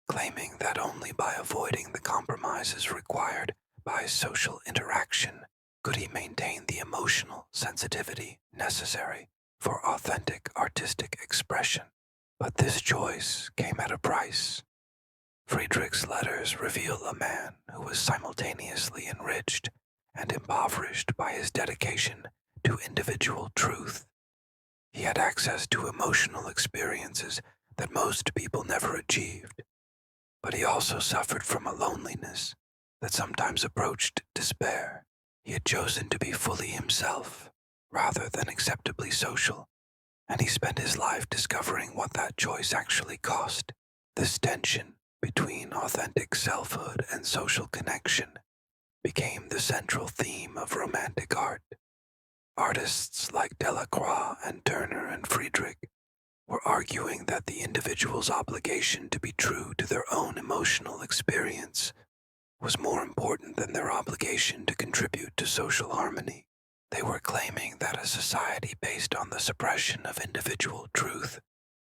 claiming that only by avoiding the compromises required by social interaction could he maintain the emotional sensitivity necessary for authentic artistic expression. But this choice came at a price. Friedrich's letters reveal a man who was simultaneously enriched and impoverished by his dedication to individual truth. He had access to emotional experiences that most people never achieved. But he also suffered from a loneliness that sometimes approached despair. He had chosen to be fully himself rather than acceptably social, and he spent his life discovering what that choice actually cost. This tension between authentic selfhood and social connection became the central theme of Romantic art. Artists like Delacroix and Turner and Friedrich were arguing that the individual's obligation to be true to their own emotional experience was more important than their obligation to contribute to social harmony. They were claiming that a society based on the suppression of individual truth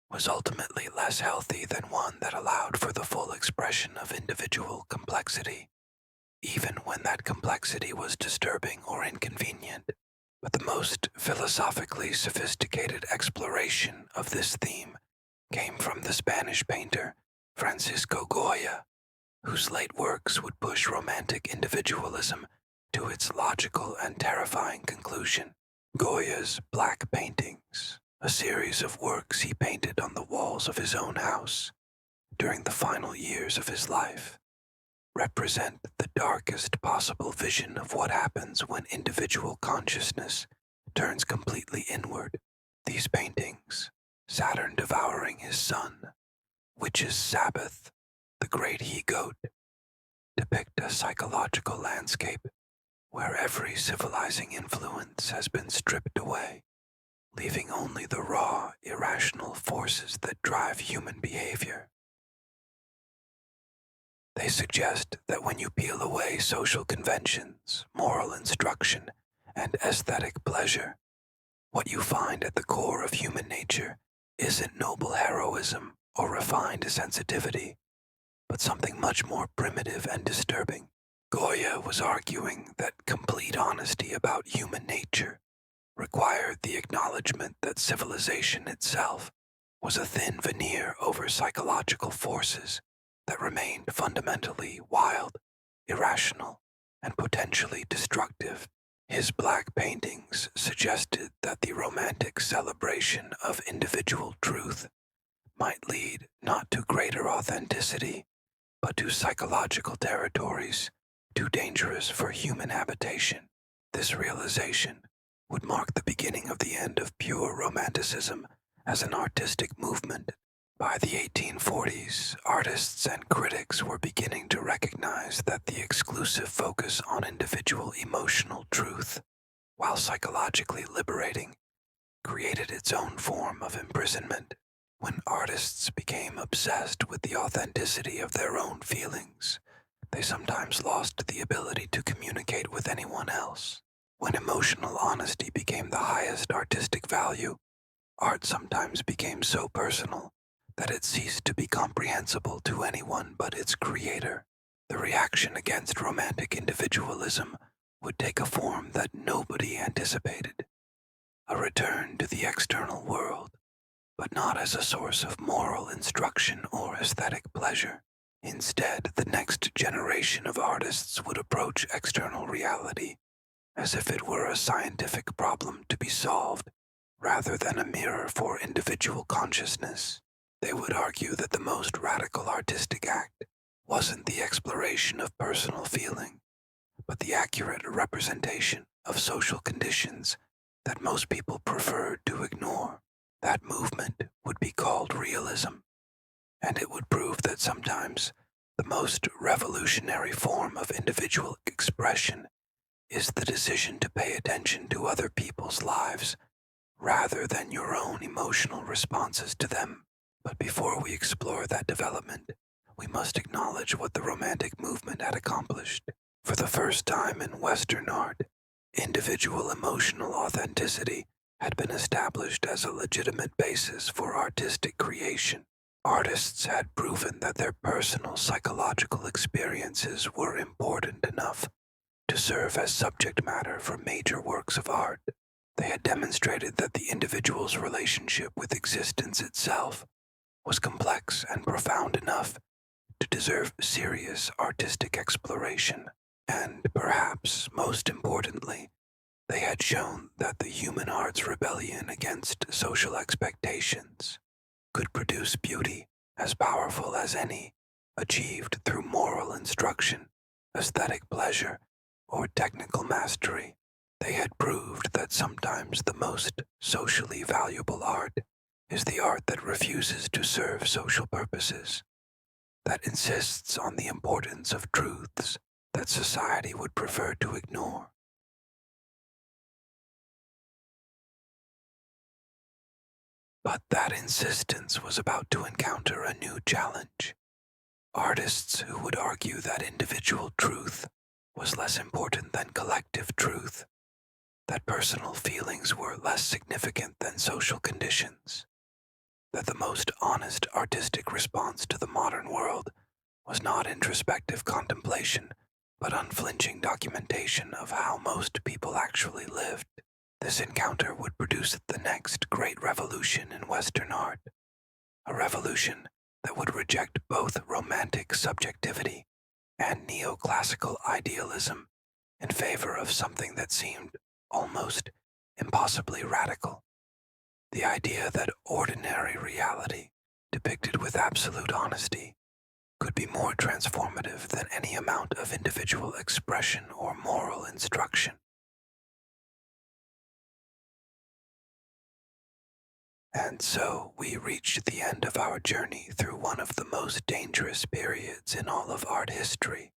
was ultimately less healthy than one that allowed for the full expression of individual complexity, even when that complexity was disturbing or inconvenient. But the most philosophically sophisticated exploration of this theme came from the Spanish painter Francisco Goya, whose late works would push romantic individualism to its logical and terrifying conclusion. Goya's Black Paintings, a series of works he painted on the walls of his own house during the final years of his life, represent the darkest possible vision of what happens when individual consciousness turns completely inward. These paintings, Saturn devouring his son, Witch's Sabbath, the Great He-Goat, depict a psychological landscape where every civilizing influence has been stripped away, leaving only the raw, irrational forces that drive human behavior. They suggest that when you peel away social conventions, moral instruction, and aesthetic pleasure, what you find at the core of human nature isn't noble heroism or refined sensitivity, but something much more primitive and disturbing. Goya was arguing that complete honesty about human nature required the acknowledgement that civilization itself was a thin veneer over psychological forces that remained fundamentally wild, irrational, and potentially destructive. His black paintings suggested that the romantic celebration of individual truth might lead not to greater authenticity, but to psychological territories too dangerous for human habitation. This realization would mark the beginning of the end of pure romanticism as an artistic movement. By the 1840s, artists and critics were beginning to recognize that the exclusive focus on individual emotional truth, while psychologically liberating, created its own form of imprisonment. When artists became obsessed with the authenticity of their own feelings, they sometimes lost the ability to communicate with anyone else. When emotional honesty became the highest artistic value, art sometimes became so personal that it ceased to be comprehensible to anyone but its creator. The reaction against romantic individualism would take a form that nobody anticipated: a return to the external world, but not as a source of moral instruction or aesthetic pleasure. Instead, the next generation of artists would approach external reality as if it were a scientific problem to be solved, rather than a mirror for individual consciousness. They would argue that the most radical artistic act wasn't the exploration of personal feeling, but the accurate representation of social conditions that most people preferred to ignore. That movement would be called realism, and it would prove that sometimes the most revolutionary form of individual expression is the decision to pay attention to other people's lives rather than your own emotional responses to them. But before we explore that development, we must acknowledge what the Romantic movement had accomplished. For the first time in Western art, individual emotional authenticity had been established as a legitimate basis for artistic creation. Artists had proven that their personal psychological experiences were important enough to serve as subject matter for major works of art. They had demonstrated that the individual's relationship with existence itself was complex and profound enough to deserve serious artistic exploration. And perhaps most importantly, they had shown that the human heart's rebellion against social expectations could produce beauty as powerful as any achieved through moral instruction, aesthetic pleasure, or technical mastery. They had proved that sometimes the most socially valuable art is the art that refuses to serve social purposes, that insists on the importance of truths that society would prefer to ignore. But that insistence was about to encounter a new challenge. Artists who would argue that individual truth was less important than collective truth, that personal feelings were less significant than social conditions, that the most honest artistic response to the modern world was not introspective contemplation, but unflinching documentation of how most people actually lived. This encounter would produce the next great revolution in Western art, a revolution that would reject both romantic subjectivity and neoclassical idealism in favor of something that seemed almost impossibly radical: the idea that ordinary reality, depicted with absolute honesty, could be more transformative than any amount of individual expression or moral instruction. And so we reached the end of our journey through one of the most dangerous periods in all of art history,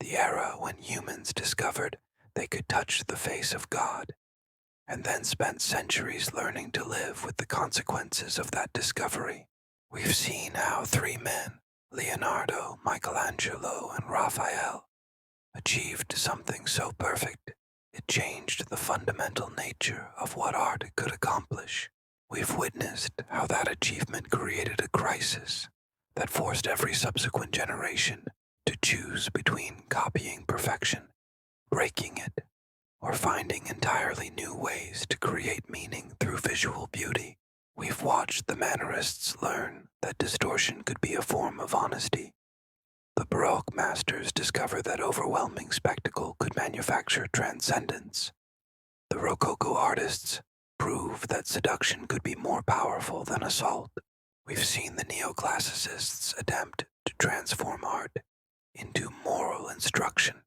the era when humans discovered they could touch the face of God, and then spent centuries learning to live with the consequences of that discovery. We've seen how three men, Leonardo, Michelangelo, and Raphael, achieved something so perfect it changed the fundamental nature of what art could accomplish. We've witnessed how that achievement created a crisis that forced every subsequent generation to choose between copying perfection, breaking it, or finding entirely new ways to create meaning through visual beauty. We've watched the Mannerists learn that distortion could be a form of honesty. The Baroque masters discover that overwhelming spectacle could manufacture transcendence. The Rococo artists prove that seduction could be more powerful than assault. We've seen the neoclassicists attempt to transform art into moral instruction,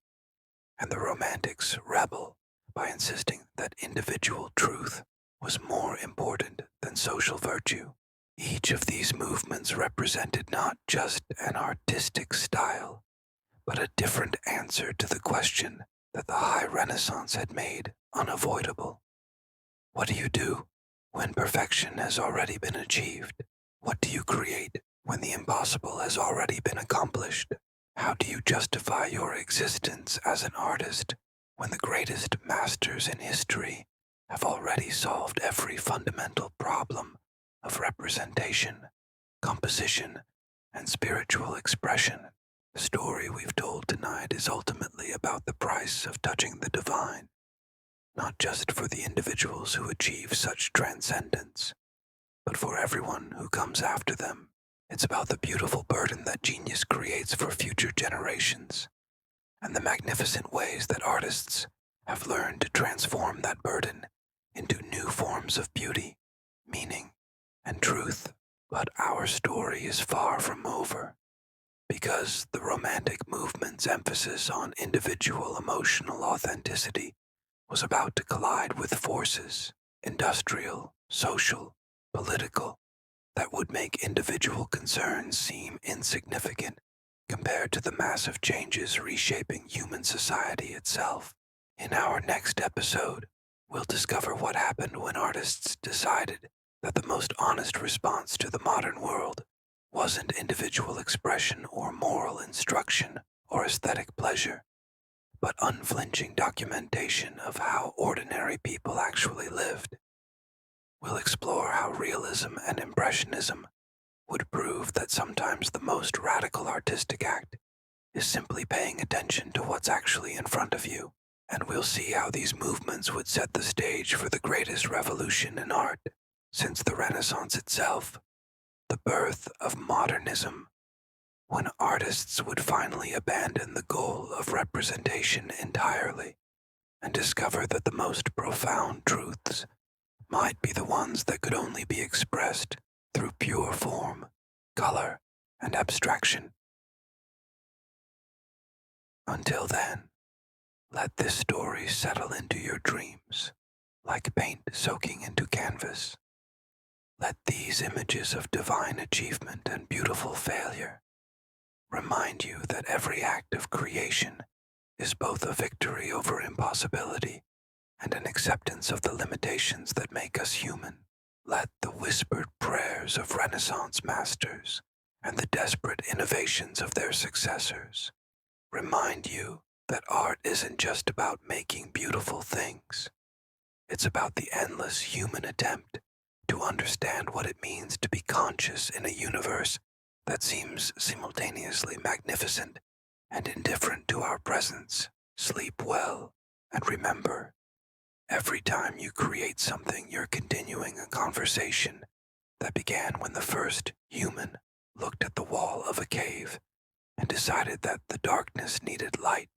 and the Romantics rebel by insisting that individual truth was more important than social virtue. Each of these movements represented not just an artistic style, but a different answer to the question that the High Renaissance had made unavoidable. What do you do when perfection has already been achieved? What do you create when the impossible has already been accomplished? How do you justify your existence as an artist when the greatest masters in history have already solved every fundamental problem of representation, composition, and spiritual expression? The story we've told tonight is ultimately about the price of touching the divine, not just for the individuals who achieve such transcendence, but for everyone who comes after them. It's about the beautiful burden that genius creates for future generations, and the magnificent ways that artists have learned to transform that burden into new forms of beauty, meaning, and truth. But our story is far from over, because the Romantic movement's emphasis on individual emotional authenticity was about to collide with forces, industrial, social, political, that would make individual concerns seem insignificant compared to the massive changes reshaping human society itself. In our next episode, we'll discover what happened when artists decided that the most honest response to the modern world wasn't individual expression or moral instruction or aesthetic pleasure, but unflinching documentation of how ordinary people actually lived. We'll explore how realism and impressionism would prove that sometimes the most radical artistic act is simply paying attention to what's actually in front of you. And we'll see how these movements would set the stage for the greatest revolution in art since the Renaissance itself, the birth of modernism, when artists would finally abandon the goal of representation entirely and discover that the most profound truths might be the ones that could only be expressed through pure form, color, and abstraction. Until then, let this story settle into your dreams, like paint soaking into canvas. Let these images of divine achievement and beautiful failure remind you that every act of creation is both a victory over impossibility and an acceptance of the limitations that make us human. Let the whispered prayers of Renaissance masters and the desperate innovations of their successors remind you that art isn't just about making beautiful things. It's about the endless human attempt to understand what it means to be conscious in a universe that seems simultaneously magnificent and indifferent to our presence. Sleep well, and remember, every time you create something, you're continuing a conversation that began when the first human looked at the wall of a cave and decided that the darkness needed light,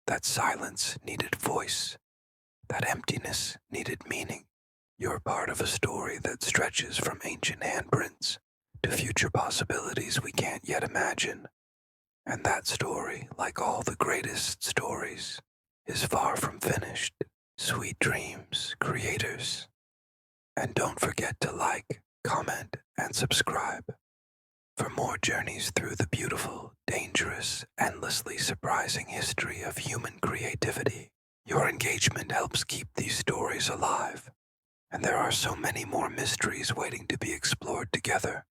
that silence needed voice, that emptiness needed meaning. You're part of a story that stretches from ancient handprints to future possibilities we can't yet imagine. And that story, like all the greatest stories, is far from finished. Sweet dreams, creators. And don't forget to like, comment, and subscribe for more journeys through the beautiful, dangerous, endlessly surprising history of human creativity. Your engagement helps keep these stories alive, and there are so many more mysteries waiting to be explored together.